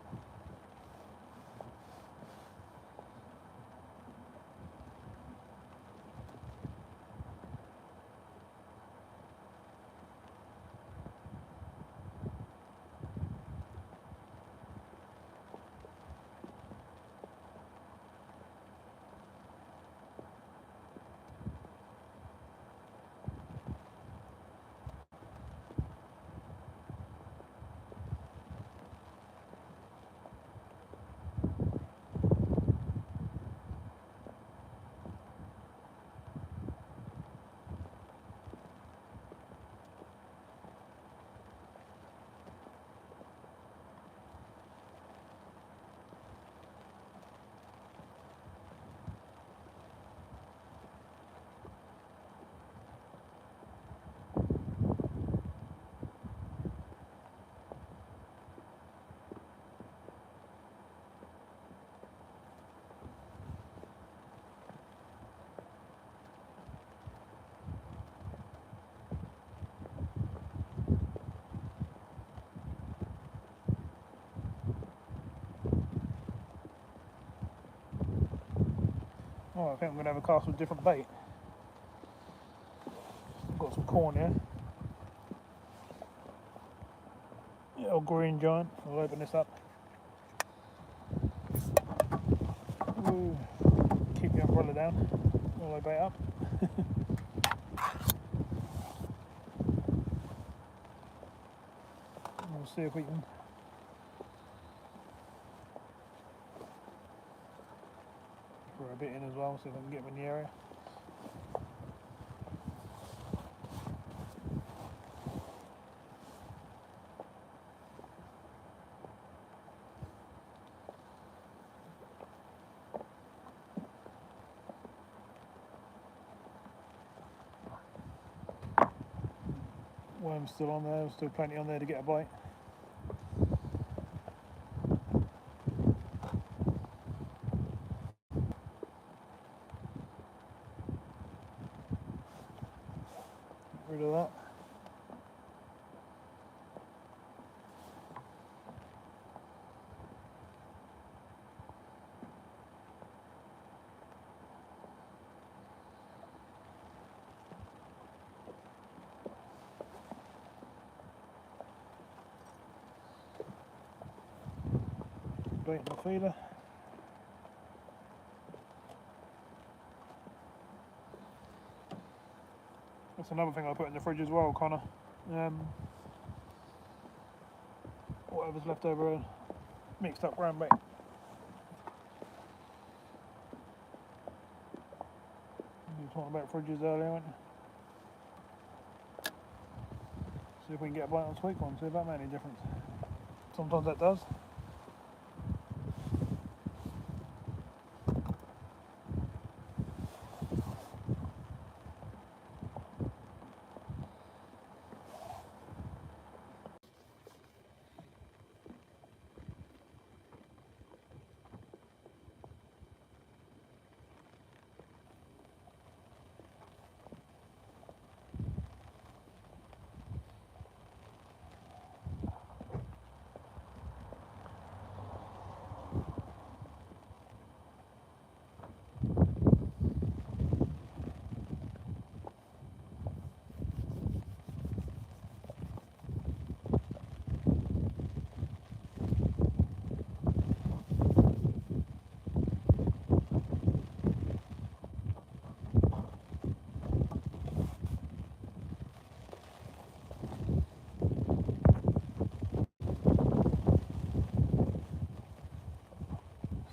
Oh, I think I'm going to have a cast with different bait. I've got some corn here. Yeah, old green giant. I'll open this up. Ooh. Keep the umbrella down while I bait up. We'll see if we can throw a bit in as well, see if I can get them in the area. Worm's still on there, still plenty on there to get a bite. Get rid of that. Bait my feeler. That's another thing I put in the fridge as well, Connor. Whatever's left over, mixed up ground bait. You were talking about fridges earlier, weren't you? See if we can get a bite on sweet corn, see if that made any difference. Sometimes that does.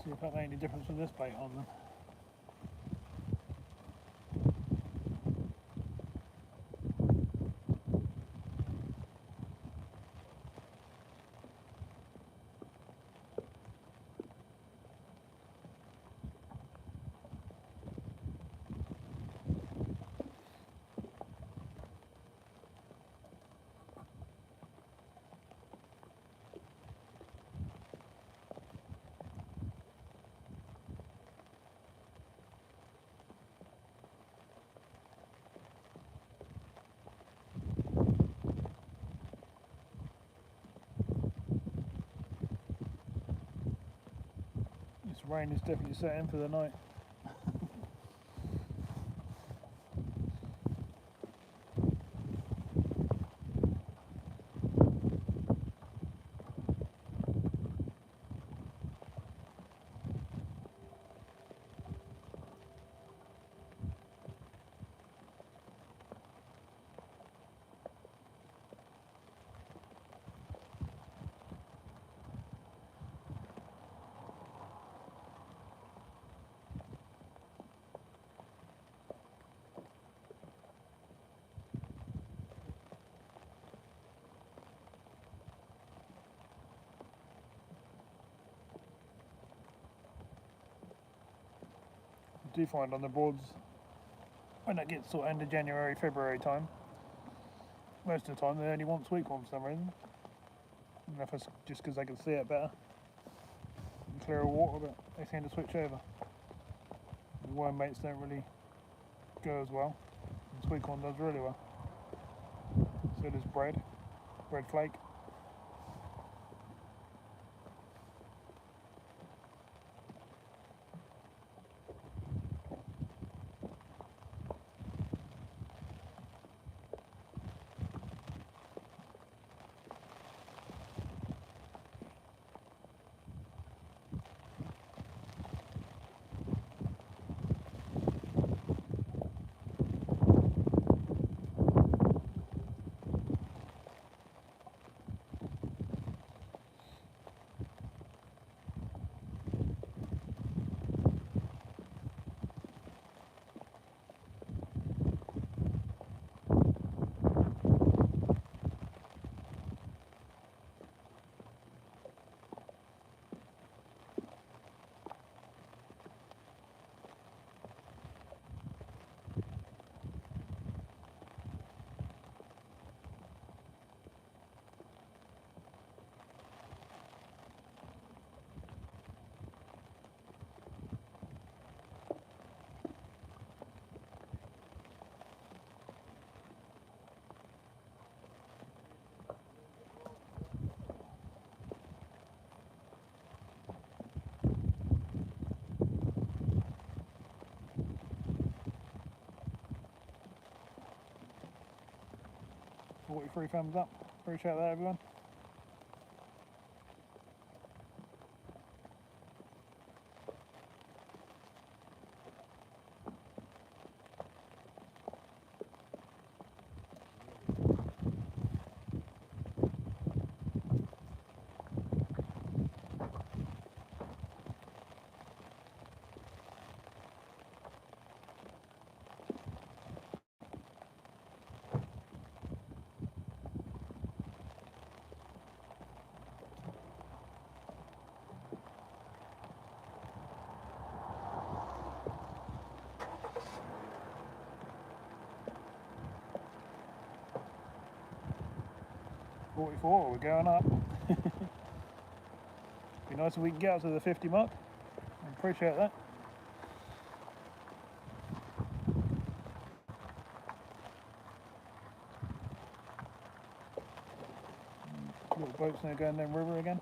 See if that made any difference with this bait on them. This rain is definitely set in for the night. I do find on the boards, when it gets sort of end of January, February time, most of the time they only want sweet corn for some reason. I don't know if it's just because they can see it better and clearer water, but they seem to switch over. The worm baits don't really go as well, and sweet corn does really well. So does bread flake. Free thumbs up. Appreciate that, everyone. 44, we're going up. Be nice if we can get up to the 50 mark. I appreciate that. Little boats now going down river again.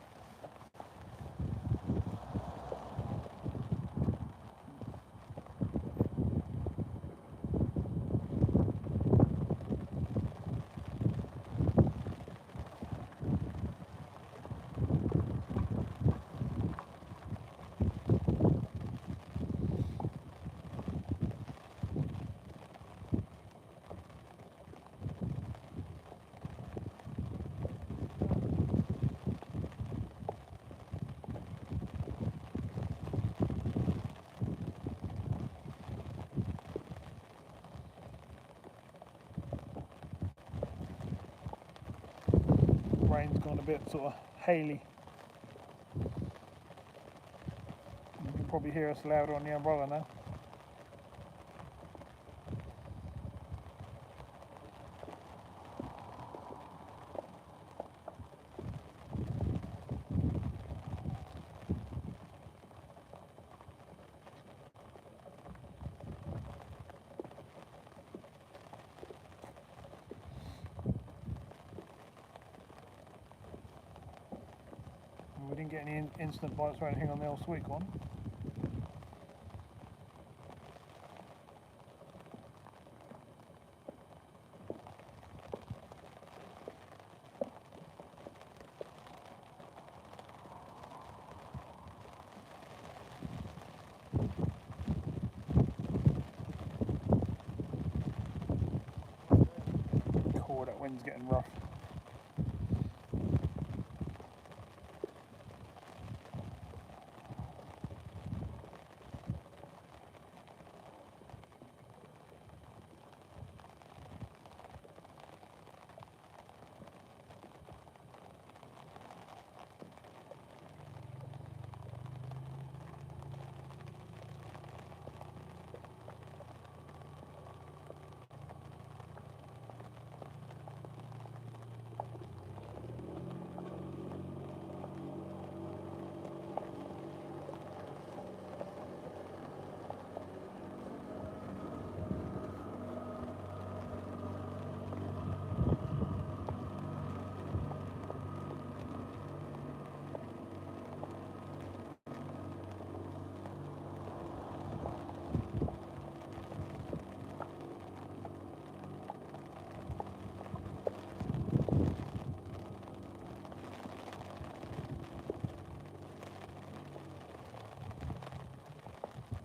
Rain's gone a bit sort of haily. You can probably hear us louder on the umbrella now. We didn't get any instant bites or anything on the old sweet one. Oh, that wind's getting rough.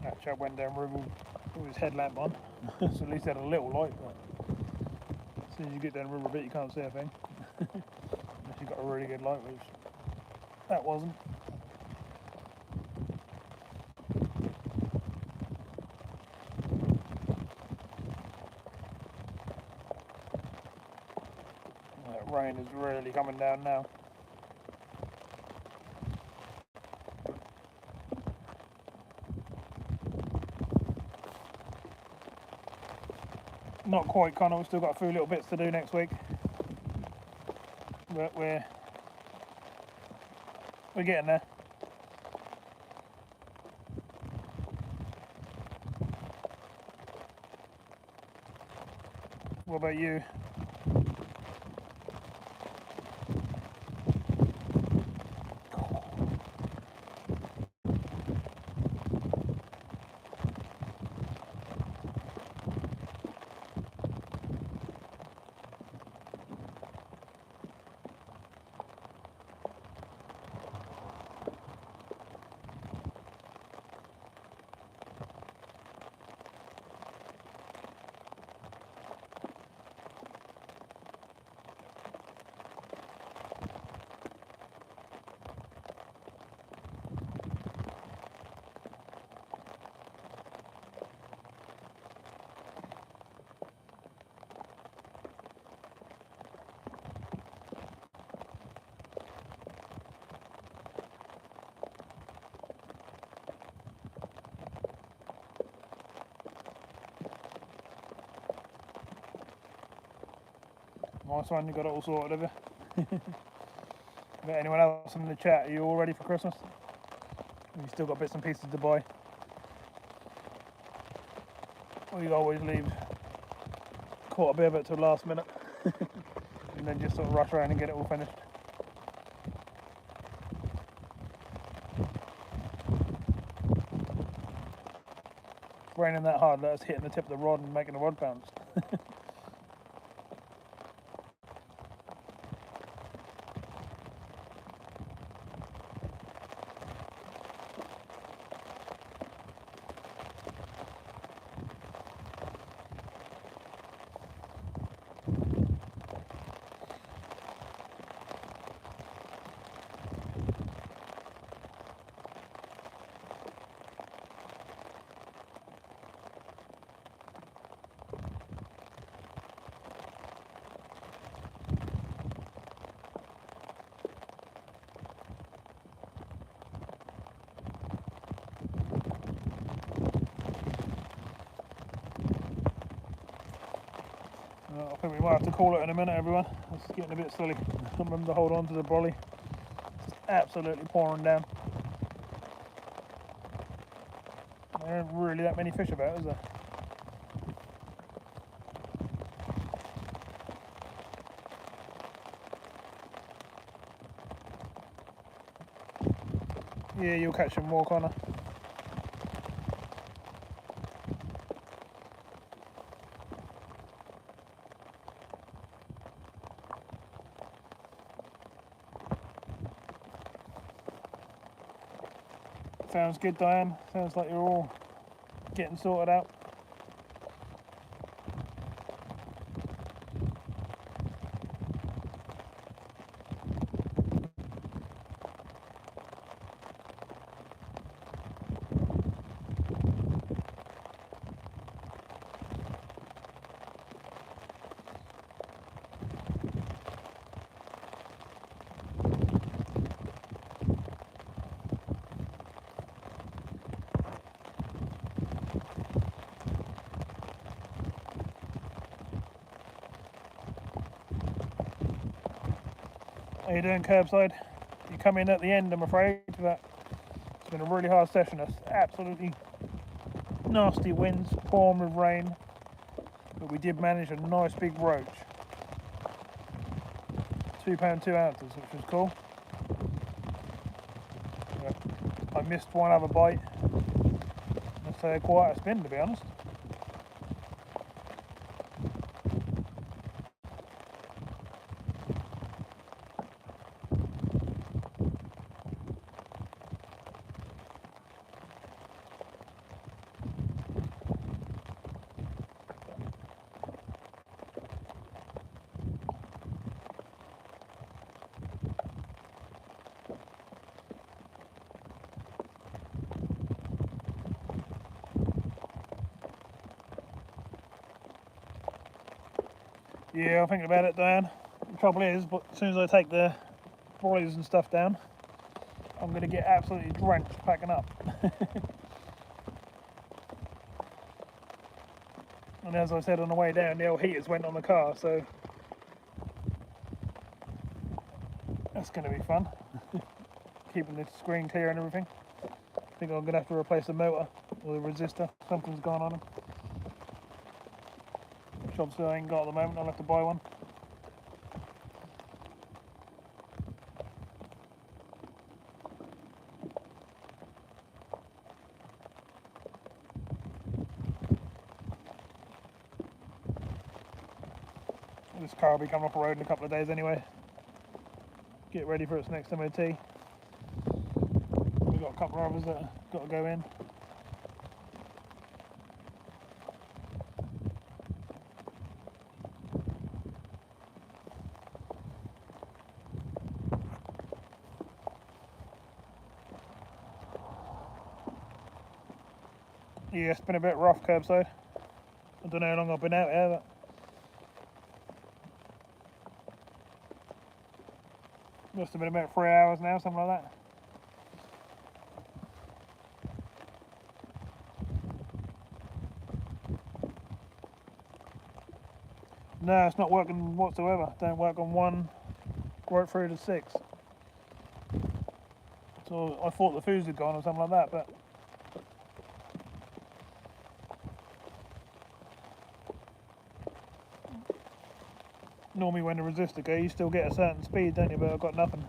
That chap went down river with his headlamp on, so at least he had a little light, but as soon as you get down river a bit you can't see a thing. Unless you've got a really good light, which that wasn't. That rain is really coming down now. Not quite, Connor. We've still got a few little bits to do next week. But we're getting there. What about you? Nice one, you got it all sorted, have you? But anyone else in the chat, are you all ready for Christmas? Have you still got bits and pieces to buy? Or you always leave quite a bit of it till last minute and then just sort of rush around and get it all finished? It's raining that hard that it's hitting the tip of the rod and making the rod bounce. I think we might have to call it in a minute, everyone. It's getting a bit silly. I can't remember to hold on to the brolly. It's absolutely pouring down. There aren't really that many fish about, is there? Yeah, you'll catch some more, Connor. Sounds good, Diane. Sounds like you're all getting sorted out. How you doing, Curbside? You come in at the end, I'm afraid, but it's been a really hard session. It's absolutely nasty winds, pouring with rain, but we did manage a nice big roach. £2 2 ounces, which was cool. But I missed one other bite. That's quite a spin, to be honest. Yeah, I'm thinking about it, Diane. The trouble is, but as soon as I take the brollies and stuff down, I'm going to get absolutely drenched packing up. And as I said on the way down, the old heaters went on the car, so that's going to be fun. Keeping the screen clear and everything. I think I'm going to have to replace the motor or the resistor. Something's gone on them. Which obviously I ain't got at the moment, I'll have to buy one. This car will be coming off the road in a couple of days anyway. Get ready for its next MOT. We've got a couple of others that have got to go in. Yeah, it's been a bit rough, Curbside. I don't know how long I've been out here, but must have been about 3 hours now, something like that. No, it's not working whatsoever. Don't work on one right through to 6. So I thought the fuse had gone or something like that, but normally when the resistor goes, you still get a certain speed, don't you? But I've got nothing.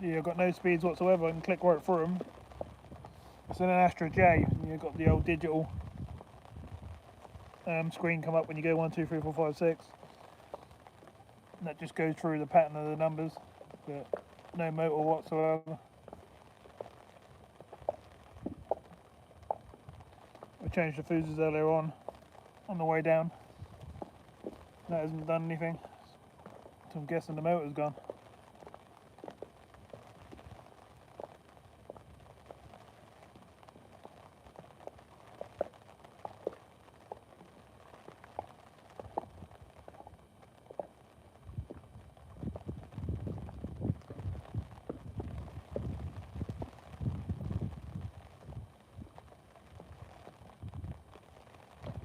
Yeah, I've got no speeds whatsoever. I can click right through them. It's in an Astra J, and you've got the old digital screen come up when you go 1, 2, 3, 4, 5, 6. And that just goes through the pattern of the numbers, but no motor whatsoever. I changed the fuses earlier on the way down. That hasn't done anything, so I'm guessing the motor's gone.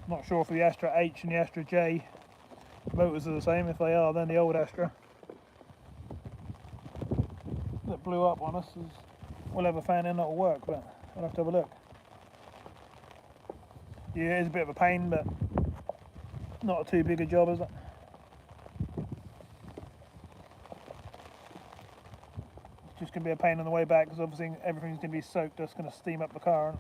Not sure if the Astra H and the Astra J motors are the same. If they are, then the old Astra that blew up on us will have a fan in that'll work, but I'll have to have a look. Yeah, it is a bit of a pain, but not too big a job, is it? It's just going to be a pain on the way back because obviously everything's going to be soaked. That's going to steam up the car.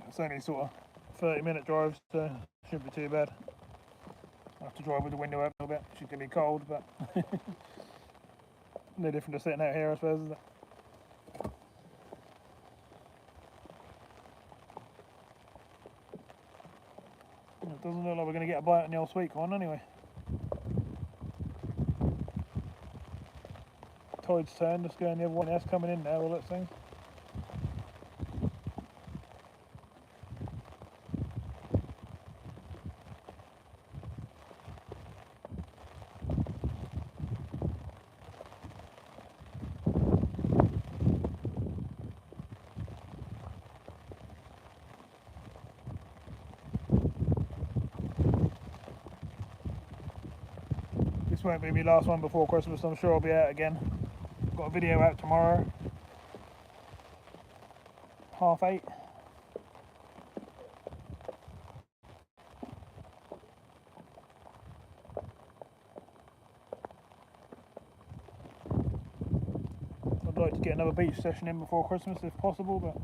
It's only sort of 30-minute drive, so it shouldn't be too bad. I have to drive with the window open a little bit. It's going to be cold, but no different to sitting out here, I suppose, is it? It doesn't look like we're going to get a bite on the old sweet corn anyway. Tide's turned, let's go in the other one. That's coming in now, all that thing. This won't be my last one before Christmas, I'm sure I'll be out again. Got a video out tomorrow, 8:30. I'd like to get another beach session in before Christmas if possible, but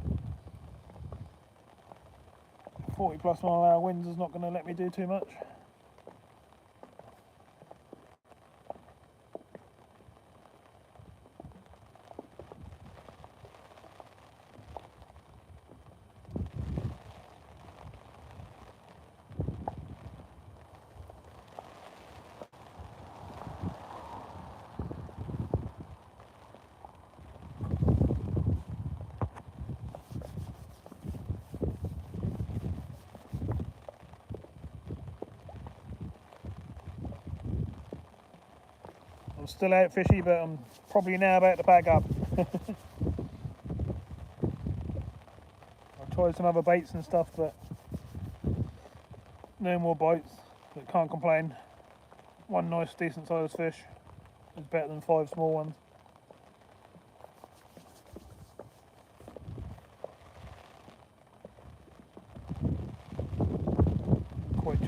40+ mile/hour winds is not going to let me do too much. I'm still out fishy, but I'm probably now about to pack up. I've tried some other baits and stuff, but no more bites. But can't complain. One nice decent sized fish is better than 5 small ones.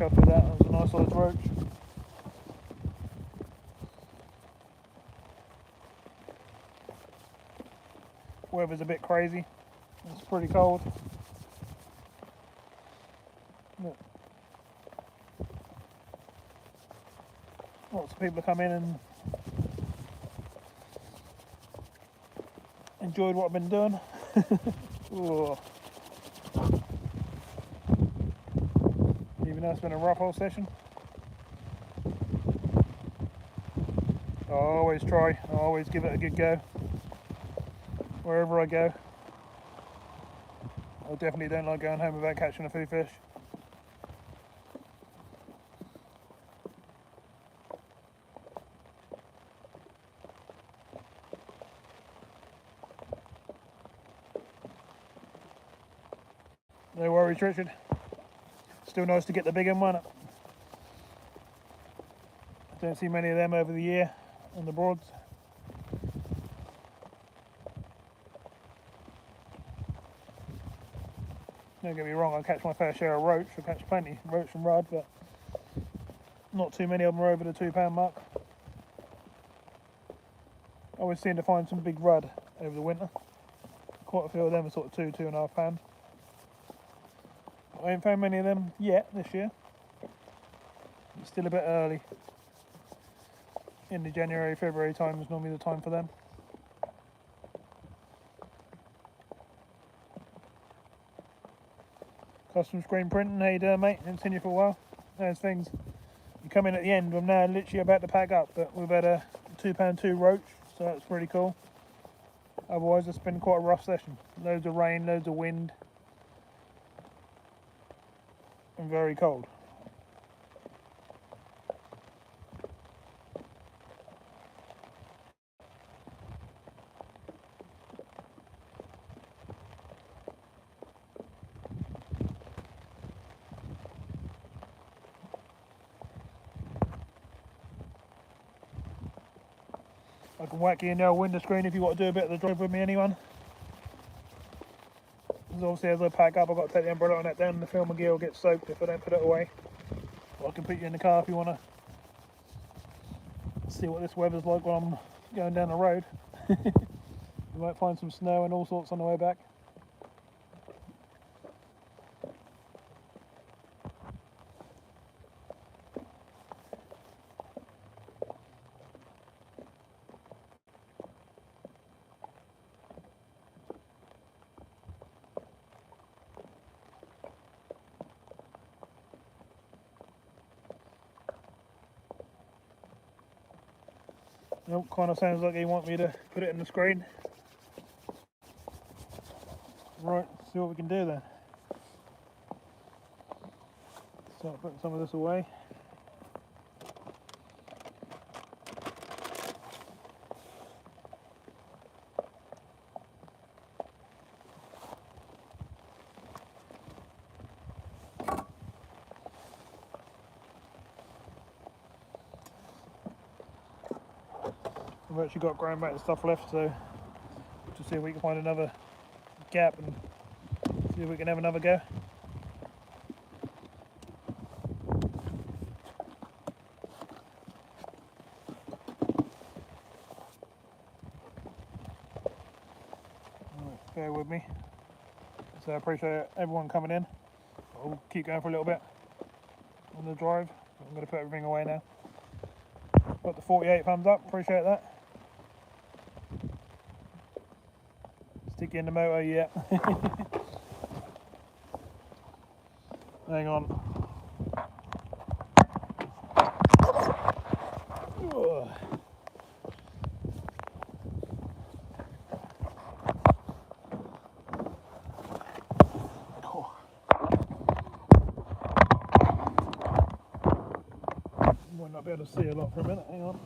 chuffed with that. That was a nice sized roach. Weather's a bit crazy. It's pretty cold. Look. Lots of people have come in and enjoyed what I've been doing. Even though it's been a rough old session. I always try, I always give it a good go. Wherever I go. I definitely don't like going home without catching a few fish. No worries, Richard. Still nice to get the big one. I don't see many of them over the year on the Broads. Don't get me wrong, I catch my fair share of roach. I catch plenty, roach and rudd, but not too many of them are over the £2 mark. I always seem to find some big rudd over the winter. Quite a few of them are sort of £2–2.5 £. I ain't found many of them yet this year. It's still a bit early. In the January, February time is normally the time for them. Custom screen printing, how you doing, mate? Haven't seen you for a while. There's things. You come in at the end, I'm now literally about to pack up, but we've had a £2.2 roach, so that's pretty cool. Otherwise, it's been quite a rough session. Loads of rain, loads of wind, and very cold. I can whack you in the window screen if you want to do a bit of the drive with me, anyone. Because obviously as I pack up, I've got to take the umbrella and that down and the film gear will get soaked if I don't put it away. Or I can put you in the car if you want to see what this weather's like while I'm going down the road. You might find some snow and all sorts on the way back. Nope, kind of sounds like he wants me to put it in the screen. Right, see what we can do then. Start putting some of this away. We've actually got ground back and stuff left, so to see if we can find another gap and see if we can have another go. Right, bear with me. So I appreciate everyone coming in. I'll keep going for a little bit on the drive. I'm going to put everything away now. Got the 48 thumbs up, appreciate that. Stick you in the motor, yeah. Hang on. Ugh. Oh. Might not be able to see a lot for a minute, hang on.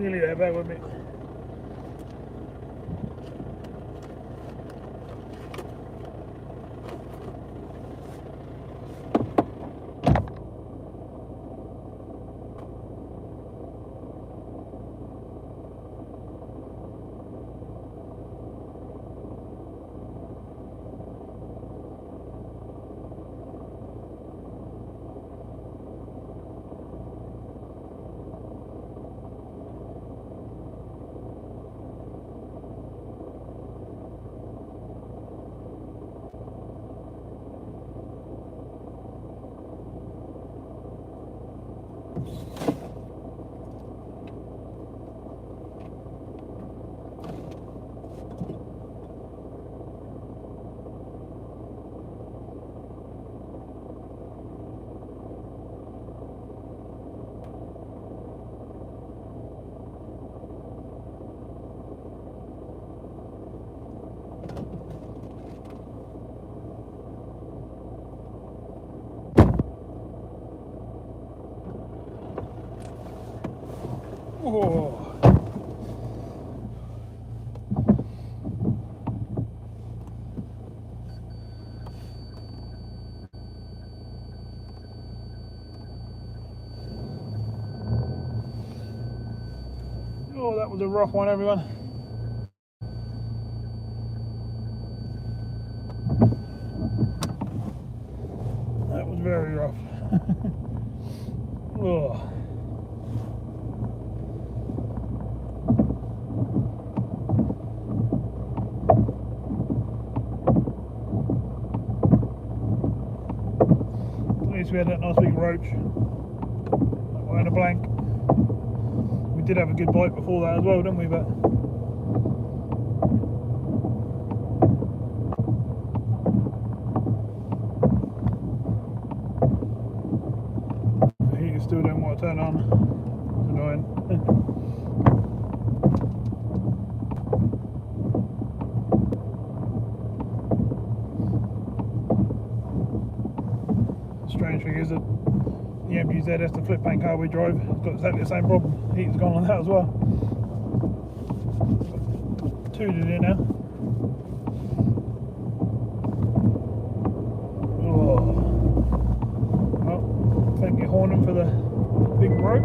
Nearly there, bear with me. Oh. Oh, that was a rough one, everyone. That was very rough. Oh. At least we had that nice big roach. That one had a blank. We did have a good bite before that as well, didn't we? But the heater still don't want to turn on. It's annoying. Strange thing is that the MGZ, that's the flip bank car we drive, it's got exactly the same problem. Heater's gone on that as well. Two in here now. Oh. Well, thank you Hornham for the big roach.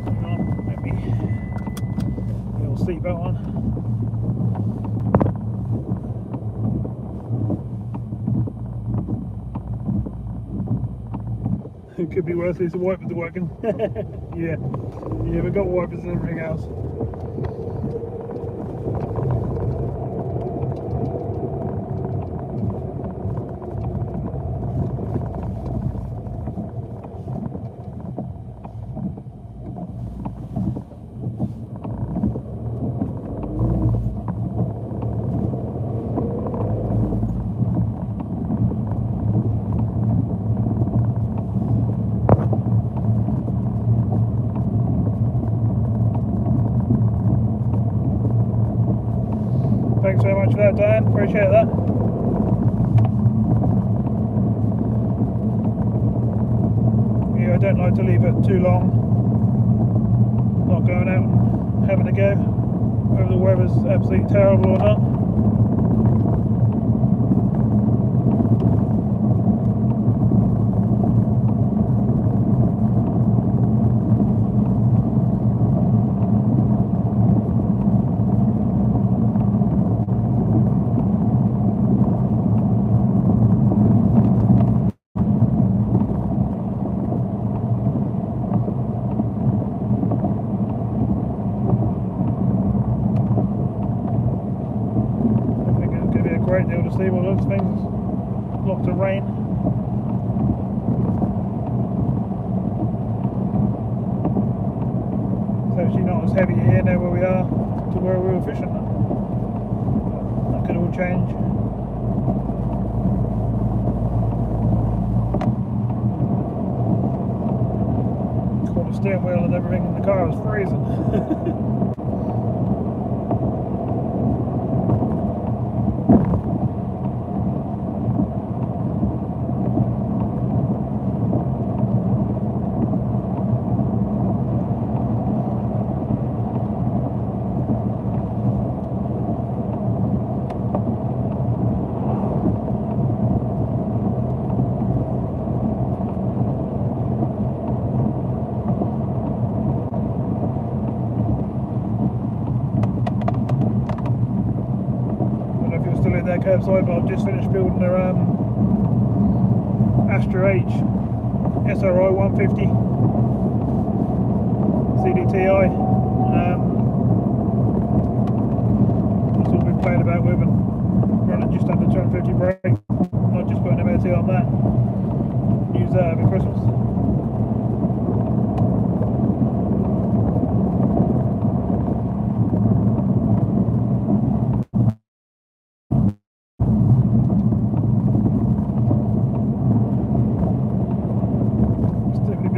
Hang on, maybe a little seatbelt on. It could be worse, at least the wipers are working. yeah, we've got wipers and everything else. Thanks very much for that, Diane. Appreciate that. Yeah, I don't like to leave it too long. Not going out and having a go, whether the weather's absolutely terrible or not. Great deal to see all those things. Lots of rain. It's actually not as heavy here now where we are to where we were fishing. That could all change. Caught the steering wheel and everything in the car was freezing. curbside, but I've just finished building their Astra H SRI 150 CDTI. That's all we've played about with, and running just under 250 brake. Not just putting MOT on that. Use that over Christmas.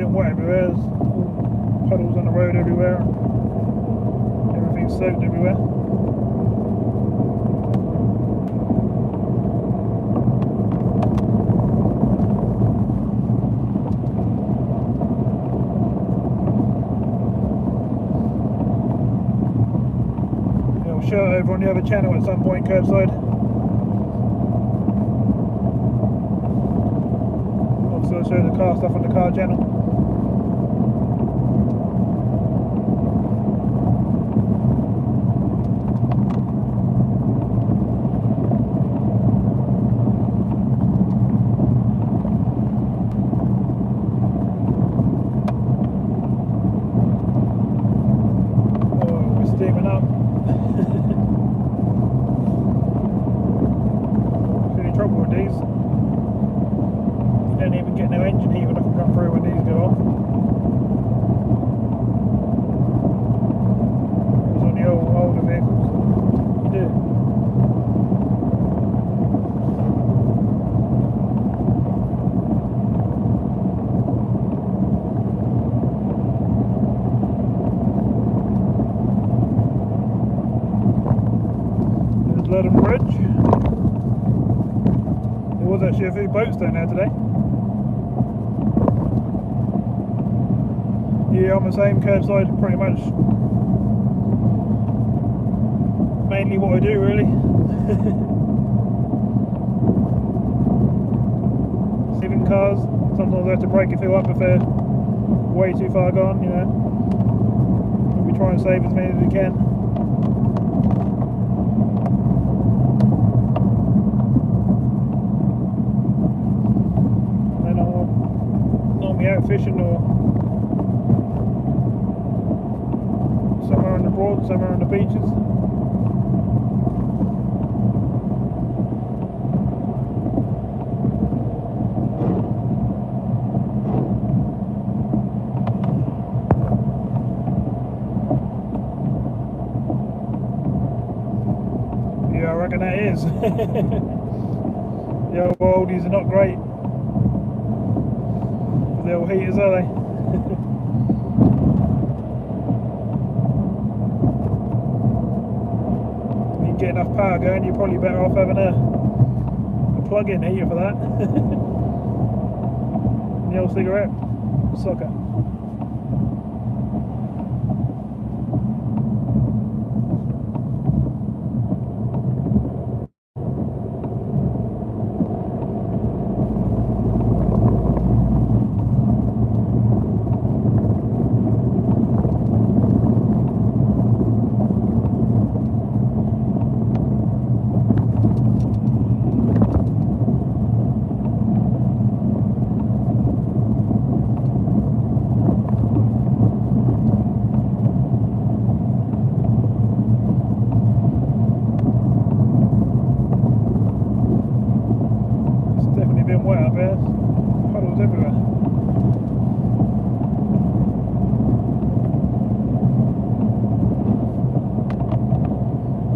Wet everywhere, there's puddles on the road everywhere, everything's soaked everywhere. Yeah, I'll show it over on the other channel at some point, curbside. Also show the car stuff on the car channel. Steaming up. Any trouble with these? You don't even get no engine heat when I can come through when these go off. It was on the older vehicles. You do. London Bridge. There was actually a few boats down there today. Yeah, on the same curbside, pretty much. Mainly what I do, really. Saving cars. Sometimes I have to brake a few up if they're way too far gone, you know. We try and save as many as we can. Out fishing or somewhere on the Broad, somewhere on the beaches. Yeah, I reckon that is. The old oldies are not great. The old heaters, are they? You can get enough power going, you're probably better off having a plug-in heater for that. The old cigarette socket. Wet up there, puddles everywhere.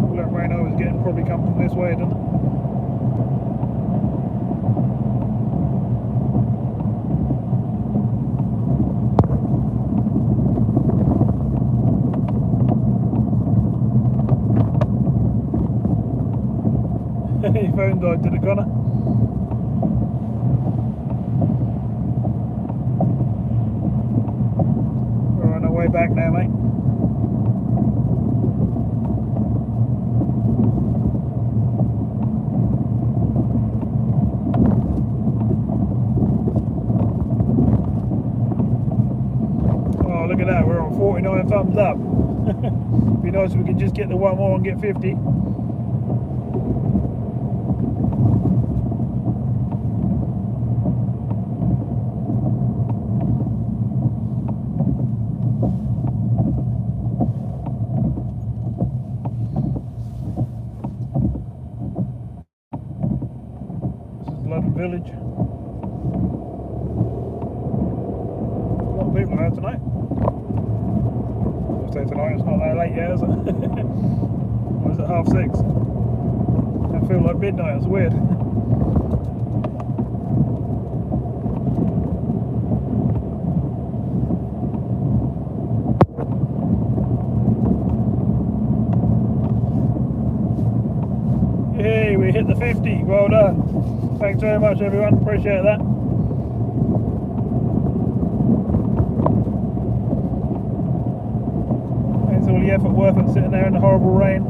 All that rain I was getting probably come from this way, didn't it? Your phone died, did it, Connor? We're on our way back now, mate. Oh, look at that, we're on 49 thumbs up. Be nice if we could just get the one more and get 50. suburban village. A lot of people out tonight. I'll say tonight, it's not that late yet, is it? Or is it 6:30? I feel like midnight, it's weird. Hey, we hit the 50, well done. Thanks very much everyone, appreciate that. It's all the effort worth it sitting there in the horrible rain,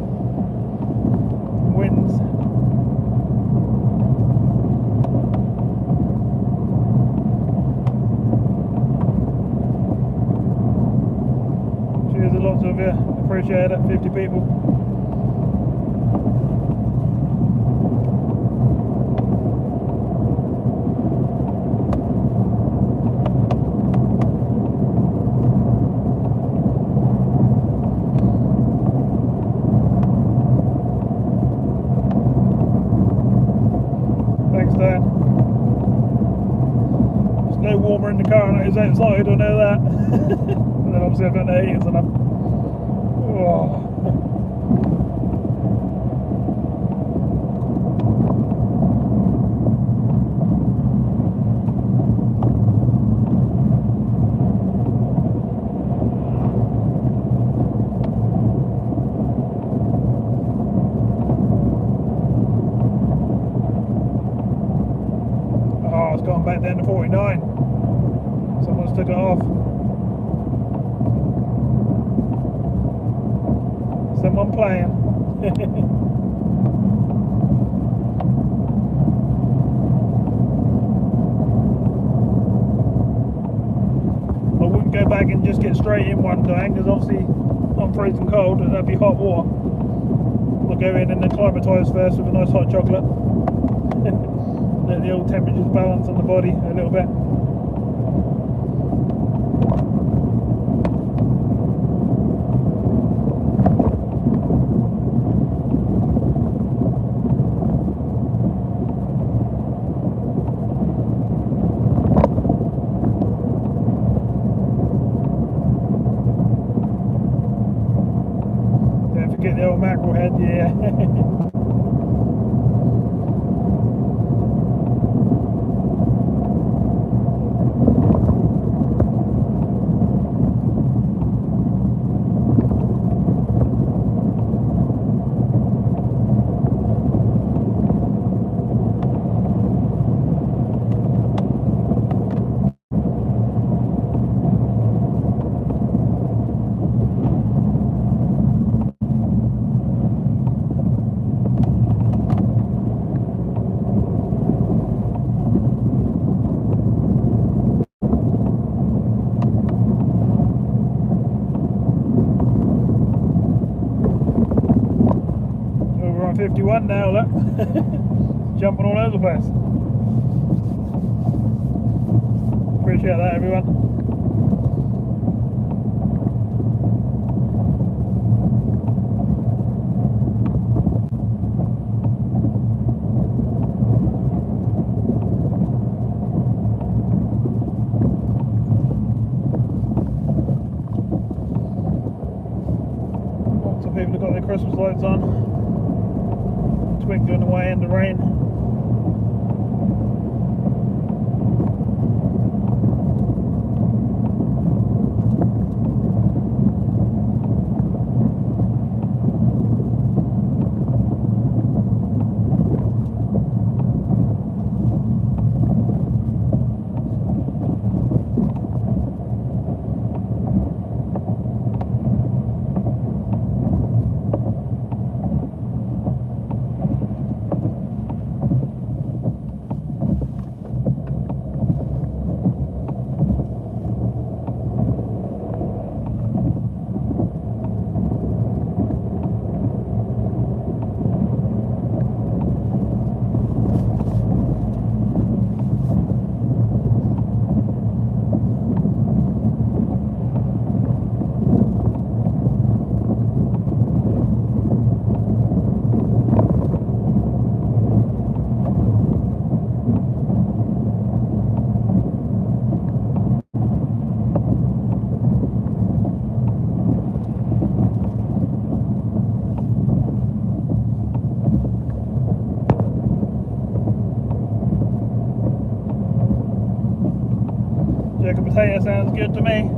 winds. Cheers to lots of you, appreciate it, 50 people. In the car and it is outside, I know that. And then obviously I've got the heaters and I'm it's gone back down to 49. Someone's took it off. Someone playing. I wouldn't go back and just get straight in one time because obviously I'm freezing cold and that'd be hot water. I'll go in and then acclimatise first with a nice hot chocolate. Let the old temperatures balance on the body a little bit. Don't forget the old mackerel head, yeah. We're on 51 now, look. Jumping all over the place. Appreciate that, everyone. Lots of people have got their Christmas lights on. Twinkling away in the rain. potato sounds good to me.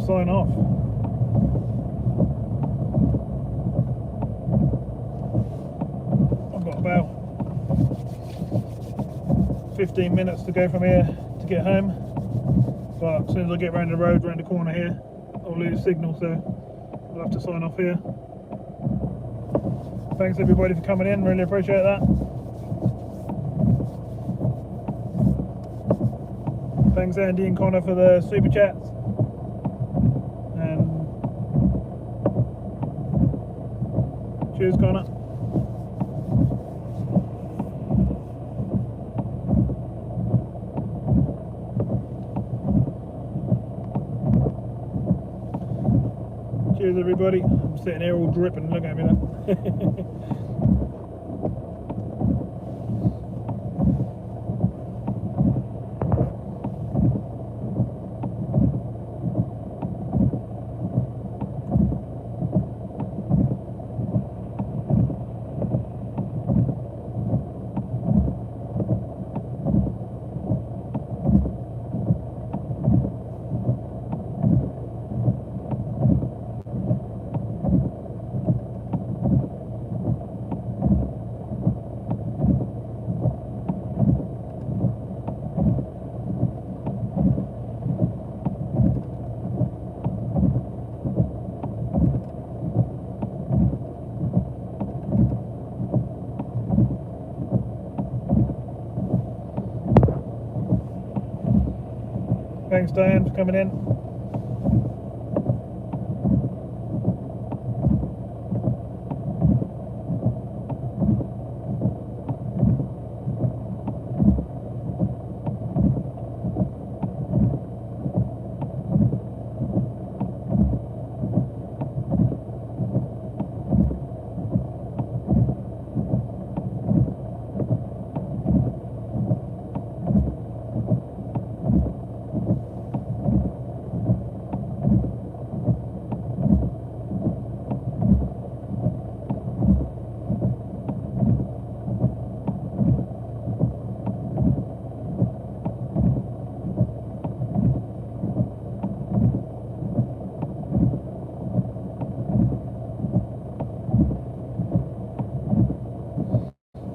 Sign off. I've got about 15 minutes to go from here to get home, but as soon as I get round the road, round the corner here, I'll lose signal, so I'll have to sign off here. Thanks everybody for coming in, really appreciate that. Thanks Andy and Connor for the super chats. Cheers, Connor. Cheers, everybody. I'm sitting here all dripping. Look at me now. Thanks, Diane, for coming in.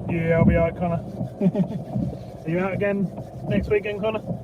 Yeah, I'll be out, Connor. Are you out again next weekend, Connor?